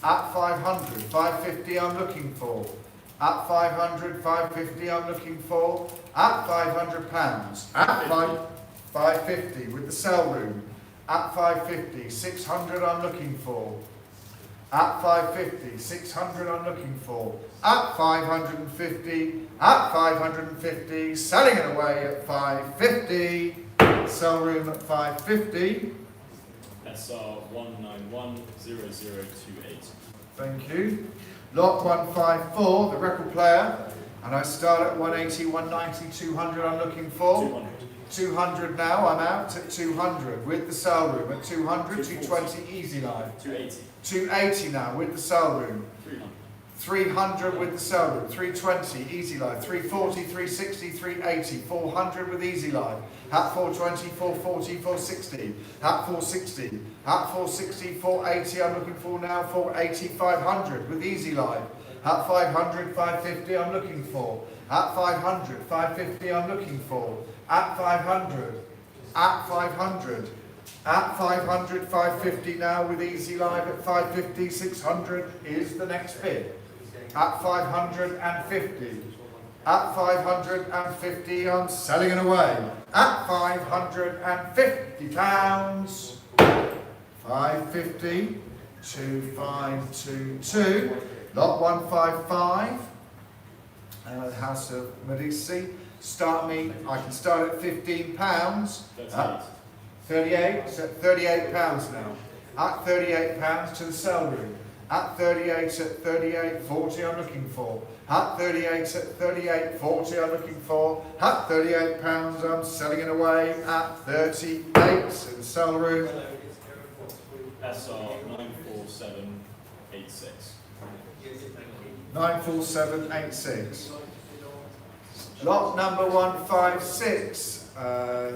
At 500. 550 I'm looking for. At 500. 550 I'm looking for. At £500. At 550 with the sell room. At 550. 600 I'm looking for. At 550, 600 I'm looking for. At 550, at 550, selling it away at 550. Sell room at 550. SR 1910028. Thank you. Lot 154, the record player. And I start at 180, 190, 200 I'm looking for. 200. 200 now, I'm out at 200 with the sell room. At 200, 220 easy live. 280. 280 now with the sell room. 300. 300 with the sell room, 320 easy live, 340, 360, 380, 400 with easy live, at 420, 440, 460, at 460, at 460, 480 I'm looking for now, 480, 500 with easy live, at 500, 550 I'm looking for, at 500, 550 I'm looking for, at 500, at 500, at 500, 550 now with easy live, at 550, 600 is the next bid. At 550. At 550, I'm selling it away. At £550. 550, 2522. Lot 155. House of Medici. I can start at £15. 38. So £38 now. At £38 to the sell room. At 38, at 38, 40 I'm looking for. At 38, at 38, 40 I'm looking for. At £38 I'm selling it away. At 38 in the sell room. SR 94786. 94786. Lot number 156,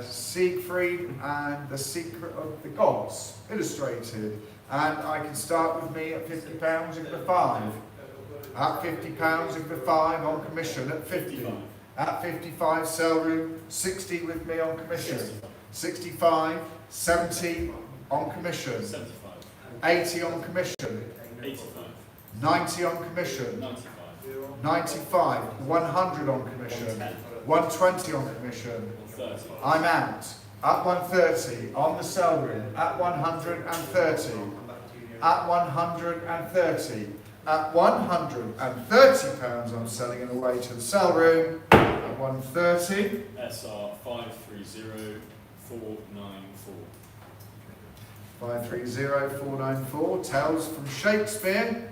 Siegfried and the Secret of the Gods, illustrated. And I can start with me at £50 in the 5. At £50 in the 5 on commission at 50. At 55, sell room, 60 with me on commission. 65, 70 on commission. 75. 80 on commission. 85. 90 on commission. 95. 95, 100 on commission. 120 on commission. 30. I'm out. At 130 on the sell room. At 130. At 130. At £130 I'm selling it away to the sell room. At 130. SR 530494. 530494. Tales from Shakespeare.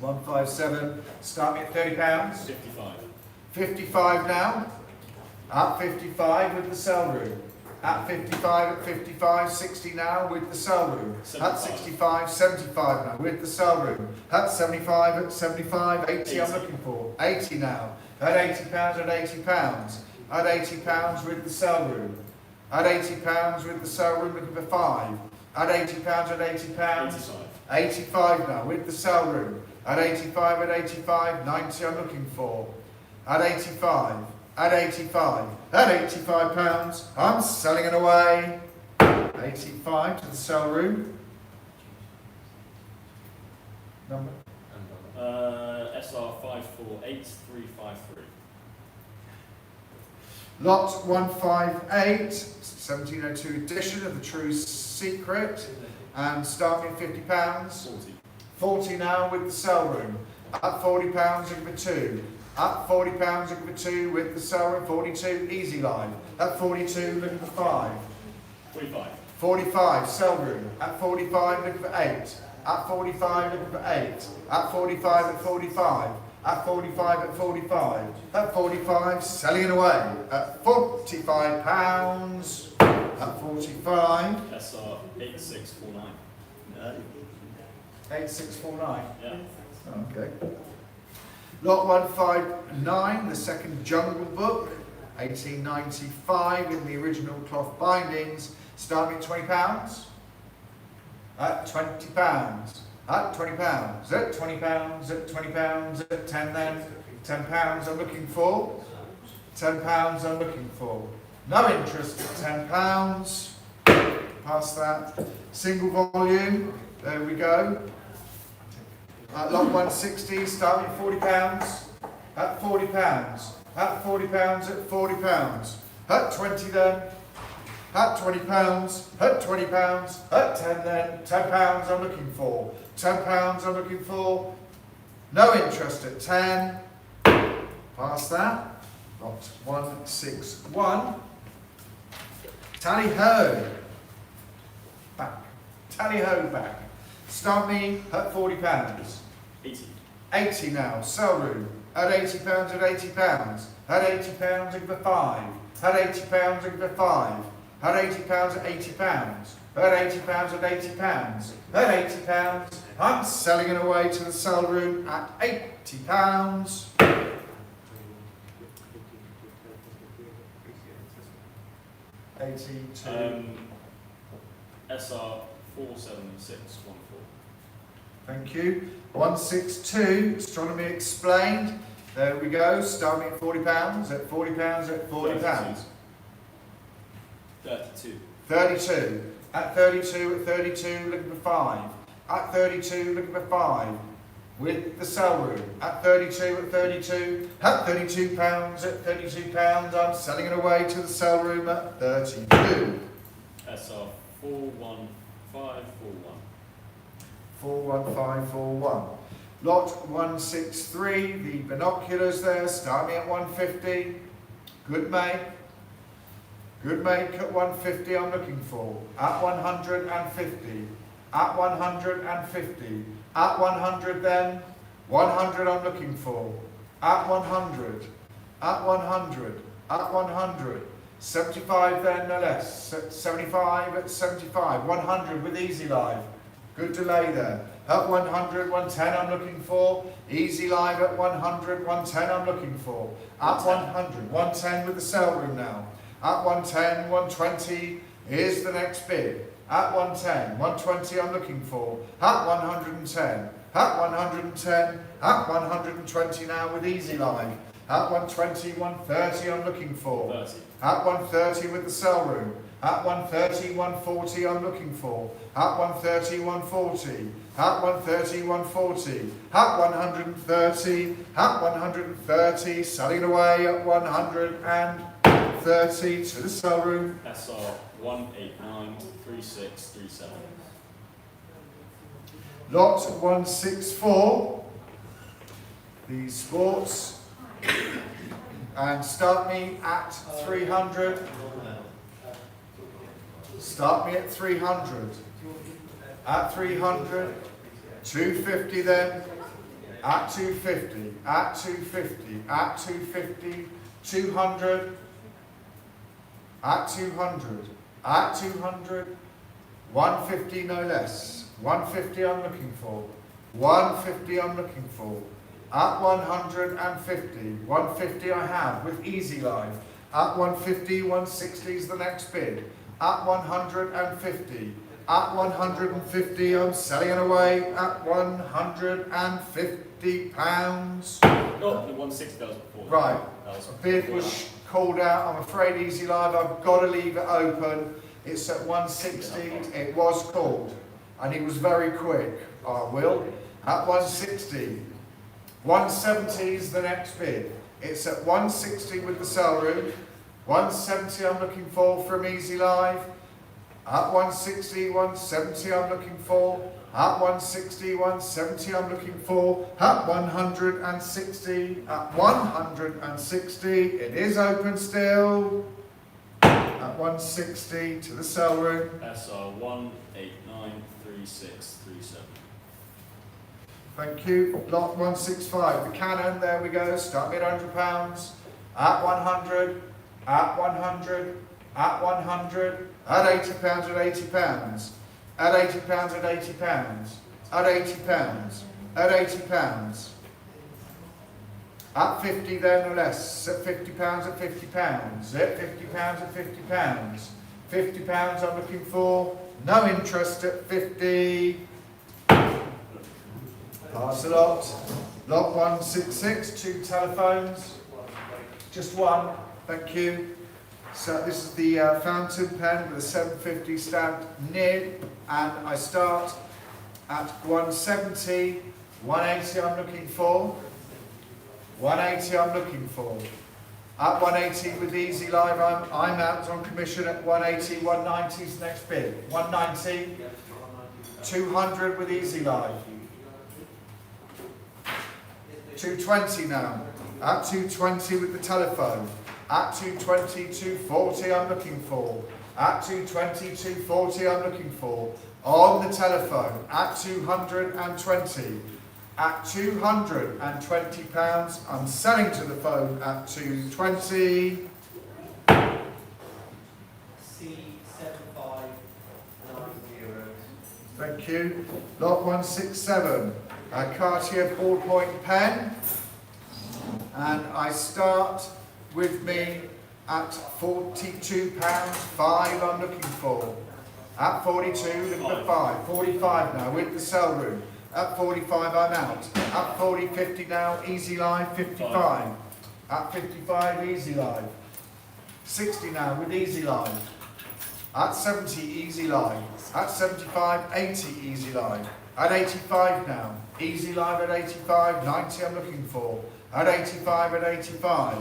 157. Start me at £30. 55. 55 now. At 55 with the sell room. At 55, at 55, 60 now with the sell room. At 65, 75 now with the sell room. At 75, at 75, 80 I'm looking for. 80 now. At £80, at £80. At £80 with the sell room. At £80 with the sell room looking for 5. At £80, at £80. 85 now with the sell room. At 85, at 85, 90 I'm looking for. At 85, at 85, at £85 I'm selling it away. 85 to the sell room. Number? SR 548353. Lot 158, 1702 edition of the True Secret. And starting at £50. 40. 40 now with the sell room. At £40 looking for 2. At £40 looking for 2 with the sell room. 42 easy line. At 42 looking for 5. 45. 45 sell room. At 45 looking for 8. At 45 looking for 8. At 45 at 45. At 45 at 45. At 45 selling it away. At £45. At 45. SR 8649. 8649. Yeah. Okay. Lot 159, the second Jungle Book, 1895 in the original cloth bindings, starting at £20. At £20. At £20. At £20. At £20. At 10 then. £10 I'm looking for. £10 I'm looking for. No interest at £10. Past that. Single volume. There we go. Lot 160, starting at £40. At £40. At £40. At £40. At 20 then. At £20. At £20. At 10 then. £10 I'm looking for. £10 I'm looking for. No interest at 10. Past that. Lot 161. Tally ho. Back. Tally ho back. Start me at £40. 80. 80 now. Sell room. At £80 at £80. At £80 looking for 5. At £80 looking for 5. At £80 at £80. At £80 at £80. At £80 I'm selling it away to the sell room at £80. SR 47614. Thank you. 162, Astronomy Explained. There we go, starting at £40, at £40, at £40. 32. 32. At 32, at 32, looking for 5. At 32, looking for 5. With the sell room. At 32, at 32. At £32, at £32, I'm selling it away to the sell room at 32. SR 41541. 41541. Lot 163, the binoculars there, starting at 150. Good make. Good make at 150 I'm looking for. At 150. At 150. At 100 then. 100 I'm looking for. At 100. At 100. At 100. 75 then, no less. 75 at 75. 100 with easy live. Good delay there. At 100, 110 I'm looking for. Easy Live at 100, 110 I'm looking for. At 100, 110 with the sell room now. At 110, 120 is the next bid. At 110, 120 I'm looking for. At 110, at 110, at 120 now with Easy Live. At 120, 130 I'm looking for. 30. At 130 with the sell room. At 130, 140 I'm looking for. At 130, 140. At 130, 140. At 130. At 130. Selling away at 130 to the sell room. SR 1893637. Lot 164. The sports. And start me at 300. Start me at 300. At 300. 250 then. At 250. At 250. At 250. 200. At 200. At 200. 150 no less. 150 I'm looking for. 150 I'm looking for. At 150. 150 I have with Easy Live. At 150, 160 is the next bid. At 150. At 150 I'm selling it away at 150 pounds. No, the 160 that was before. Right. That was A bid was called out. I'm afraid Easy Live, I've got to leave it open. It's at 160. It was called. And he was very quick. I will. At 160. 170 is the next bid. It's at 160 with the sell room. 170 I'm looking for from Easy Live. At 160, 170 I'm looking for. At 160, 170 I'm looking for. At 160, at 160, it is open still. At 160 to the sell room. SR 1893637. Thank you. Lot 165, the cannon, there we go. Start me at £100. At 100, at 100, at 100, at £80, at £80. At £80, at £80. At £80, at £80. At 50 then or less. At £50, at £50. At £50, at £50. £50 I'm looking for. No interest at 50. Pass the lot. Lot 166, 2 telephones. Just one, thank you. So this is the fountain pen with a 750 stamped nib, and I start at 170, 180 I'm looking for. 180 I'm looking for. At 180 with Easy Live, I'm out on commission at 180, 190 is the next bid. 190, 200 with Easy Live. 220 now. At 220 with the telephone. At 220, 240 I'm looking for. At 220, 240 I'm looking for. On the telephone. At 220. At £220 I'm selling to the phone at 220. C7590. Thank you. Lot 167. A Cartier ballpoint pen. And I start with me at £42. 5 I'm looking for. At 42, look at the 5. 45 now with the sell room. At 45 I'm out. At 40, 50 now, Easy Live, 55. At 55, Easy Live. 60 now with Easy Live. At 70, Easy Live. At 75, 80, Easy Live. At 85 now, Easy Live at 85, 90 I'm looking for. At 85, at 85.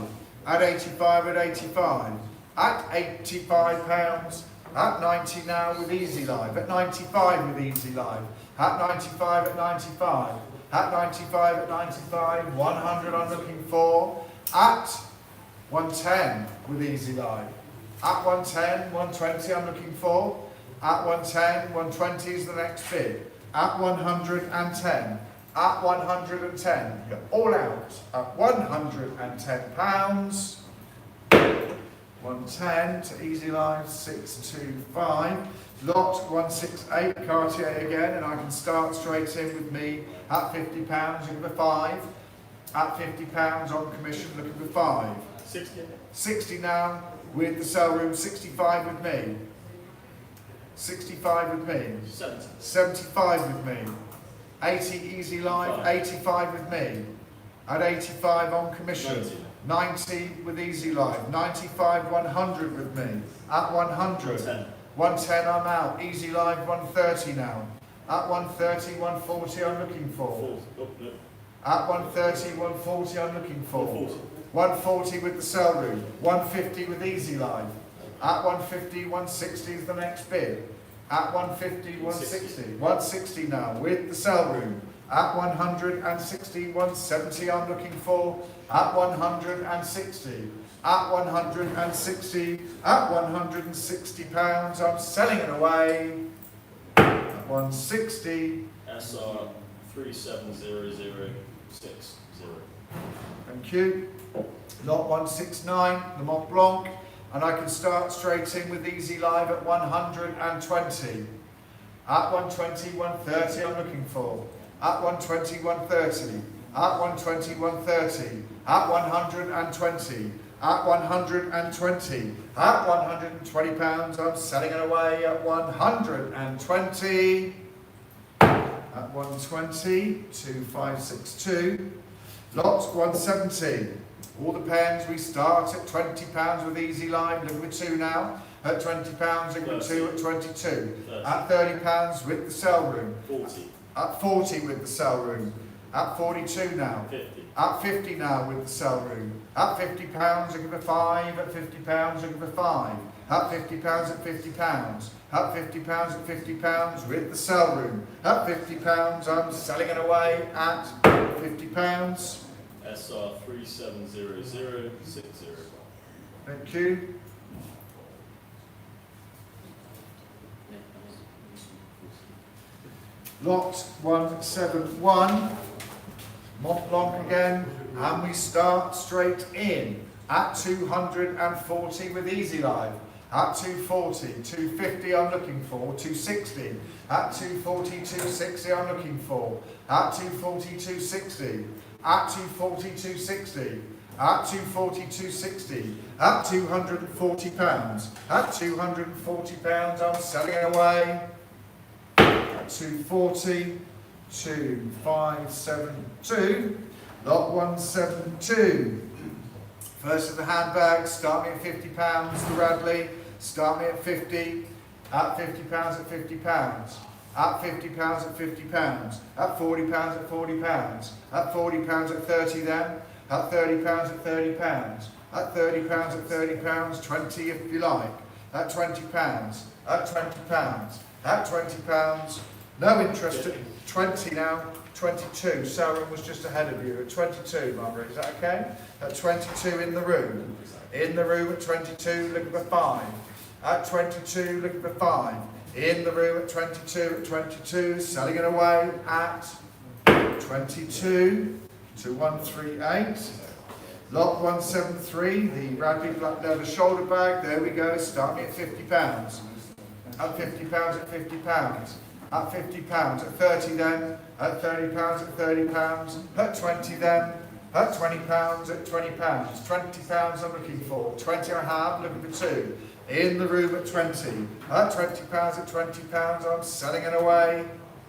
At 85, at 85. At £85. At 90 now with Easy Live. At 95 with Easy Live. At 95, at 95. At 95, at 95. 100 I'm looking for. At 110 with Easy Live. At 110, 120 I'm looking for. At 110, 120 is the next bid. At 110. At 110. You're all out at £110. 110 to Easy Live 625. Lot 168, Cartier again, and I can start straight in with me at £50, looking for 5. At £50 on commission, looking for 5. 60. 60 now with the sell room, 65 with me. 65 with me. 70. 75 with me. 80 Easy Live, 85 with me. At 85 on commission. 90 with Easy Live. 95, 100 with me. At 100. 10. 110 I'm out. Easy Live 130 now. At 130, 140 I'm looking for. 40. Oh, no. At 130, 140 I'm looking for. 40. 140 with the sell room. 150 with Easy Live. At 150, 160 is the next bid. At 150, 160. 160 now with the sell room. At 160, 170 I'm looking for. At 160. At 160. At 160 pounds I'm selling it away. At 160. SR 370060. Thank you. Lot 169, the Mont Blanc, and I can start straight in with Easy Live at 120. At 120, 130 I'm looking for. At 120, 130. At 120, 130. At 120. At 120. At 120 pounds I'm selling it away at 120. At 120, 2562. Lot 170. All the pens we start at £20 with Easy Live, living with 2 now. At £20, living with 2 at 22. At £30 with the sell room. 40. At 40 with the sell room. At 42 now. 50. At 50 now with the sell room. At £50, looking for 5. At £50, looking for 5. At £50 at £50. At £50 at £50 with the sell room. At £50 I'm selling it away at £50. SR 370060. Thank you. Lot 171. Mont Blanc again, and we start straight in at 240 with Easy Live. At 240, 250 I'm looking for, 260. At 240, 260 I'm looking for. At 240, 260. At 240, 260. At 240, 260. At £240. At £240 I'm selling it away. At 240. 2572. Lot 172. First of the handbags, start me at £50, the Radley, start me at 50, at £50 at £50, at £50 at £50, at £40 at £40, at £40 at 30 then, at £30 at £30, at £30 at £30, 20 if you like, at £20, at £20, at £20, no interest at 20 now, 22. Sarah was just ahead of you at 22, Margaret, is that okay? At 22 in the room. In the room at 22, looking for 5. At 22, looking for 5. In the room at 22, selling it away at 22 to 138. Lot 173, the Radley black leather shoulder bag, there we go, start me at £50. At £50 at £50. At £50, at 30 then, at £30 at £30, at 20 then, at £20 at £20, £20 I'm looking for, 20 I have, looking for 2, in the room at 20, at £20 at £20, I'm selling it away,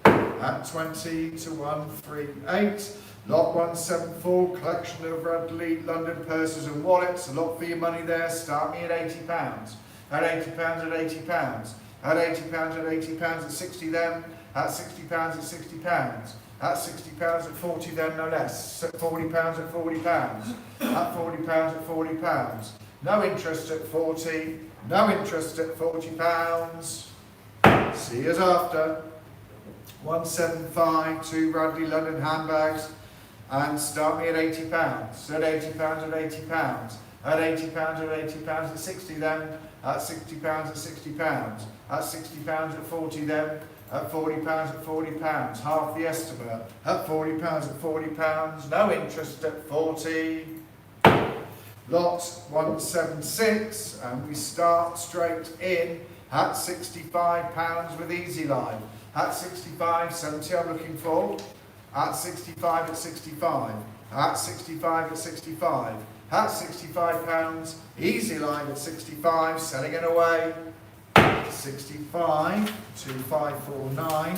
at 20 to 138, lot 174, collection of Radley London purses and wallets, a lot for your money there, start me at £80, at £80 at £80, at £80 at £80 at 60 then, at £60 at £60, at £60 at 40 then no less, at £40 at £40, at £40 at £40, no interest at 40, no interest at £40, see us after, 175, 2 Radley London handbags, and start me at £80, at £80 at £80, at £80 at £80 at 60 then, at £60 at £60, at £60 at 40 then, at £40 at £40, half the estimate, at £40 at £40, no interest at 40. Lot 176, and we start straight in at £65 with Easy Live. At 65, 70 I'm looking for. At 65 at 65. At 65 at 65. At £65, Easy Live at 65, selling it away. 65, 2549.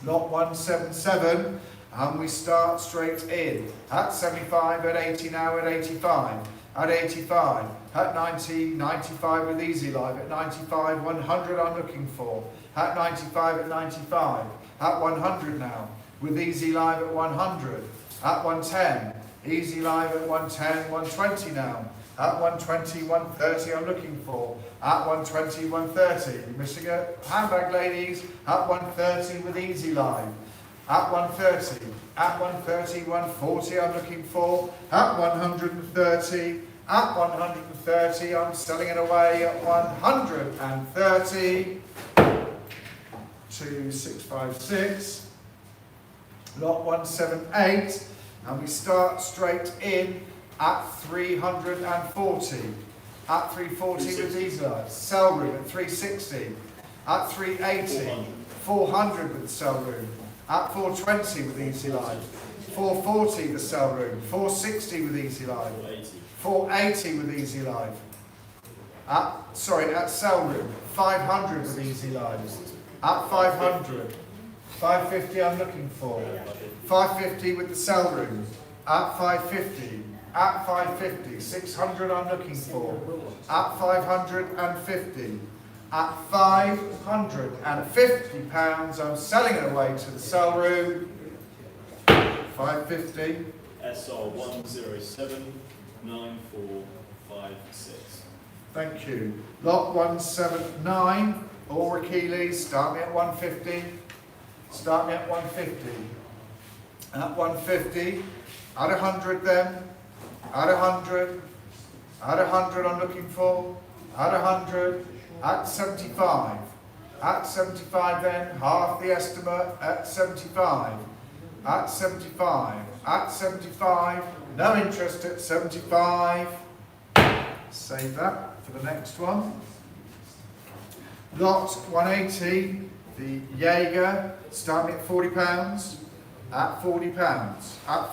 Lot 177, and we start straight in. At 75, at 80 now, at 85. At 85, at 90, 95 with Easy Live. At 95, 100 I'm looking for. At 95, at 95. At 100 now, with Easy Live at 100. At 110, Easy Live at 110, 120 now. At 120, 130 I'm looking for. At 120, 130. You're missing a handbag, ladies. At 130 with Easy Live. At 130. At 130, 140 I'm looking for. At 130. At 130 I'm selling it away at 130. 2656. Lot 178. And we start straight in at 340. At 340 with Easy Live. Cell room at 360. At 380. 400 with the cell room. At 420 with Easy Live. 440 the cell room. 460 with Easy Live. 480 with Easy Live. At cell room. 500 with Easy Live. At 500. 550 I'm looking for. 550 with the cell room. At 550. At 550. 600 I'm looking for. At 550. At £550 I'm selling it away to the cell room. 550. SR 1079456. Thank you. Lot 179. All Rakilis, start me at 150. Start me at 150. At 150. At 100 then. At 100. At 100 I'm looking for. At 100. At 75. At 75 then, half the estimate at 75. At 75. At 75. No interest at 75. Save that for the next one. Lot 180, the Jaeger, starting at £40. At £40. At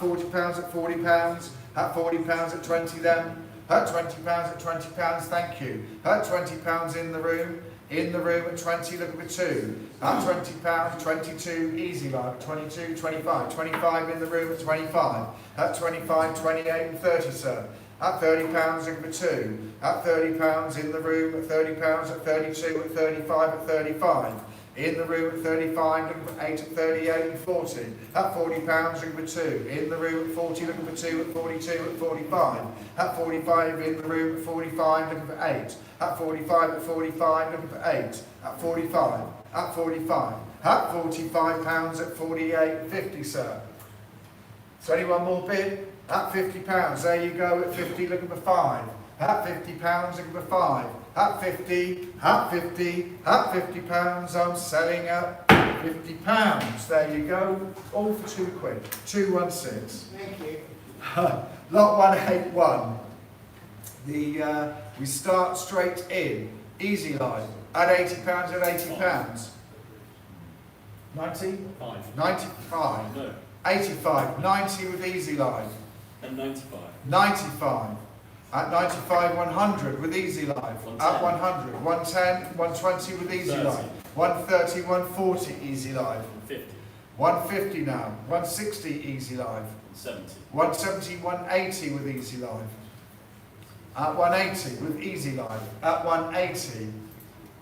£40 at £40. At £40 at 20 then. At £20 at £20, thank you. At £20 in the room. In the room at 20, looking for 2. At £20, 22, Easy Live. 22, 25. 25 in the room at 25. At 25, 28 and 30, sir. At £30, looking for 2. At £30 in the room at £30, at 32, at 35, at 35. In the room at 35, looking for 8 at 38 and 40. At £40, looking for 2. In the room at 40, looking for 2 at 42, at 45. At 45, in the room at 45, looking for 8. At 45, at 45, looking for 8. At 45, at 45. At £45, at 48.50, sir. So anyone more bid? At £50, there you go, at 50, looking for 5. At £50, looking for 5. At 50, at 50, at £50, I'm selling at £50. There you go, all for £2. 216. Thank you. Lot 181. We start straight in. Easy Live at £80 at £80. 90? 5. 95. No. 85. 90 with Easy Live. And 95. 95. At 95, 100 with Easy Live. At 100. 110, 120 with Easy 30. Live. 130, 140 Easy Live. 50. 150 now. 160 Easy Live. 70. 170, 180 with Easy Live. At 180 with Easy Live. At 180.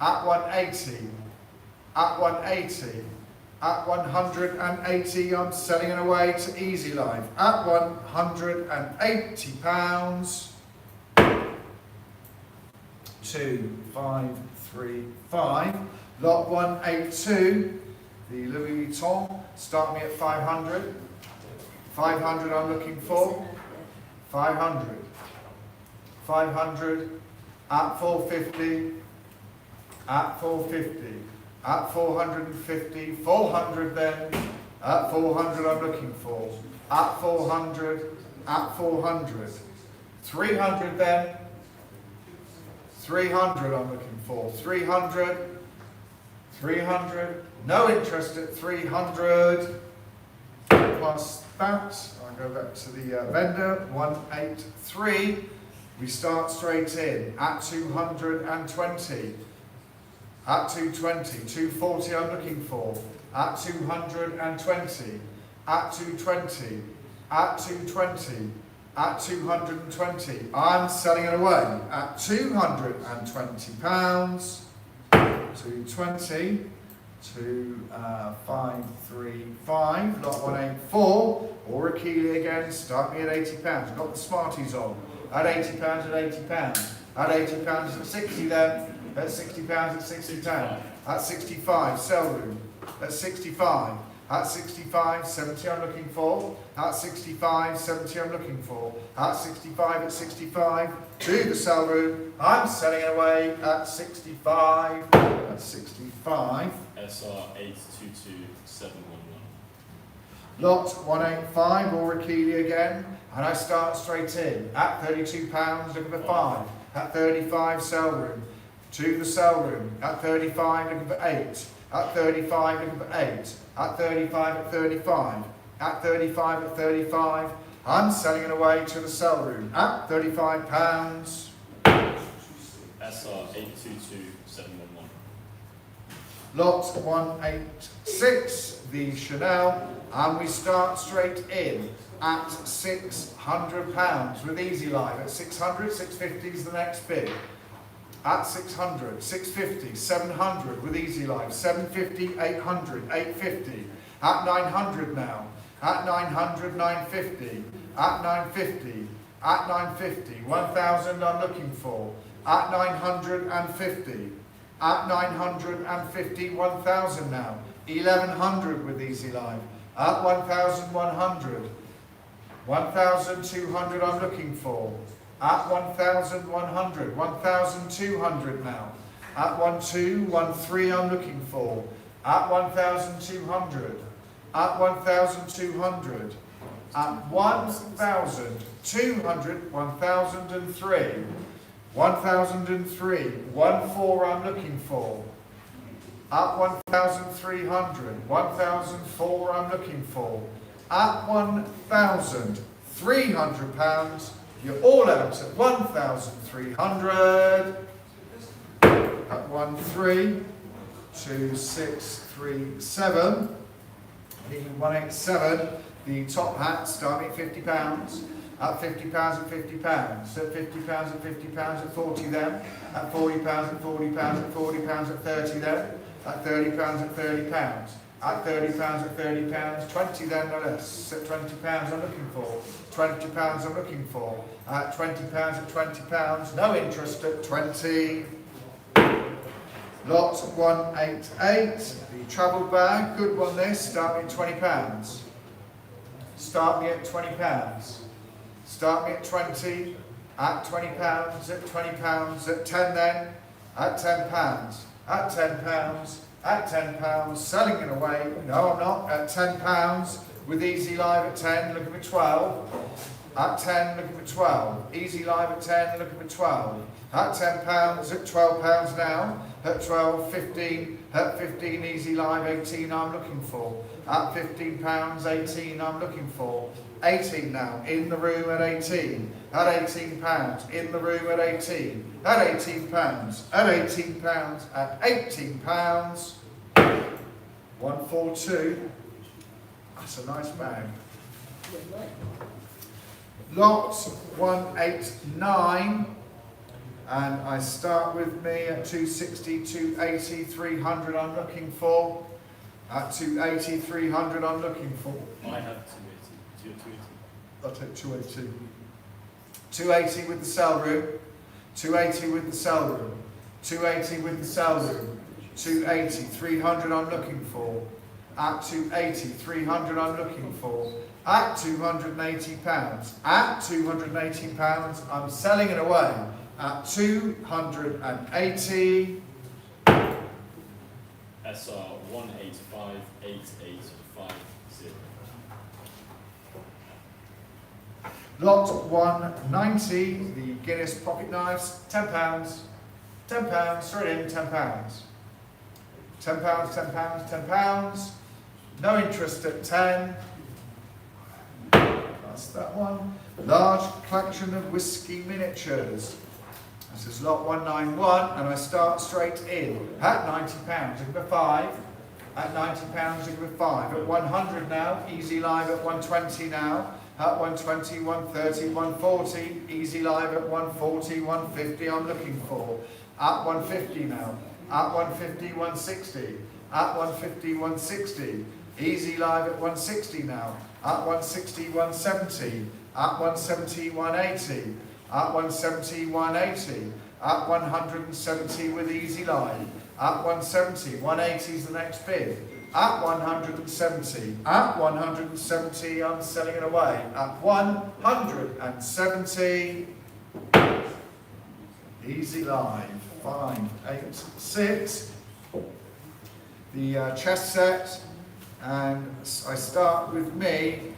At 180. At 180. At 180, I'm selling it away to Easy Live. At £180. 2535. Lot 182, the Louis Vuitton, start me at 500. 500 I'm looking for. 500. 500 at 450. At 450. At 450. 400 then. At 400 I'm looking for. At 400. At 400. 300 then. 300 I'm looking for. 300. 300. No interest at 300. Plus that. I'll go back to the vendor. 183. We start straight in at 220. At 220. 240 I'm looking for. At 220. At 220. At 220. At 220. I'm selling it away at £220. 220. 2535. Lot 184. Or Keeley again. Start me at £80. Got the Smarties on. At £80 at £80. At £80 at 60 then. At £60 at £60. At 65. Sell room. At 65. At 65, 70 I'm looking for. At 65, 70 I'm looking for. At 65, at 65, to the sell room. I'm selling it away at 65. At 65. SR 822711. Lot 185, Aura Keeley again. And I start straight in. At £32, looking for 5. At 35, sell room. To the sell room. At 35, looking for 8. At 35, looking for 8. At 35, at 35. At 35, at 35. I'm selling it away to the sell room. At £35. SR 822711. Lot 186, the Chanel. And we start straight in at £600 with Easy Live. At 600, 650 is the next bid. At 600, 650, 700 with Easy Life, 750, 800, 850, at 900 now, at 900, 950, at 950, at 950, 1,000 I'm looking for, at 950, at 950, 1,000 now, 1,100 with Easy Life, at 1,100, 1,200 I'm looking for, at 1,100, 1,200 now. At 1,213 I'm looking for. At 1,200. At 1,200. At 1,200, 1,003. 1,003, 1,4 I'm looking for. At 1,300, 1,004 I'm looking for. At £1,300. You're all out at 1,300. At 1,32637. Leaving 187. The top hats starting at £50. At £50 at £50. At £50 at £50 at 40 then. At £40 at £40 at £40 at 30 then. At £30 at £30. At £30 at £30, 20 then no less. At £20 I'm looking for. £20 I'm looking for. At £20 at £20, no interest at 20. Lot 188, the travel bag, good one this, start me at £20. Start me at £20. Start me at 20, at £20, at £20, at 10 then, at £10, at £10. At £10, selling it away. No, I'm not. At £10 with Easy Live at 10, looking for 12. At 10, looking for 12. Easy Live at 10, looking for 12. At £10, at £12 now. At 12, 15. At 15, Easy Live 18, I'm looking for. At £15, 18, I'm looking for. 18 now, in the room at 18. At £18, in the room at 18. At £18, at £18, at £18. 142. That's a nice bag. Lot 189. And I start with me at 260, 280, 300 I'm looking for. At 280, 300 I'm looking for. I have 280. I'll take 280. 280 with the cell room. 280 with the cell room. 280 with the cell room. 280, 300 I'm looking for. At 280, 300 I'm looking for. At £280. At £280 I'm selling it away. At 280. SR 1858850. Lot 190, the Guinness pocket knives, £10. £10, straight in, £10. £10, £10, £10. No interest at 10. That's that one. Large collection of whiskey miniatures. This is lot 191, and I start straight in. At £90, give me 5. At £90, give me 5. At 100 now, easy live at 120 now. At 120, 130, 140, easy live at 140, 150 I'm looking for. At 150 now. At 150, 160. At 150, 160. Easy live at 160 now. At 160, 170. At 170, 180. At 170, 180. At 170 with easy live. At 170, 180 is the next bid. At 170. At 170, I'm selling it away. At 170. Easy live. 5, 8, 6. The chess set. And I start with me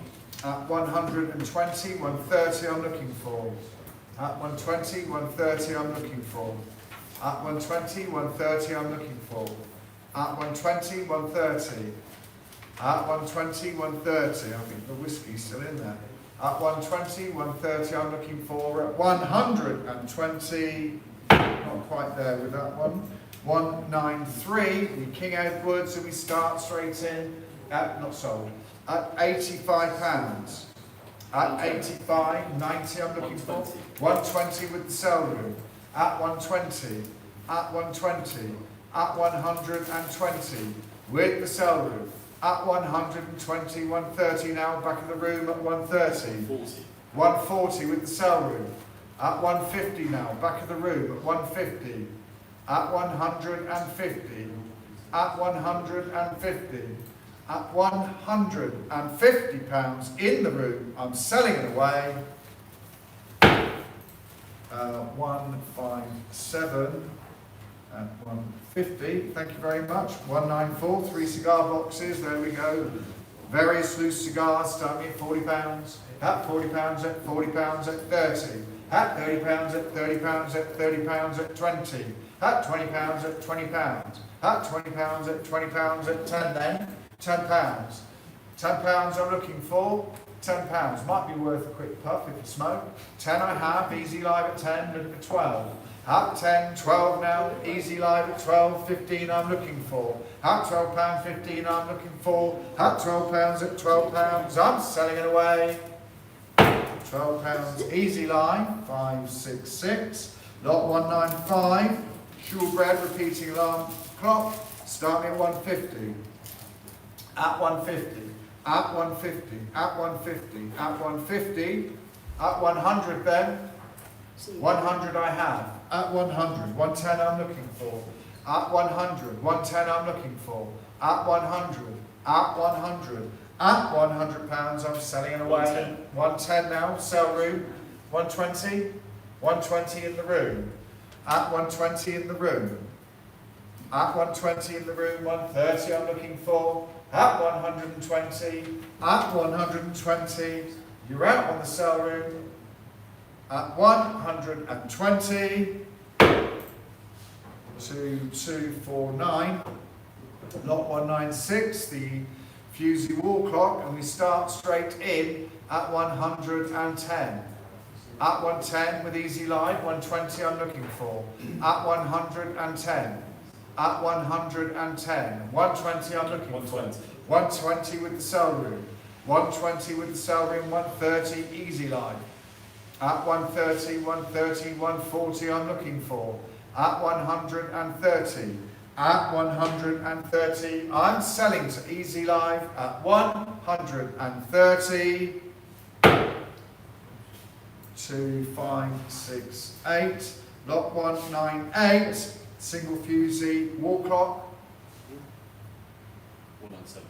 at 120, 130 I'm looking for. At 120, 130 I'm looking for. At 120, 130 I'm looking for. At 120, 130. At 120, 130. I think the whiskey's still in there. At 120, 130 I'm looking for. At 120, not quite there with that one. 193, the King Edward, so we start straight in. Not sold. At £85. At 85, 90 I'm looking for. 120 with the sell room. At 120. At 120. At 120 with the sell room. At 120, 130 now, back in the room at 130. 140 with the sell room. At 150 now, back in the room at 150. At 150. At 150. At £150 in the room, I'm selling it away. 157 at 150. Thank you very much. 194. 3 cigar boxes. There we go. Various loose cigars starting at £40. At £40 at £40 at 30. At £30 at £30 at £30 at 20. At £20 at £20. At £20 at £20 at 10 then. £10. £10 I'm looking for. £10. Might be worth a quick puff if you smoke. 10 I have. Easy live at 10. Looking for 12. At 10, 12 now. Easy live at 12. 15 I'm looking for. At £12, 15 I'm looking for. At £12 at £12 I'm selling it away. £12. Easy live. 5, 6, 6. Lot 195. Shortbread repeating alarm clock. Starting at 150. At 150, at 150, at 150, at 150, at 100 then, 100 I have, at 100, 110 I'm looking for, at 100, 110 I'm looking for, at 100, at 100, at £100 I'm selling it away, 110 now, sell room, 120, 120 in the room, at 120 in the room, at 120 in the room, 130 I'm looking for, at 120, at 120, you're out on the sell room. At 120, 2249, lot 196, the Fusey wall clock, and we start straight in at 110. At 110 with easy live, 120 I'm looking for. At 110. At 110. 120 I'm looking for. 120 with the sell room. 120 with the sell room. 130 easy live. At 130, 130, 140 I'm looking for. At 130. At 130 I'm selling to easy live. At 130. 2, 5, 6, 8. Lot 198. Single fusee, wall clock. 197.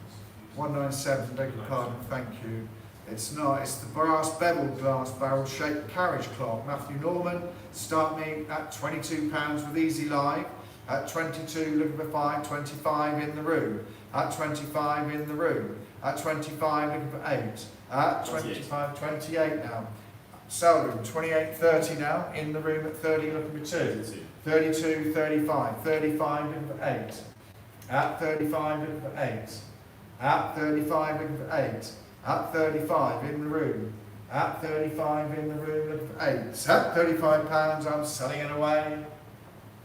197, beg your pardon, thank you. It's not, it's the brass beveled glass barrel shaped carriage clock. Matthew Norman, start me at £22 with easy live. At 22, looking for 5, 25 in the room. At 25 in the room. At 25, looking for 8. At 25, 28 now. Sell room, 28.30 now. In the room at 30, looking for 2. 32, 35. 35, looking for 8. At 35, looking for 8. At 35, looking for 8. At 35, in the room. At 35, in the room, looking for 8. At £35, I'm selling it away.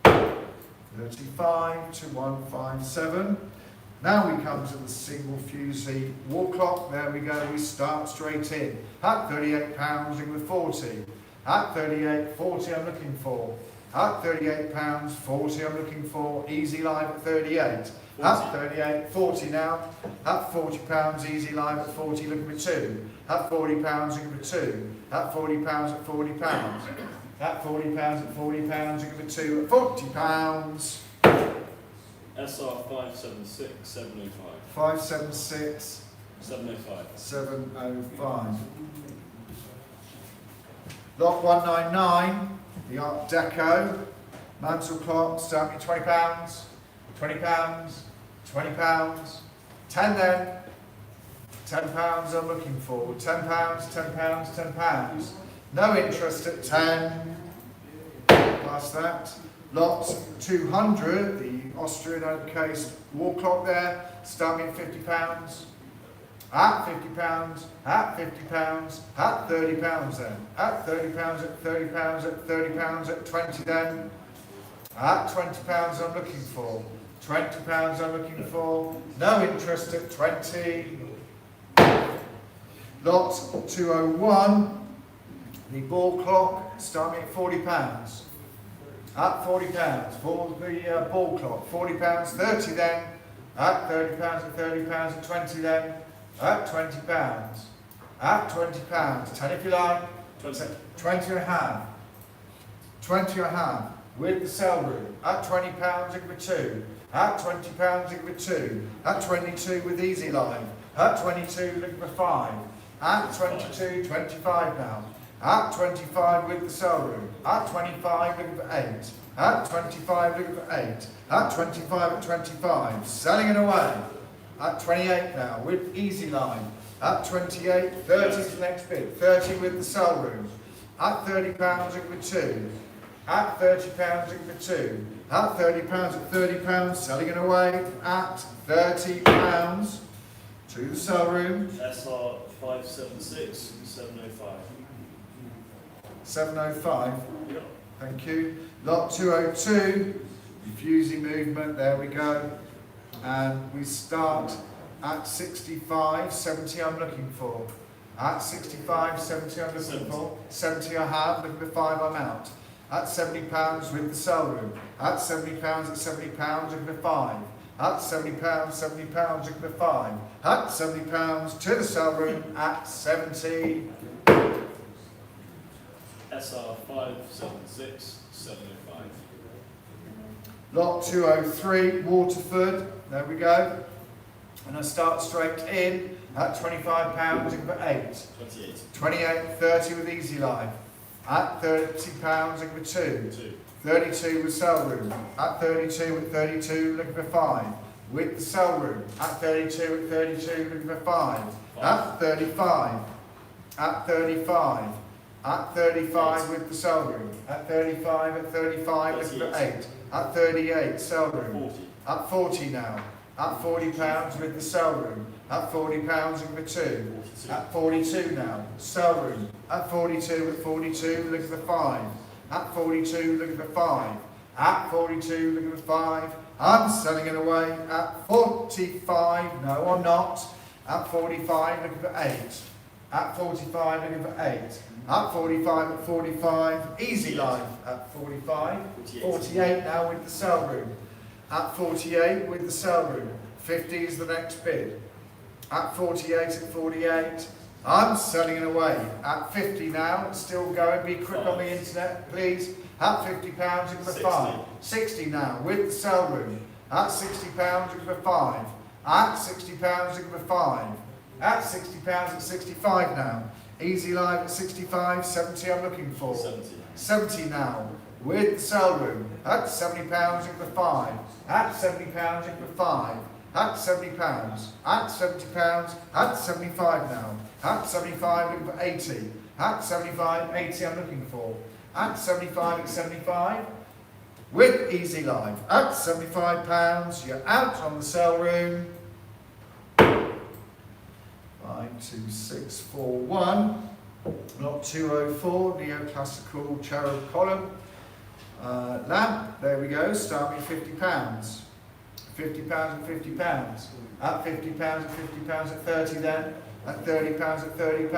35 to 157. Now we come to the single fusee wall clock. There we go. We start straight in. At £38, looking for 40. At 38.40, I'm looking for. At £38.40, I'm looking for. Easy live at 38. At 38.40 now. At £40, easy live at 40, looking for 2. At £40, looking for 2. At £40 at £40. At £40 at £40, looking for 2 at £40. SR 576 705. 576 705. 705. Lot 199, the Art Deco, mantle clock, starting at £20, £20, £20, 10 then, £10 I'm looking for, £10, £10, £10, no interest at 10, past that. Lot 200, the Austrian oak case wall clock there, starting at £50, at £50, at £50, at £30 then, at £30, at £30, at £30, at 20 then, at £20 I'm looking for, £20 I'm looking for, no interest at 20. Lot 201, the ball clock, starting at £40. At £40 for the ball clock, £40, 30 then, at £30, at £30, at 20 then, at £20, at £20, 10 if you like, 20 and a half, 20 and a half, with the sell room, at £20 looking for 2, at £20 looking for 2, at 22 with easy line, at 22 looking for 5, at 22, 25 now. At 25 with the sell room. At 25 looking for 8. At 25 looking for 8. At 25 at 25. Selling it away. At 28 now with easy line. At 28, 30 is the next bid. 30 with the sell room. At £30 looking for 2. At £30 looking for 2. At £30 at £30. Selling it away. At £30 to the sell room. SR 576 705. 705. Yep. Thank you. Lot 202, diffusing movement, there we go. And we start at 65, 70 I'm looking for. At 65, 70 I'm looking for. 70 I have, looking for 5 I'm out. At £70 with the sell room. At £70 at £70, looking for 5. At £70, £70, looking for 5. At £70 to the sell room at 70. SR 576 705. Lot 203, Waterford, there we go. And I start straight in at £25, looking for 8. 28. 28, 30 with easy life. At £30, looking for 2. 32 with sell room. At 32 with 32, looking for 5. With the sell room. At 32 with 32, looking for 5. At 35. At 35. At 35 with the sell room. At 35, at 35, looking for 8. At 38, sell room. 40. At 40 now. At £40 with the sell room. At £40 looking for 2. 42. At 42 now. Sell room. At 42 at 42 looking for 5. At 42 looking for 5. At 42 looking for 5. I'm selling it away. At 45. No, I'm not. At 45 looking for 8. At 45 looking for 8. At 45 at 45. Easy life. At 45. 48 now with the sell room. At 48 with the sell room. 50 is the next bid. At 48 at 48. I'm selling it away. At 50 now, it's still going. Be quick on the internet, please. At £50 looking for 5. 60 now with the sell room. At £60 looking for 5. At £60 looking for 5. At £60 at 65 now. Easy live at 65. 70 I'm looking for. 70. 70 now with the sell room. At £70 looking for 5. At £70 looking for 5. At £70. At £70. At 75 now. At 75 looking for 80. At 75, 80 I'm looking for. At 75 at 75. With Easy Live. At £75, you're out on the sale room. 52641. Lot 204, neoclassical cherub column. Lamp, there we go, starting at £50. £50 and £50. At £50 and £50 at 30 then. At £30 at £30.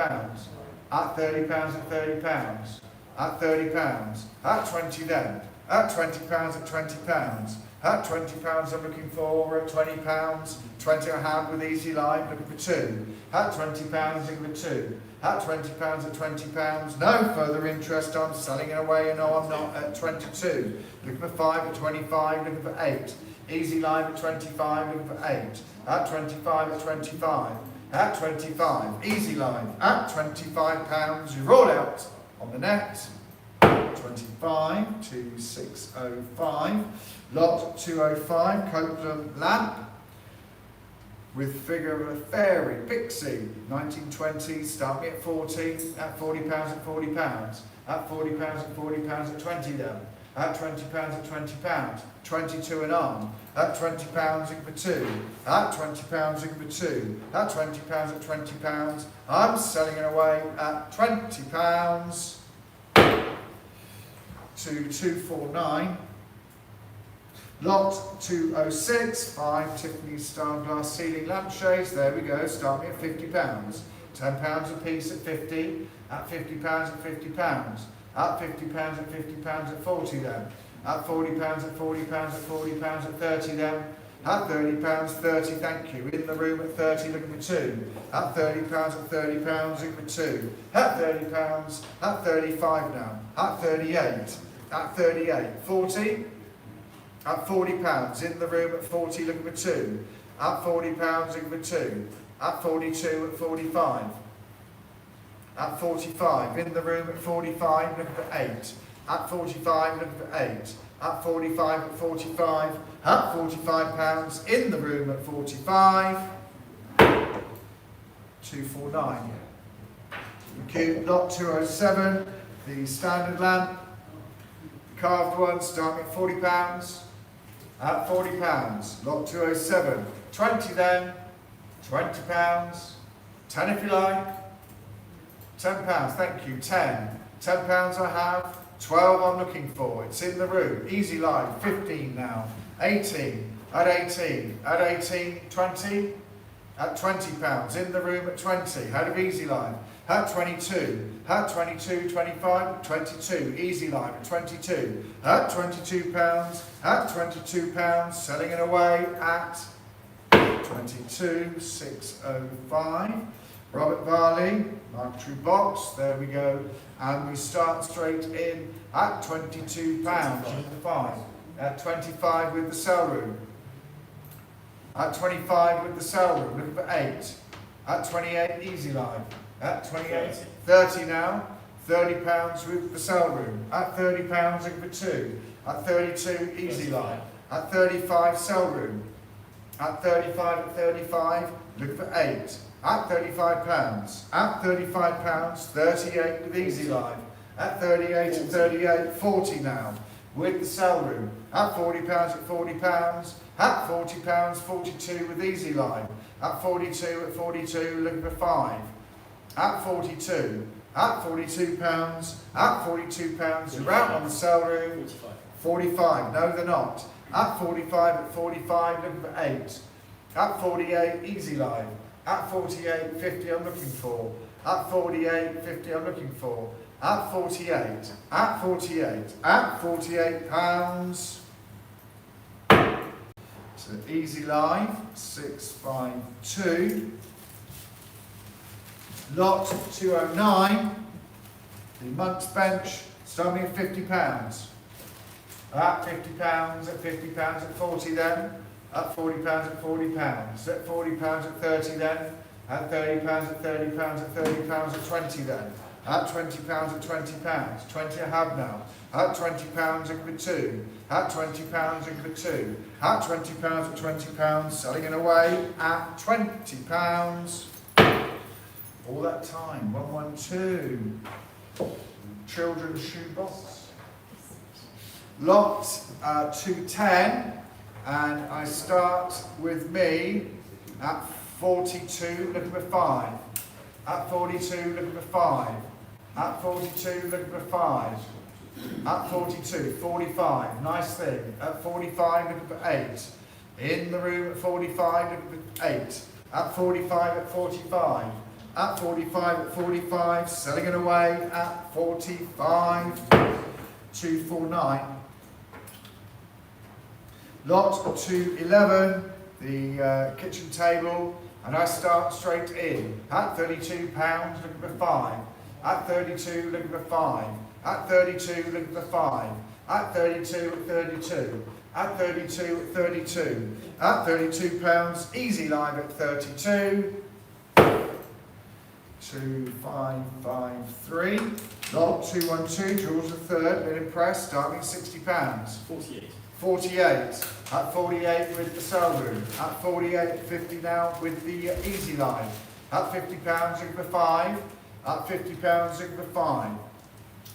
At £30 at £30. At £30. At 20 then. At £20 at £20. At £20 I'm looking for, at £20. 20 I have with Easy Live, looking for 2. At £20 looking for 2. At £20 at £20. No further interest, I'm selling it away, and no I'm not, at 22. Looking for 5 at 25, looking for 8. Easy Live at 25, looking for 8. At 25 at 25. At 25, Easy Live at £25. You're all out on the net. 25 to 605. Lot 205, Copeland lamp with figure of a fairy, pixie, 1920s, start me at 40, at £40 at £40, at £40 at £40 at 20 then, at £20 at £20, 22 and on, at £20 looking for 2, at £20 looking for 2, at £20 at £20, I'm selling it away at £20 to 249. Lot 206, 5 Tiffany style glass ceiling lampshades. There we go, starting at £50. £10 a piece at 50, at £50 at £50, at £50 at £50 at 40 then, at £40 at £40 at £40 at 30 then, at £30, 30, thank you. In the room at 30, looking for 2. At £30 at £30, looking for 2. At £30, at 35 now. At 38, at 38, 40. At £40, in the room at 40, looking for 2. At £40, looking for 2. At 42, at 45. At 45, in the room at 45, looking for 8. At 45, looking for 8. At 45, at 45. At £45, in the room at 45. 249. Thank you. Lot 207, the standard lamp. Carved one, starting at £40. At £40, lot 207, 20 then, £20, 10 if you like, £10, thank you, 10 £10 I have, 12 I'm looking for, it's in the room, Easy Live, 15 now, 18, at 18, at 18, 20, at £20, in the room at 20, out of Easy Live, at 22, at 22, 25, 22, Easy Live at 22, at £22, at £22, selling it away at 22, 605. Robert Varley, monetary box, there we go, and we start straight in at £22, 5, at 25 with the cell room, at 25 with the cell room, looking for 8, at 28, Easy Live. At 28, 30 now, £30 with the sale room. At £30, looking for 2. At 32, Easy Live. At 35, sale room. At 35, at 35, looking for 8. At £35. At £35, 38 with Easy Live. At 38 and 38, 40 now with the sale room. At £40 at £40. At £40, 42 with Easy Live. At 42 at 42, looking for 5. At 42, at £42, at £42, you're out on the sale room. 45, no they're not. At 45, at 45, looking for 8. At 48, Easy Live. At 48, 50 I'm looking for. At 48, 50 I'm looking for. At 48, at 48, at £48. So Easy Live, 652. Lot 209, the Monk's Bench, starting at £50. At £50, at £50, at 40 then. At £40, at £40. At £40, at 30 then. At £30, at £30, at £30, at 20 then. At £20, at £20. 20 I have now. At £20, looking for 2. At £20, looking for 2. At £20, at £20, selling it away at £20. All that time. 112. Children's shoebox. Lot 210, and I start with me at 42, looking for 5. At 42, looking for 5. At 42, looking for 5. At 42, 45, nice thing. At 45, looking for 8. In the room at 45, looking for 8. At 45, at 45. At 45, at 45, selling it away at 45, 249. Lot 211, the kitchen table, and I start straight in. At £32, looking for 5. At 32, looking for 5. At 32, looking for 5. At 32, at 32. At 32, at 32. At £32, easy live at 32. 2553. Lot 212, draws the third, been impressed, starting £60. 48. 48. At 48 with the sale room. At 48, 50 now with the easy line. At £50, looking for 5. At £50, looking for 5.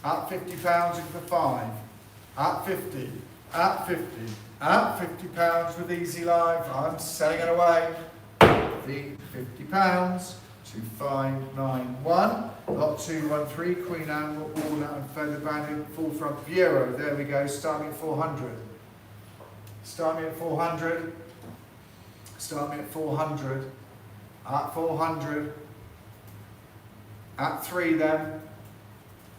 At £50, looking for 5. At 50. At 50. At £50 with easy live. I'm selling it away. The £50. 2591. Lot 213. Queen Anne, all out and feather banded, full front bureau. There we go. Starting at 400. Start me at 400. Start me at 400. At 400. At 3 then.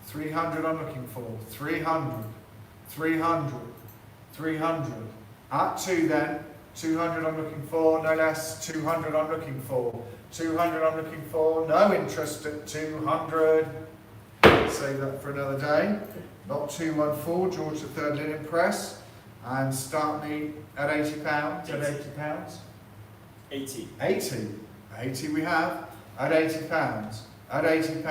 300 I'm looking for. 300. 300. 300. At 2 then. 200 I'm looking for. No less. 200 I'm looking for. 200 I'm looking for. No interest at 200. Save that for another day. Lot 214. George the Third Linen Press. And start me at £80. At £80. 80. 80. 80 we have. At £80. At £80.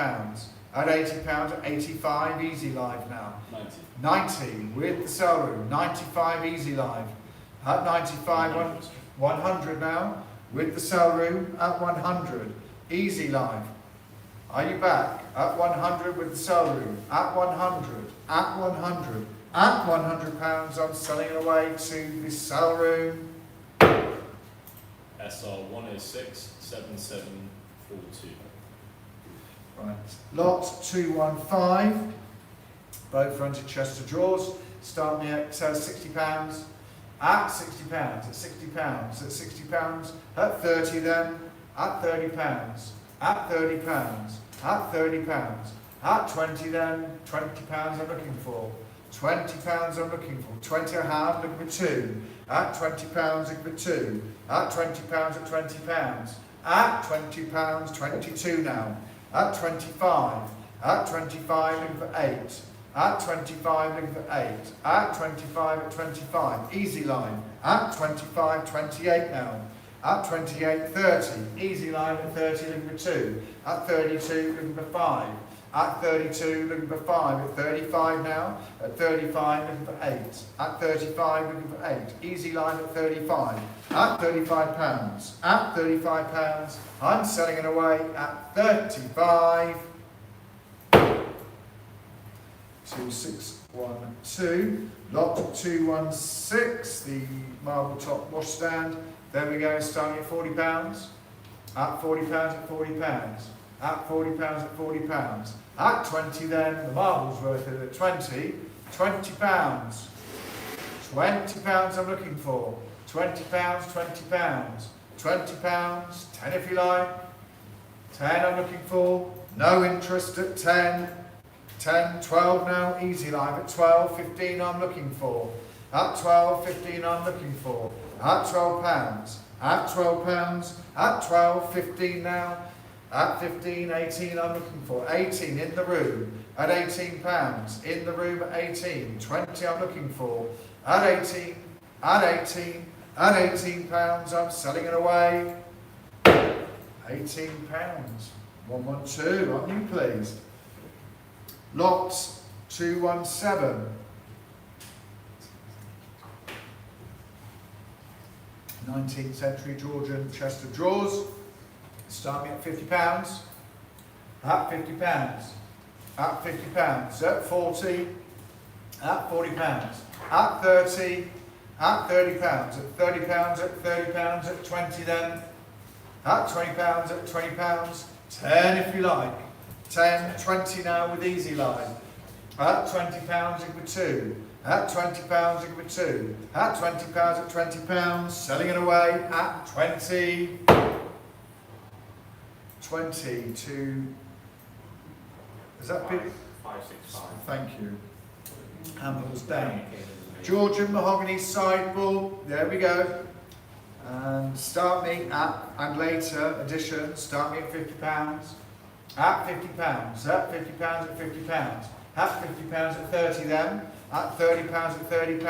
At £80. At 85. Easy live now. 90. 90 with the sale room. 95 easy live. At 95. 100 now with the sale room. At 100. Easy live. Are you back? At 100 with the sale room. At 100. At 100. At £100, I'm selling it away to the sale room. SR 106 7742. Right. Lot 215. Both fronted chest of drawers. Start me at £60. At £60. At £60. At £60. At 30 then. At £30. At £30. At £30. At 20 then. £20 I'm looking for. £20 I'm looking for. 20 I have, looking for 2. At £20, looking for 2. At £20, at £20. At £20, 22 now. At 25. At 25, looking for 8. At 25, looking for 8. At 25, at 25. Easy line. At 25, 28 now. At 28, 30. Easy line at 30, looking for 2. At 32, looking for 5. At 32, looking for 5. At 35 now. At 35, looking for 8. At 35, looking for 8. Easy line at 35. At £35. At £35. I'm selling it away at 35. 2612. Lot 216. The marble top washstand. There we go. Starting at £40. At £40, at £40. At £40, at £40. At 20 then, the marble's worth it at 20. £20. £20 I'm looking for. £20, £20. £20, 10 if you like. 10 I'm looking for. No interest at 10. 10, 12 now, easy live at 12. 15 I'm looking for. At 12, 15 I'm looking for. At £12. At £12. At 12, 15 now. At 15, 18 I'm looking for. 18 in the room. At £18. In the room at 18. 20 I'm looking for. At 18. At 18. At £18 I'm selling it away. £18. 112, aren't you pleased? Lot 217. 19th century Georgian chest of drawers. Start me at £50. at £50, at £50, at 40, at £40, at 30, at £30, at £30, at £30, at 20 then, at £20, at £20, 10 if you like, 10, 20 now with easy line, at £20 equal 2, at £20 equal 2, at £20 at £20, selling it away at 20, 20 to, is that big? 565. Thank you. Handles down. Georgian mahogany sideboard, there we go. And start me at, and later addition, start me at £50, at £50, at £50 at £50, at £50 at 30 then, at £30 at £30,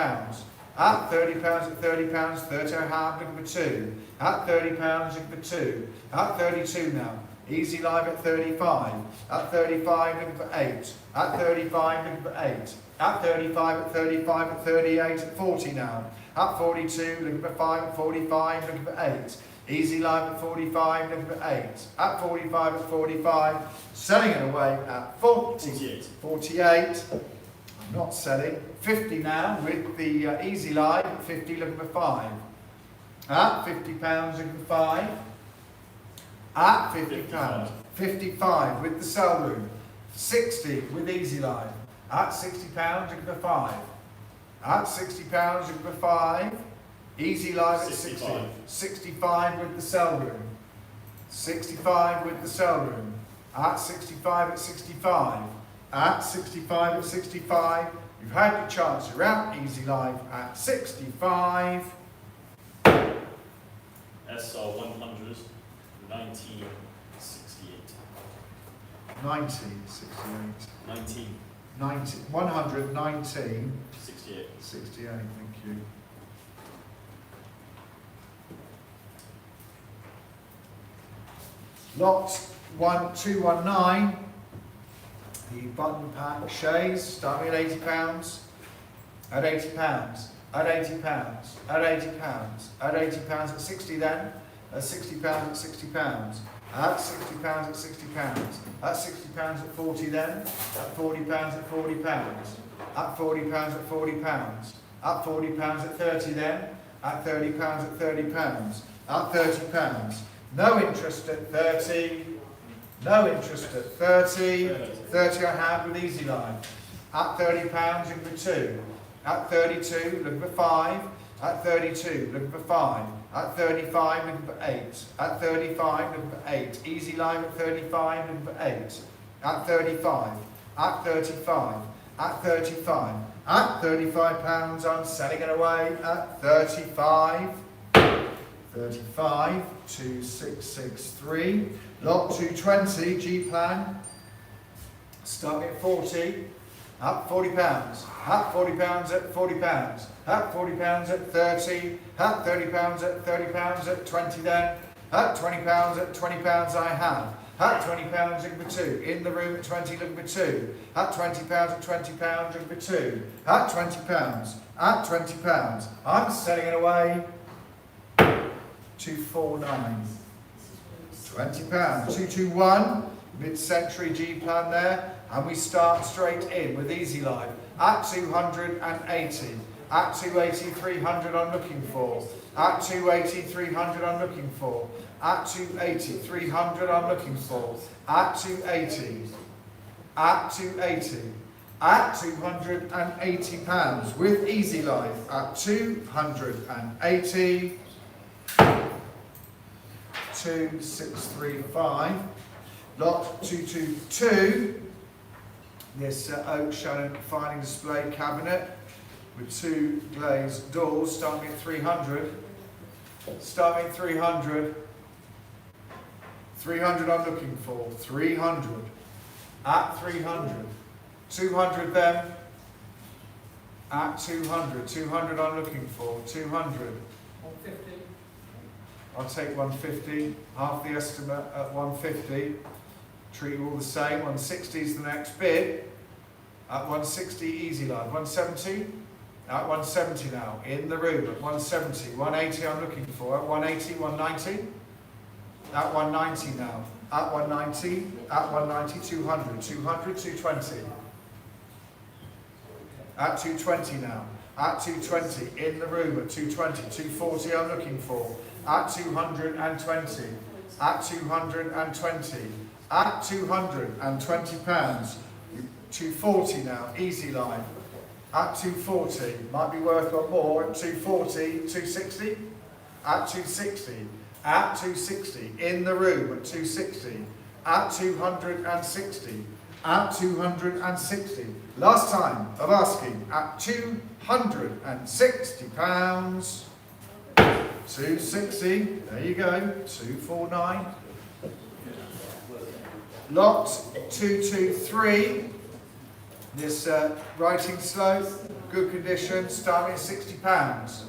at £30 at £30, 30 I have, looking for 2, at £30 looking for 2, at 32 now, easy live at 35, at 35 looking for 8, at 35 looking for 8, at 35 at 35 at 38 at 40 now, at 42 looking for 5, at 45 looking for 8, easy live at 45 looking for 8, at 45 at 45, selling it away at 48. 48, I'm not selling, 50 now with the easy live, 50 looking for 5, at £50 looking for 5, at £50, 55 with the sell room, 60 with easy live, at £60 looking for 5, at £60 looking for 5, easy live at 60, 65. 65 with the sell room, 65 with the sell room, at 65 at 65, at 65 at 65, you've had your chance, you're out easy live at 65, SR 100, 1968. 90, 68, 1968. 90, 119, 68. 68, thank you. Lot 1219, the button pack shays, starting at £80, at £80, at £80, at £80, at £80 at 60 then, at £60 at £60, at £60 at £60, at £60 at 40 then, at £40 at £40, at £40 at £40, at £40 at 30 then, at £30 at £30, at £30, no interest at 30, no interest at 30, 30 I have with easy line, at £30 looking for 2, at 32 looking for 5, at 32 looking for 5, at 35 looking for 8, at 35 looking for 8, easy line at 35 looking for 8, at 35, at 35, at 35, at £35 I'm selling it away at 35, 35, 2663, lot 220, G-plan, starting at 40, at £40, at £40 at £40, at £40 at 30, at £30 at £30 at 20 then, at £20 at £20 I have, at £20 looking for 2, in the room at 20 looking for 2, at £20 at £20 looking for 2, at £20, at £20, I'm selling it away, 249, £20, 221, mid-century G-plan there, and we start straight in with easy live at 280, at 280, 300 I'm looking for, at 280, 300 I'm looking for, at 280, 300 I'm looking for, at 280, at 280, at £280 with easy live at 280, 2635, lot 222, this oak Shannon filing display cabinet with 2 glazed doors, starting at 300, starting at 300, 300 I'm looking for, 300, at 300, 200 then, at 200, 200 I'm looking for, 200, 150. I'll take 150, half the estimate at 150, treat you all the same, 160 is the next bid, at 160 easy line, 170, at 170 now, in the room at 170, 180 I'm looking for, at 180, 190, at 190 now, at 190, at 190, 200, 200, 220. At 220 now, at 220, in the room at 220, 240 I'm looking for, at 220, at 220, at 220 pounds, 240 now, easy line, at 240, might be worth a lot more, at 240, 260, at 260, at 260, in the room at 260, at 260, at 260, last time of asking, at 260 pounds, 260, there you go, 249, lot 223, this writing slope, good condition, starting at 60 pounds,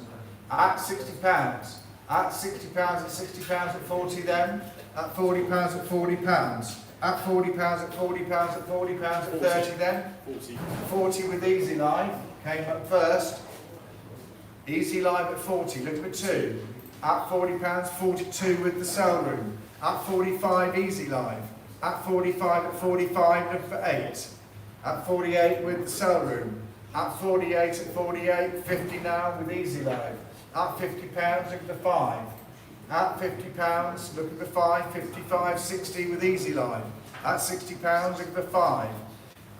at 60 pounds, at 60 pounds, at 60 pounds, at 40 then, at 40 pounds, at 40 pounds, at 40 pounds, at 40 pounds, at 40 pounds, at 30 then, 40 with easy live, came up first, easy live at 40, look at 2, at 40 pounds, 42 with the sell room, at 45 easy live, at 45, at 45, look for 8, at 48 with the sell room, at 48, at 48, 50 now with easy live, at 50 pounds, look at the 5, at 50 pounds, look at the 5, 55, 60 with easy live, at 60 pounds, look at the 5,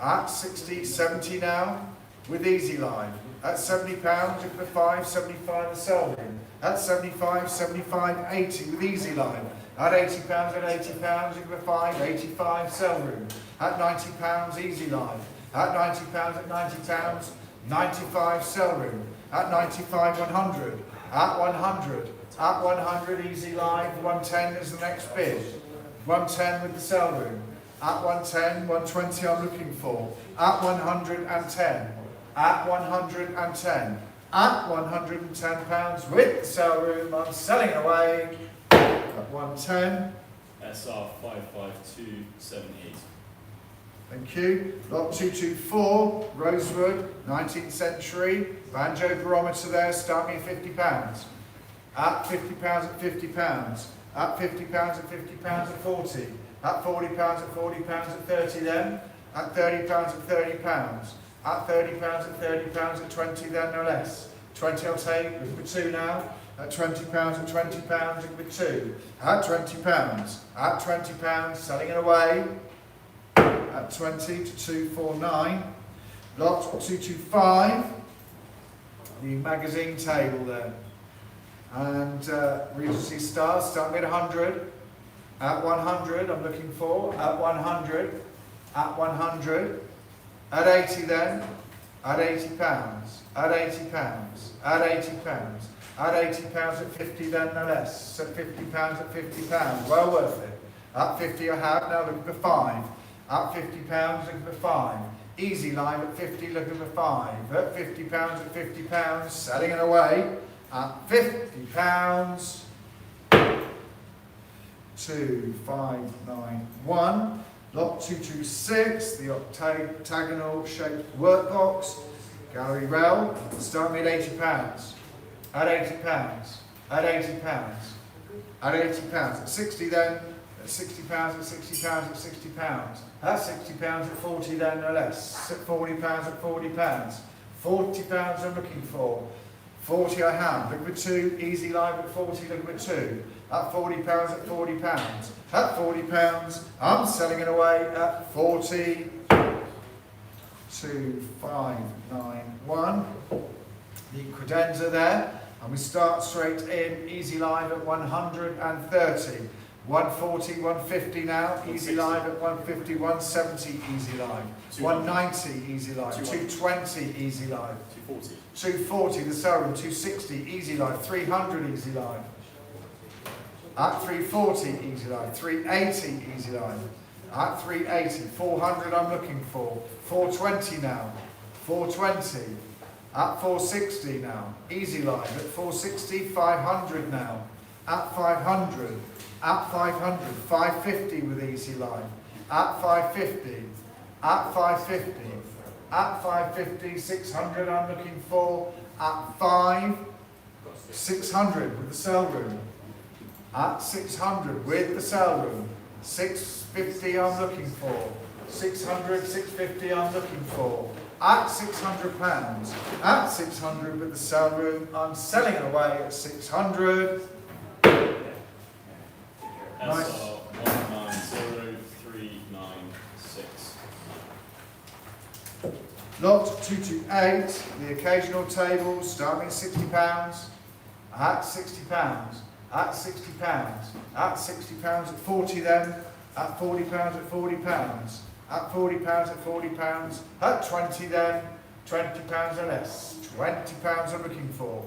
at 60, 70 now with easy live, at 70 pounds, look at the 5, 75 the sell room, at 75, 75, 80 with easy live, at 80 pounds, at 80 pounds, look at the 5, 85 sell room, at 90 pounds, easy live, at 90 pounds, at 90 pounds, 95 sell room, at 95, 100, at 100, at 100, easy live, 110 is the next bid, 110 with the sell room, at 110, 120 I'm looking for, at 110, at 110, at 110 pounds with the sell room, I'm selling away, at 110. SR 55278. Thank you. Lot 224, Rosewood, 19th century, banjo barometer there, start me at 50 pounds. At 50 pounds, at 50 pounds. At 50 pounds, at 50 pounds, at 40. At 40 pounds, at 40 pounds, at 30 then. At 30 pounds, at 30 pounds. At 30 pounds, at 30 pounds, at 20 then, no less. 20 I'll take, look for 2 now. At 20 pounds, at 20 pounds, look for 2. At 20 pounds, at 20 pounds, selling it away. At 20 to 249. Lot 225. The magazine table there. And Regency Stars, start me at 100. At 100, I'm looking for. At 100. At 100. At 80 then. At 80 pounds. At 80 pounds. At 80 pounds. At 80 pounds, at 50 then, no less. At 50 pounds, at 50 pounds. Well worth it. At 50 I have, now look at the 5. At 50 pounds, look at the 5. Easy live at 50, look at the 5. At 50 pounds, at 50 pounds, selling it away. At 50 pounds, 2591. Lot 226, the octagonal shaped workbox. Gallery rail, start me at 80 pounds. At 80 pounds. At 80 pounds. At 80 pounds. At 60 then. At 60 pounds, at 60 pounds, at 60 pounds. At 60 pounds, at 40 then, no less. At 40 pounds, at 40 pounds. 40 pounds I'm looking for. 40 I have. Look for 2. Easy live at 40, look for 2. At 40 pounds, at 40 pounds. At 40 pounds, I'm selling it away at 40. 2591. The credenza there. And we start straight in. Easy live at 130. 140, 150 now, easy live at 150, 170 easy live, 190 easy live, 220 easy live, 240 the sell room, 260 easy live, 300 easy live, at 340 easy live, 380 easy live, at 380, 400 I'm looking for, 420 now, 420, at 460 now, easy live, at 460, 500 now, at 500, at 500, 550 with easy line, at 550, at 550, at 550, 600 I'm looking for, at 600 with the sell room, at 600 with the sell room, 650 I'm looking for. 600, 650 I'm looking for. At £600. At 600 with the sell room, I'm selling it away at 600. Nice. SR 190396. Lot 228, the occasional table, starting at £60. At £60. At £60. At £60 at 40 then. At £40 at £40. At £40 at £40. At 20 then. £20 or less. £20 I'm looking for.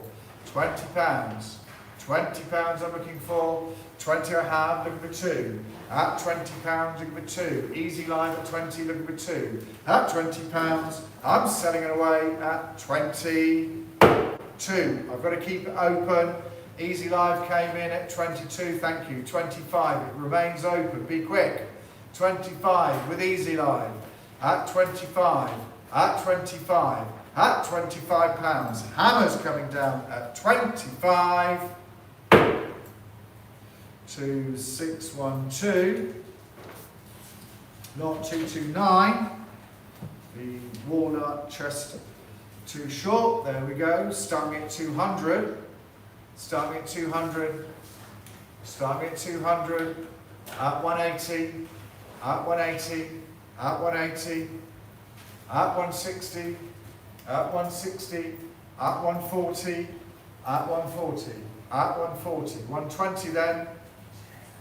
£20. £20 I'm looking for. 20 I have, looking for 2. At £20, looking for 2. Easy line at 20, looking for 2. At £20, I'm selling it away at 22. I've got to keep it open. Easy Live came in at 22, thank you. 25, it remains open, be quick. 25 with Easy Live. At 25, at 25, at £25. Hammer's coming down at 25. 2612. Lot 229. The walnut chest too short. There we go. Starting at 200. Starting at 200. Starting at 200. At 180. At 180. At 180. At 160. At 160. At 140. At 140. At 140. 120 then.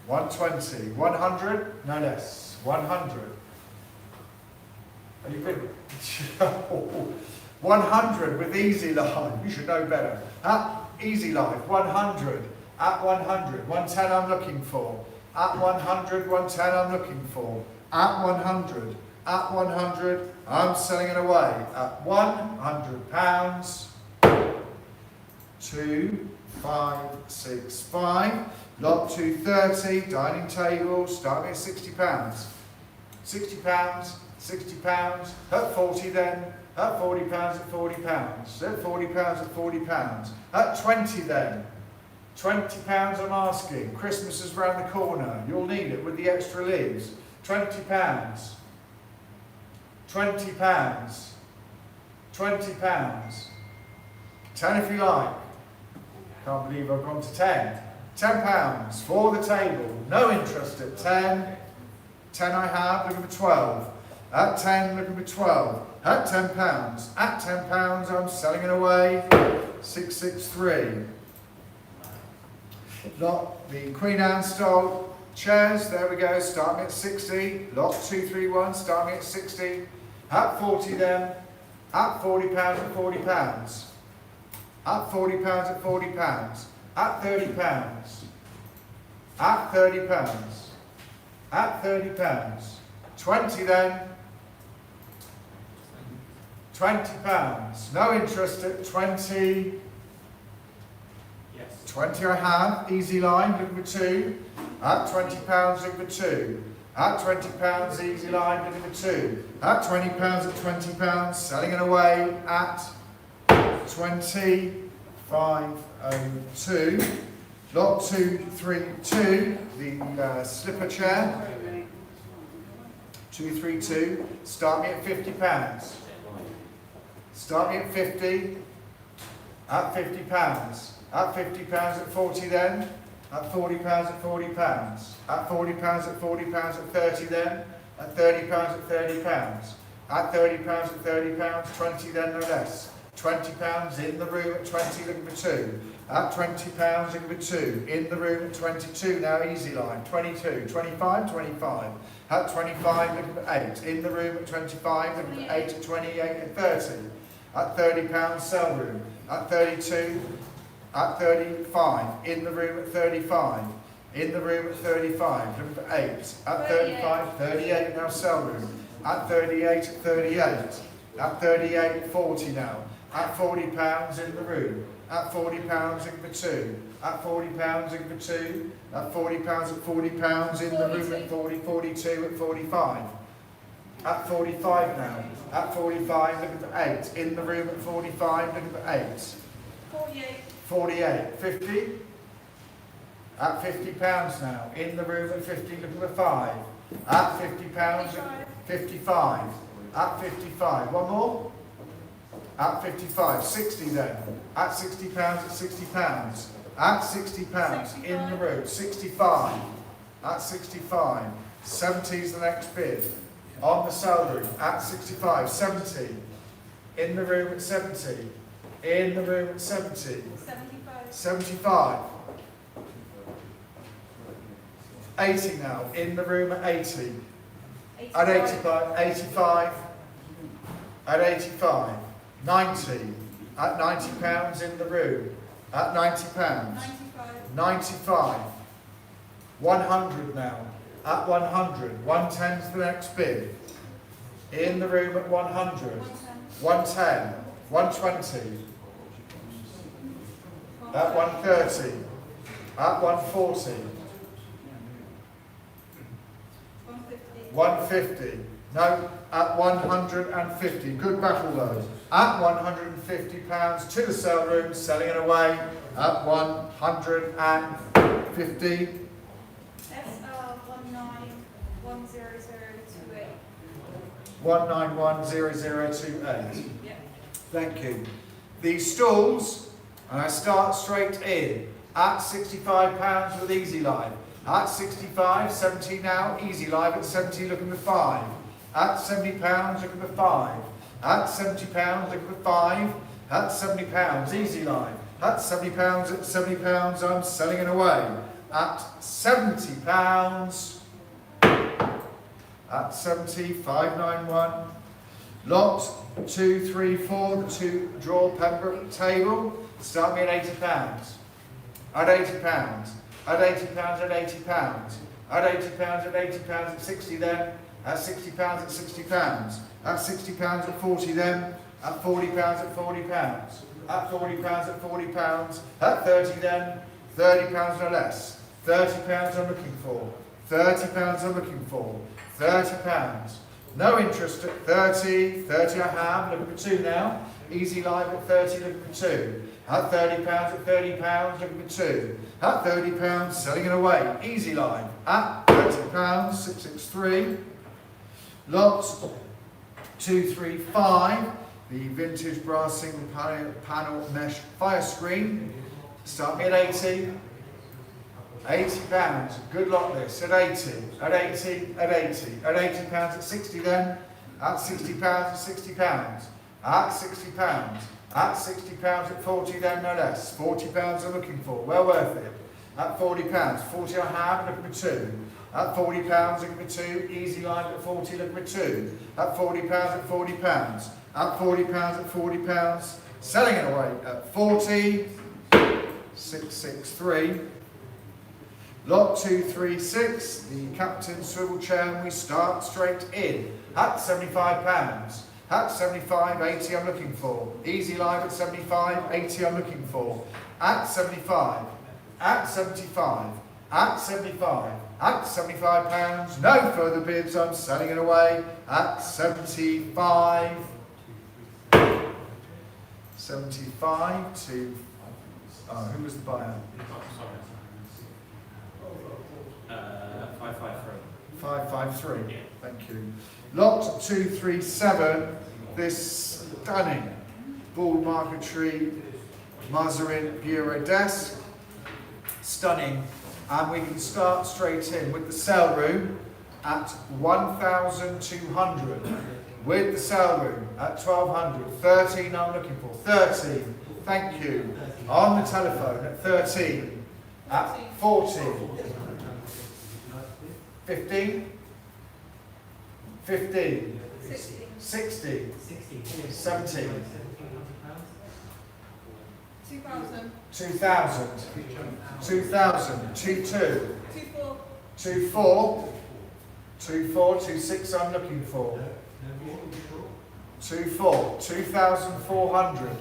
120. 100. No less. 100. Are you good? 100 with Easy Live. You should know better. At Easy Live. 100. At 100. 110 I'm looking for. At 100. 110 I'm looking for. At 100. At 100. I'm selling it away. At £100. 2565. Lot 230. Dining table. Starting at £60. £60. £60. At 40 then. At £40 at £40. At £40 at £40. At 20 then. £20 I'm asking. Christmas is round the corner. You'll need it with the extra leaves. £20. £20. £20. 10 if you like. Can't believe I've gone to 10. £10 for the table. No interest at 10. 10 I have, looking for 12. At 10, looking for 12. At £10. At £10 I'm selling it away. 663. Lot the Queen Anne style chairs. There we go. Starting at 60. Lot 231. Starting at 60. At 40 then. At £40 at £40. At £40 at £40. At £30. At £30. At £30. 20 then. £20. No interest at 20. Yes. 20 I have. Easy line, looking for 2. At £20, looking for 2. At £20, easy line, looking for 2. At £20 at £20, selling it away at 2502. Lot 232, the slipper chair. 232, starting at £50. Starting at 50. At £50. At £50 at 40 then. At £40 at £40. At £40 at £40 at 30 then. At £30 at £30. At £30 at £30, 20 then no less. £20 in the room at 20, looking for 2. At £20, looking for 2. In the room at 22, now easy line. 22, 25, 25. At 25, looking for 8. In the room at 25, looking for 8 at 28 at 30. At £30, sell room. At 32, at 35. In the room at 35. In the room at 35, looking for 8. At 35, 38, now sell room. At 38 at 38. At 38, 40 now. At £40 in the room. At £40 in for 2. At £40 in for 2. At £40 at £40 in the room at 40, 42 at 45. At 45 now. At 45 looking for 8. In the room at 45 looking for 8. 48. 48. 50. At £50 now. In the room at 50, looking for 5. At £50, 55. At 55. One more. At 55. 60 then. At £60, at £60. At £60 in the room. 65. At 65. 70 is the next bid. On the sale room. At 65. 70. In the room at 70. In the room at 70. 75. 75. 80 now. In the room at 80. At 85. 85. At 85. 90. At £90 in the room. At £90. 95. 95. 100 now. At 100. 110 is the next bid. In the room at 100. 110. 120. At 130. At 140. 150. No, at 150. Good battle though. At £150 to the sale room, selling it away at 150. SR 19100028. 1910028. Yep. Thank you. These stalls, and I start straight in at £65 with Easy Live. At 65, 70 now, Easy Live at 70, looking for 5. At £70, looking for 5. At £70, looking for 5. At £70, Easy Live. At £70, at £70, I'm selling it away. At £70. At 70, 591. Lot 2, 3, 4, the 2 draw Pembroke table. Start me at £80. At £80. At £80, at £80. At £80, at £80, at 60 then. At £60, at £60. At £60, at 40 then. At £40, at £40. At £40, at £40. At 30 then. £30 or less. £30 I'm looking for. £30 I'm looking for. £30. No interest at 30. 30 I have. Looking for 2 now. Easy Live at 30. Looking for 2. At £30, at £30. Looking for 2. At £30. Selling it away. Easy Live. At £30. 663. Lot 235. The vintage brass single panel mesh fire screen. Start me at 80. £80. Good lot this. At 80. At 80. At 80. At £80 at 60 then. At £60 at £60. At £60. At £60 at 40 then, no less. £40 I'm looking for. Well worth it. At £40. 40 I have, looking for 2. At £40 looking for 2. Easy Live at 40, looking for 2. At £40 at £40. At £40 at £40. Selling it away at 40. 663. Lot 236, the captain's swivel chair, and we start straight in at £75. At 75, 80 I'm looking for. Easy Live at 75, 80 I'm looking for. At 75, at 75, at 75, at £75. No further bids, I'm selling it away at 75. 75 to, who was the buyer? 553. 553. Thank you. Lot 237. This stunning ball marquetry Mazarin bureau desk. Stunning. And we can start straight in with the sale room at 1,200. With the sale room at 1,200. 13 I'm looking for. 13. Thank you. On the telephone at 13. At 14. 15. 15. 60. 70. 2000. 2000. 2000. 22. 24. 24. 24. 26 I'm looking for. 24. 2,400.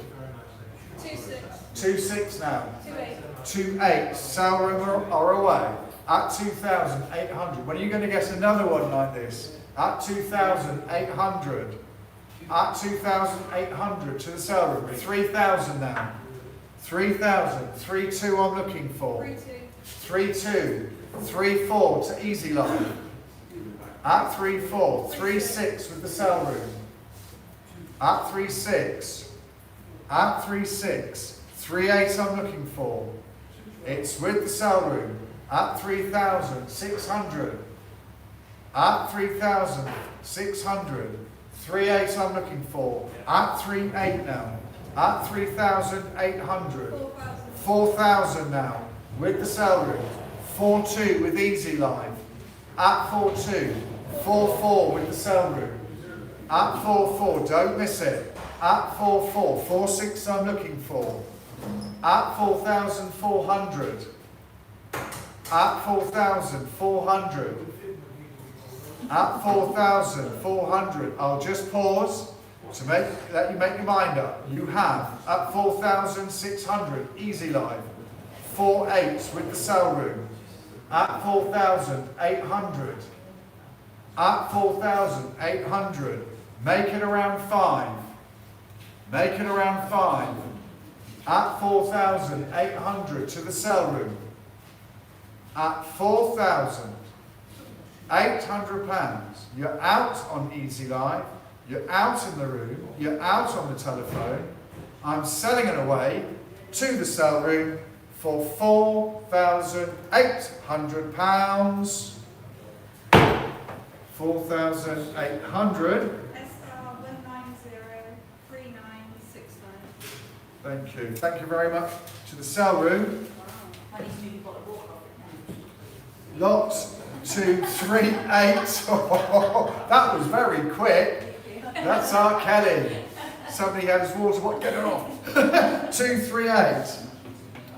26. 26 now. 28. 28. Sale room are away. At 2,800. When are you going to get another one like this? At 2,800. At 2,800 to the sale room. 3,000 now. 3,000. 3,2 I'm looking for. 32. 3-2, 3-4 to Easy Line. At 3-4, 3-6 with the cell room. At 3-6, at 3-6, 3-8 I'm looking for. It's with the cell room. At 3,600. At 3,600. 3-8 I'm looking for. At 3-8 now. At 3,800. 4,000 now. With the cell room. 4-2 with Easy Live. At 4-2. 4-4 with the cell room. At 4-4, don't miss it. At 4-4, 4-6 I'm looking for. At 4,400. At 4,400. At 4,400. I'll just pause to let you make your mind up. You have at 4,600 Easy Live. 4-8 with the cell room. At 4,800. At 4,800. Make it around 5. Make it around 5. At 4,800 to the cell room. At 4,800 pounds. You're out on Easy Live. You're out in the room. You're out on the telephone. I'm selling it away to the cell room for £4,800. 4,800. Thank you. Thank you very much to the cell room. I need to move your bottle of water off it now. Lot 238. Oh, that was very quick. That's R. Kelly. Somebody had his water. What? Get it off. 238.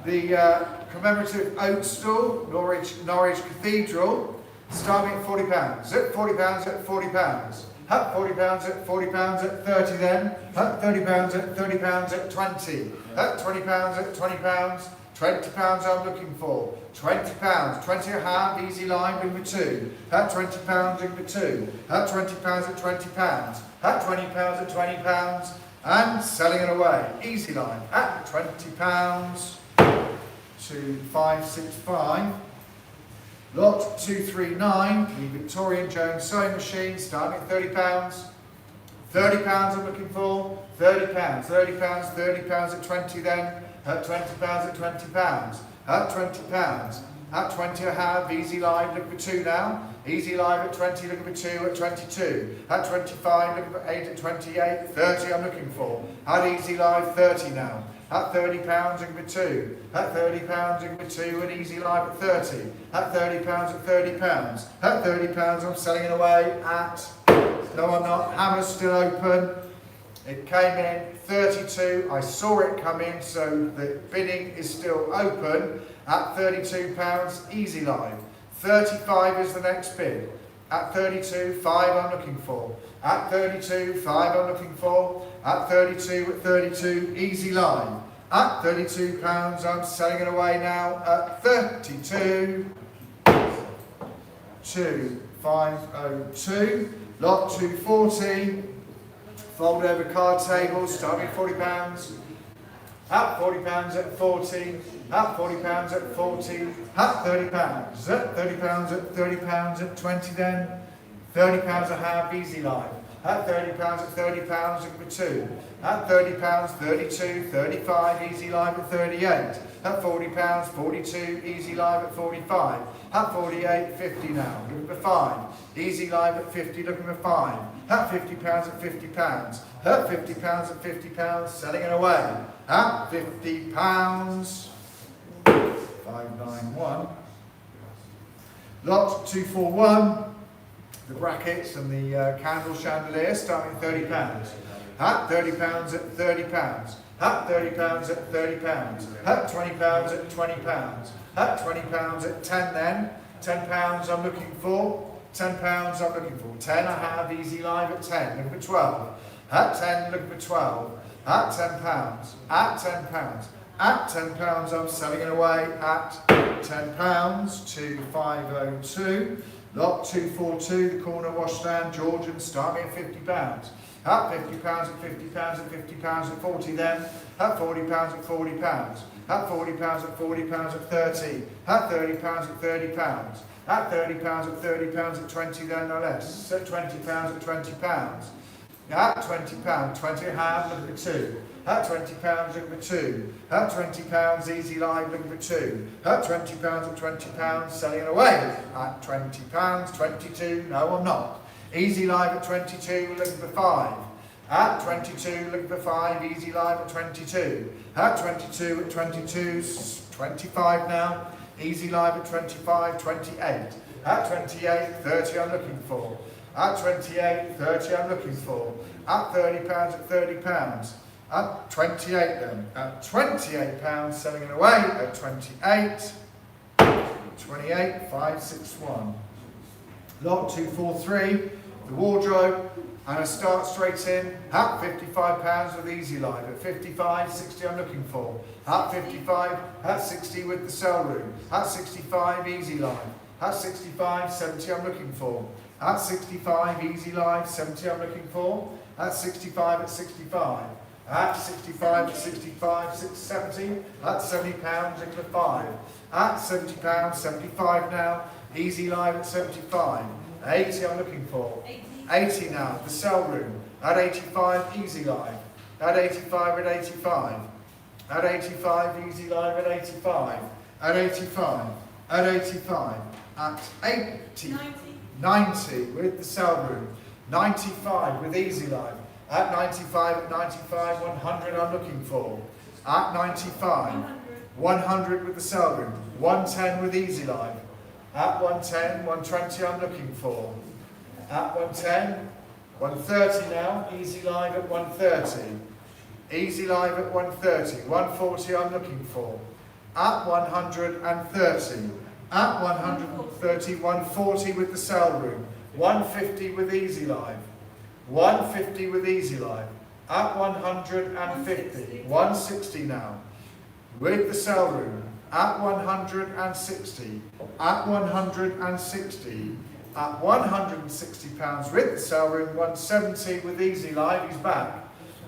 The commemorative oak stool, Norwich Cathedral, starting at £40. At £40, at £40. At £40, at £40, at 30 then. At £30, at £30, at 20. At £20, at £20. £20 I'm looking for. £20, 20 a half, Easy Line, number 2. At £20, number 2. At £20, at £20. At £20, at £20. And selling it away. Easy Line at £20 to 565. Lot 239, the Victorian Jones sewing machine, starting at £30. £30 I'm looking for. £30, £30, £30 at 20 then. At £20, at £20. At £20. At 20 a half, Easy Live, look for 2 now. Easy Live at 20, looking for 2 at 22. At 25, looking for 8 at 28. 30 I'm looking for. At Easy Live, 30 now. At £30, looking for 2. At £30, looking for 2 and Easy Live at 30. At £30, at £30. At £30 I'm selling it away at... No, I'm not. Hammer's still open. It came in 32. I saw it come in, so the bidding is still open at £32. Easy Live. 35 is the next bid. At 32, 5 I'm looking for. At 32, 5 I'm looking for. At 32, at 32, Easy Live. At £32 I'm selling it away now at 32. 2502. Lot 240. Fold over card tables, starting at £40. At £40 at 40. At £40 at 40. At £30. At £30 at £30 at 20 then. £30 a half, Easy Live. At £30 at £30, looking for 2. At £30, 32, 35, Easy Live at 38. At £40, 42, Easy Live at 45. At 48, 50 now, looking for 5. Easy Live at 50, looking for 5. At £50 at £50. At £50 at £50, selling it away. At £50, 591. Lot 241. The brackets and the candle chandelier starting at £30. At £30 at £30. At £30 at £30. At £20 at £20. At £20 at 10 then. £10 I'm looking for. £10 I'm looking for. 10 I have, Easy Live at 10. Looking for 12. At 10, looking for 12. At £10. At £10. At £10 I'm selling it away at £10 to 502. Lot 242, the corner washstand, Georgian, starting at £50. At £50 at £50 at £50 at 40 then. At £40 at £40. At £40 at £40 at 30. At £30 at £30. At £30 at £30 at 20 then no less. At £20 at £20. At £20, 20 a hand, look at the 2. At £20, look at the 2. At £20, easy live, look at the 2. At £20 at £20, selling it away. At £20, 22, no I'm not. Easy live at 22, look at the 5. At 22, look at the 5, easy live at 22. At 22 at 22, 25 now. Easy live at 25, 28. At 28, 30 I'm looking for. At 28, 30 I'm looking for. At £30 at £30. At 28 then. At £28, selling it away at 28. 28, 561. Lot 243, the wardrobe, and I start straight in. At £55 with easy live. At 55, 60 I'm looking for. At 55, at 60 with the sell room. At 65, easy live. At 65, 70 I'm looking for. At 65, easy live, 70 I'm looking for. At 65 at 65. At 65 at 65, 70. At £70, into 5. At £70, 75 now. Easy live at 75. 80 I'm looking for. 80 now, the sell room. At 85, easy live. At 85 at 85. At 85, easy live at 85. At 85. At 85. At 80. 90 with the sell room. 95 with easy live. At 95 at 95, 100 I'm looking for. At 95. 100 with the sell room. 110 with easy live. At 110, 120 I'm looking for. At 110, 130 now, easy live at 130. Easy live at 130, 140 I'm looking for. At 130. At 130, 140 with the sell room. 150 with easy live. 150 with easy live. At 150, 160 now. With the sell room. At 160. At 160. At £160 with the sell room. 170 with easy live. He's back.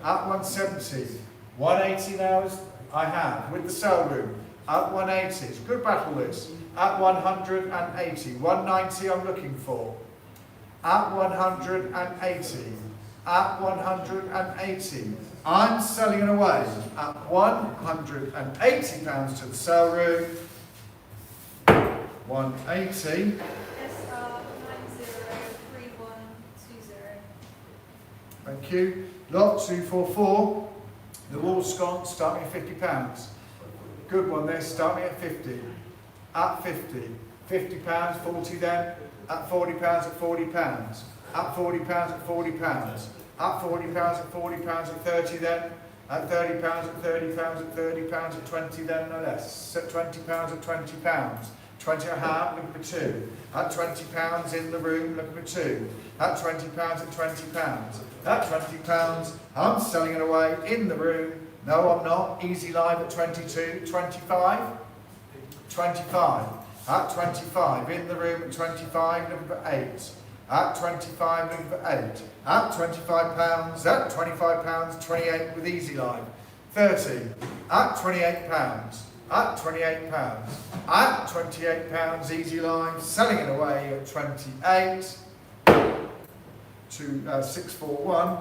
At 170. 180 now is I have with the sell room. At 180. It's a good battle this. At 180. 190 I'm looking for. At 180. At 180. I'm selling it away at £180 to the sell room. 180. Thank you. Lot 244. The wall sconce, start me at £50. Good one there, start me at 50. At 50. £50, 40 then. At £40 at £40. At £40 at £40. At £40 at £40 at 30 then. At £30 at £30 at £30 at 20 then no less. At £20 at £20. 20 a half, look at the 2. At £20 in the room, look at the 2. At £20 at £20. At £20, I'm selling it away in the room. No, I'm not. Easy live at 22. 25. 25. At 25, in the room at 25, look at the 8. At 25, look at the 8. At £25, at £25, 28 with easy live. 30. At £28. At £28. At £28, easy live. Selling it away at 28 to 641.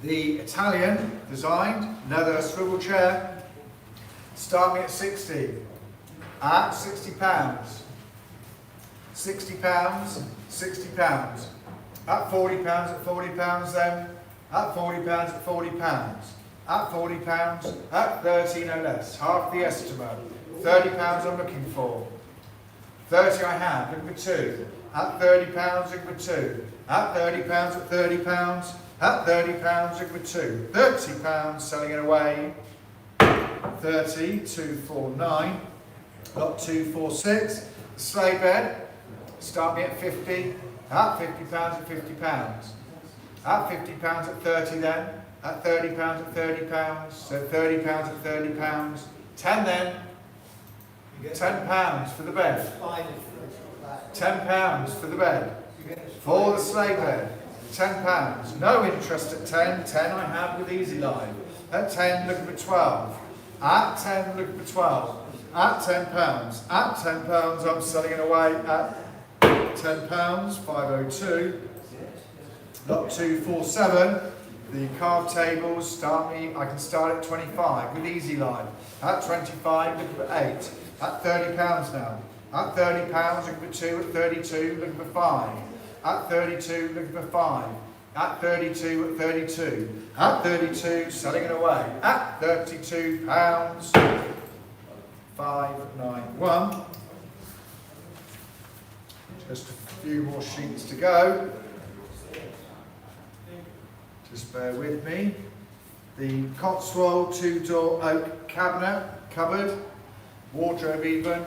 The Italian designed leather swivel chair, start me at 60. At £60. £60, £60. At £40 at £40 then. At £40 at £40. At £40, at 30 no less. Half the estimate. £30 I'm looking for. 30 I have, look for 2. At £30, look for 2. At £30 at £30. At £30, look for 2. £30, selling it away. 30, 249. Lot 246. Sleigh bed. Start me at 50. At £50 at £50. At £50 at 30 then. At £30 at £30. So £30 at £30. 10 then. £10 for the bed. £10 for the bed. For the sleigh bed, £10. No interest at 10. 10 I have with Easy Live. At 10, looking for 12. At 10, looking for 12. At £10. At £10, I'm selling it away at £10. 502. Lot 247. The carved tables I can start at 25 with Easy Live. At 25, looking for 8. At £30 now. At £30, looking for 2. At 32, looking for 5. At 32, looking for 5. At 32, at 32. At 32, selling it away. At £32, 591. Just a few more sheets to go. Just bear with me. The Cotswold 2-door oak cupboard, wardrobe even,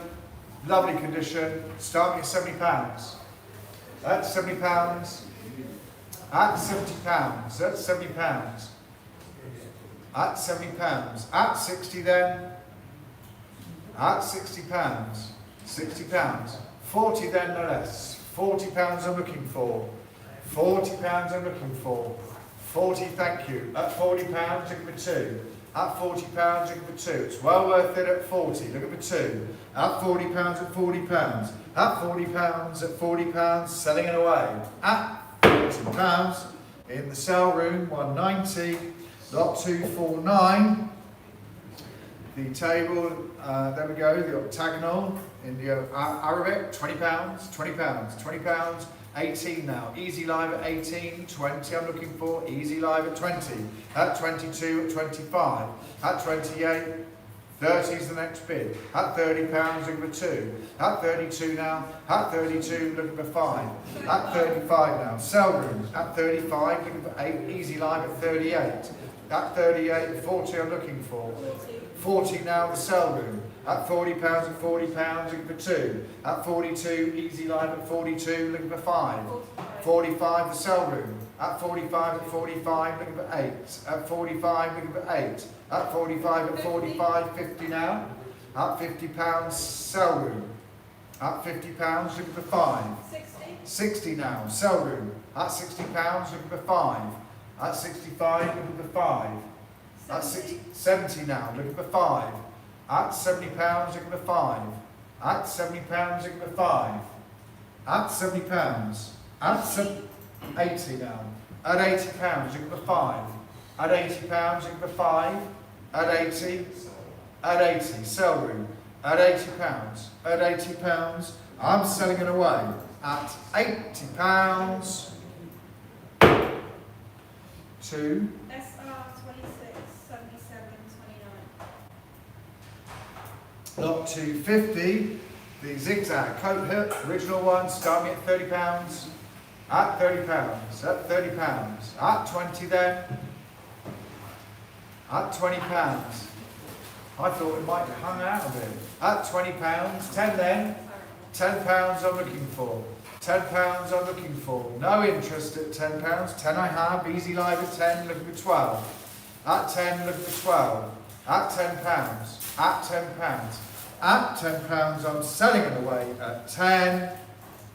lovely condition, starting at £70. That's £70. At £70. That's £70. At £70. At 60 then. At £60. £60. 40 then, no less. £40 I'm looking for. £40 I'm looking for. 40, thank you. At £40, looking for 2. At £40, looking for 2. It's well worth it at 40, looking for 2. At £40, at £40. At £40, at £40, selling it away. At £40. In the sale room, 190. Lot 249. The table, there we go, the octagonal in the Arabic, £20, £20, £20. 18 now. Easy Live at 18, 20 I'm looking for. Easy Live at 20. At 22, at 25. At 28, 30 is the next bid. At £30, looking for 2. At 32 now. At 32, looking for 5. At 35 now. Sell room. At 35, looking for 8. Easy Live at 38. At 38, 40 I'm looking for. 40 now, the sell room. At £40, at £40, looking for 2. At 42, Easy Live at 42, looking for 5. 45, the sell room. At 45, at 45, looking for 8. At 45, looking for 8. At 45, at 45, 50 now. At £50, sell room. At £50, looking for 5. 60 now, sell room. At £60, looking for 5. At 65, looking for 5. At 70 now, looking for 5. At £70, looking for 5. At £70, looking for 5. At £70. At 80 now. At £80, looking for 5. At £80, looking for 5. At 80. At 80, sell room. At £80. At £80, I'm selling it away. At £80. 2. SR 26, 77, 29. Lot 250, the zigzag coat hook, original one, starting at £30. At £30. At £30. At 20 then. At £20. I thought it might have hung out a bit. At £20. 10 then. £10 I'm looking for. £10 I'm looking for. No interest at £10. 10 I have. Easy Live at 10, looking for 12. At 10, looking for 12. At £10. At £10. At £10 I'm selling it away at 10.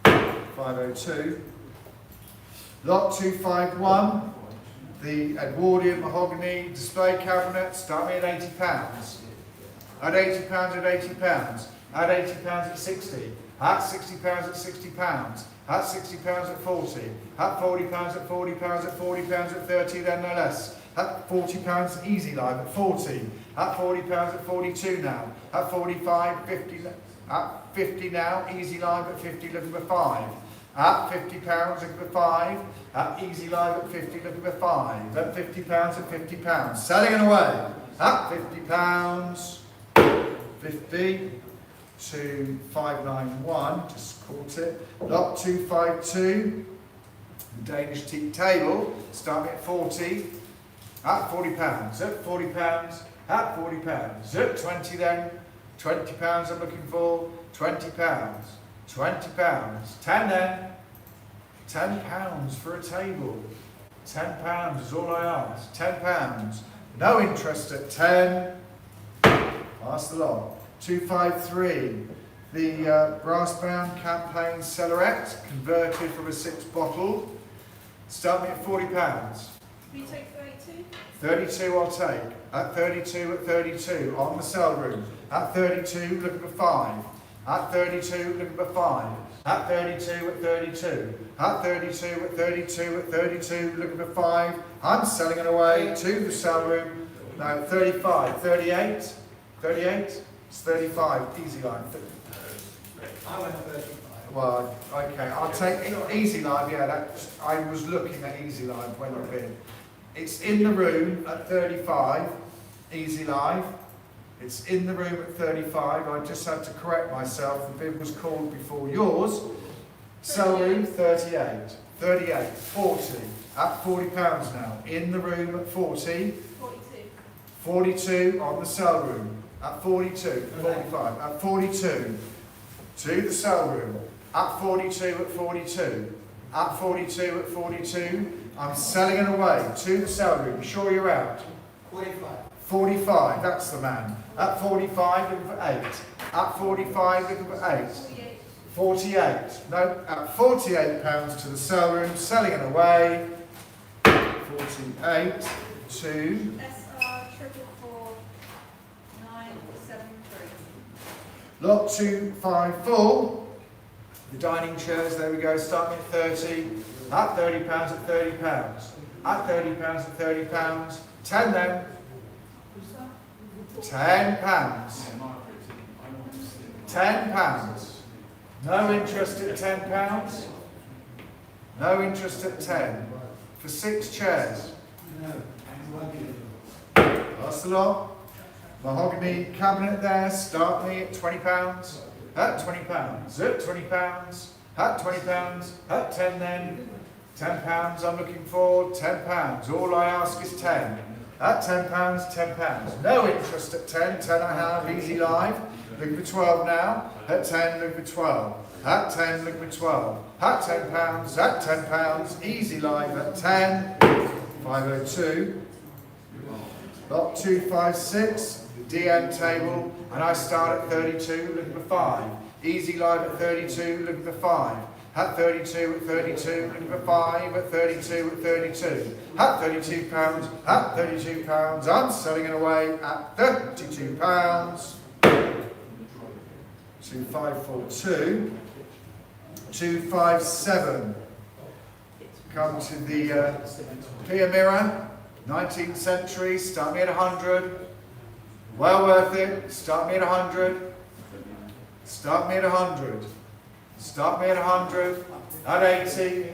502. Lot 251. The Edwardian mahogany display cabinet, starting at £80. At £80, at £80. At £80 at 60. At £60 at £60. At £60 at 40. At £40 at £40. At £40 at 30, then no less. At £40 Easy Live at 40. At £40 at 42 now. At 45, 50. At 50 now. Easy Live at 50, looking for 5. At £50, looking for 5. At Easy Live at 50, looking for 5. At £50 at £50. Selling it away. At £50. 50. 2591, just caught it. Lot 252, the Danish teak table, starting at 40. At £40. At £40. At £40. At 20 then. £20 I'm looking for. £20. £20. 10 then. £10 for a table. £10 is all I ask. £10. No interest at 10. Pass the lot. 253. the brass band campaign Cellaret, converted from a 6 bottle. Start me at £40. Can you take 32? 32 I'll take. At 32, at 32, on the sell room. At 32, looking for 5. At 32, looking for 5. At 32, at 32. At 32, at 32, at 32, looking for 5. I'm selling it away to the sell room. No, 35, 38. 38? It's 35, easy line. I went 35. Well, okay, I'll take Easy Live, yeah, I was looking at Easy Live when I've been. It's in the room at 35, Easy Live. It's in the room at 35, I just had to correct myself, the bid was called before yours. Sell room, 38, 38, 40, at £40 now. In the room at 40, 42. 42 on the sell room, at 42, 45, at 42. To the sell room, at 42, at 42, at 42, at 42. I'm selling it away to the sell room. You sure you're out? 45. 45, that's the man. At 45, looking for 8. At 45, looking for 8. 48. 48. No, at £48 to the sell room, selling it away. 48 to SR 444 973. lot 254. The dining chairs, there we go, starting at 30. At £30, at £30. At £30, at £30. 10 then. £10. £10. No interest at £10. No interest at 10. For 6 chairs. That's the lot. Mahogany cabinet there, start me at £20. At £20. At £20. At £20. At 10 then. £10 I'm looking for. £10. All I ask is 10. At £10, £10. No interest at 10. 10 I have, Easy Live. Looking for 12 now. At 10, looking for 12. At 10, looking for 12. At £10, at £10. Easy Live at 10. 502. Lot 256. The DM table. And I start at 32, looking for 5. Easy Live at 32, looking for 5. At 32, at 32, looking for 5, at 32, at 32. At £32, at £32, I'm selling it away at £32. 2542. 257. Come to the Pia Mirror, 19th century, start me at 100. Well worth it, start me at 100. Start me at 100. Start me at 100, at 80,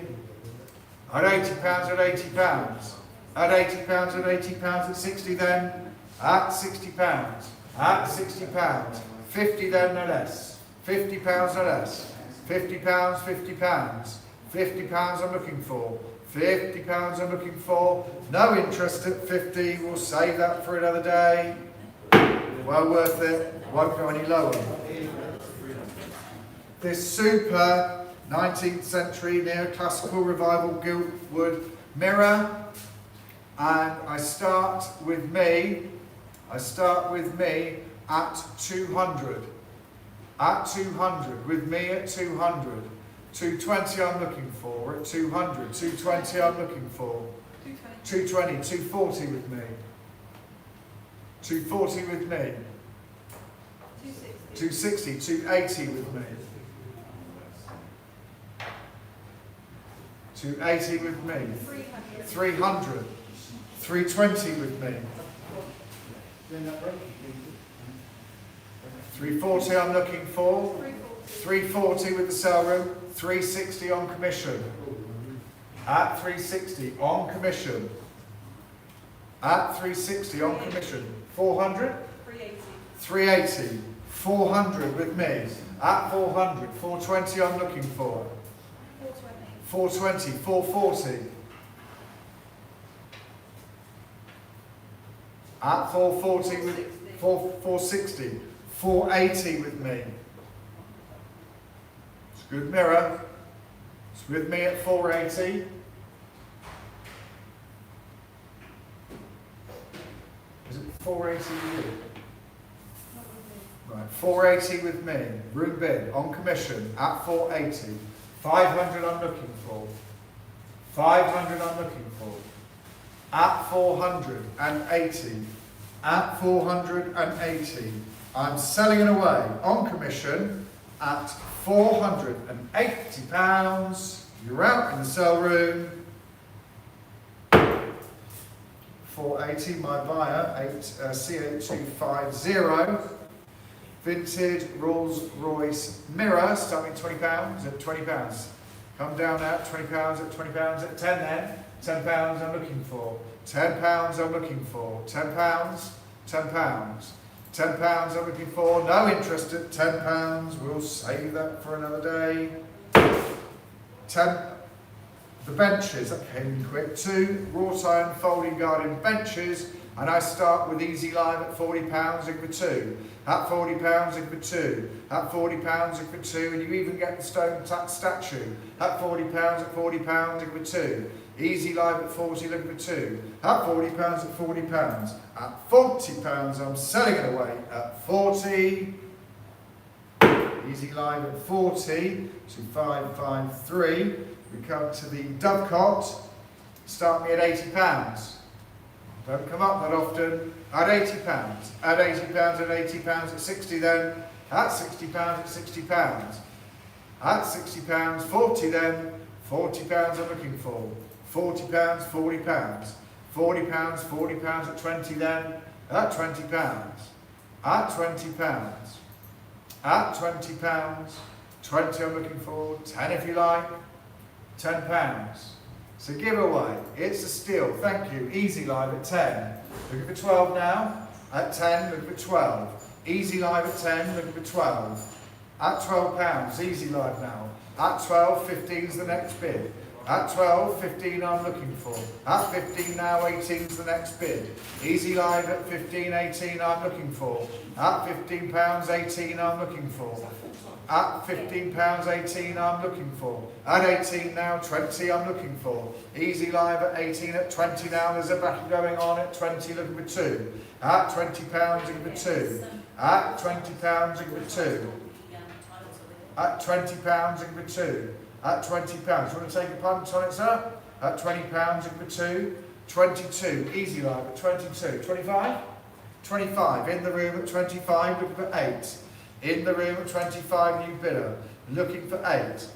at £80, at £80, at £80, at £80, at 60 then, at £60, at £60, 50 then no less, £50 no less, £50, £50, £50 I'm looking for, £50 I'm looking for, no interest at 50, we'll save that for another day, well worth it, won't go any lower. This super 19th century neoclassical revival gilt wood mirror, and I start with me at 200. At 200, with me at 200. 220 I'm looking for, at 200. 220 I'm looking for. 220. 220, 240 with me. 240 with me. 260. 260, 280 with me. 280 with me. 300. 300. 320 with me. 340 I'm looking for. 340. 340 with the sale room. 360 on commission. At 360 on commission. At 360 on commission. 400. 380. 380. 400 with me. At 400. 420 I'm looking for. 420. 420. 440. At 440 with 460. 480 with me. It's a good mirror. It's with me at 480. Is it 480 with you? Not with me. Right. 480 with me. Room bid on commission at 480. 500 I'm looking for. 500 I'm looking for. At 480. At 480. I'm selling it away on commission at £480. You're out in the sell room. 480, my buyer, CA250. Vintage Rolls Royce mirror, starting £20 at £20. Come down now, £20 at £20 at 10 then. £10 I'm looking for. £10 I'm looking for. £10, £10. £10 I'm looking for. No interest at £10. We'll save that for another day. 10. The benches, that came in quick. 2 wrought iron folding garden benches, and I start with Easy Live at £40 in for 2. At £40 in for 2. At £40 in for 2, and you even get the stone statue. At £40 at £40 in for 2. Easy Live at 40, looking for 2. At £40 at £40. At £40 I'm selling it away at 40. Easy Live at 40 to 553. We come to the dovecot. Start me at £80. Don't come up that often. At £80. At £80 at £80 at 60 then. At £60 at £60. At £60, 40 then. £40 I'm looking for. £40, £40. £40, £40 at 20 then. At £20. At £20. At £20. 20 I'm looking for. 10 if you like. £10. It's a giveaway. It's a steal. Thank you. Easy Live at 10. Looking for 12 now. At 10, looking for 12. Easy Live at 10, looking for 12. At £12, Easy Live now. At 12, 15's the next bid. At 12, 15 I'm looking for. At 15 now, 18's the next bid. Easy Live at 15, 18 I'm looking for. At £15, 18 I'm looking for. At £15, 18 I'm looking for. At 18 now, 20 I'm looking for. Easy Live at 18 at 20 now. There's a battle going on at 20, looking for 2. At £20, looking for 2. At £20, looking for 2. At £20, looking for 2. At £20, you want to take a punt on it, sir? At £20, looking for 2. 22, Easy Live at 22. 25? 25, in the room at 25, looking for 8. In the room at 25, new bidder, looking for 8.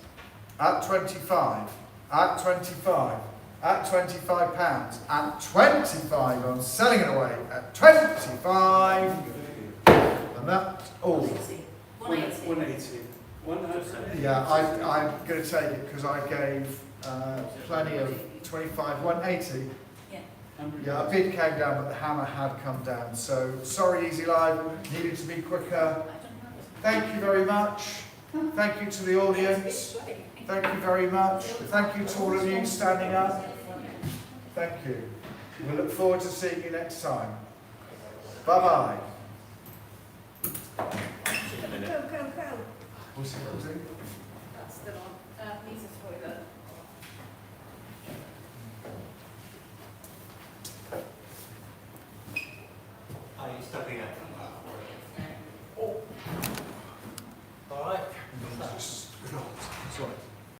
At 25, at 25, at £25, at 25, I'm selling it away at 25. And that, oh, 180. 180. yeah, I'm going to take it because I gave plenty of 25, 180. Yeah, a bid came down, but the hammer had come down. So, sorry, Easy Live, needed to be quicker. Thank you very much. Thank you to the audience. Thank you very much. Thank you to all of you standing up. Thank you. We look forward to seeing you next time. Bye-bye. Go. What's it called? That's still on. Needs a toilet. Are you stopping at?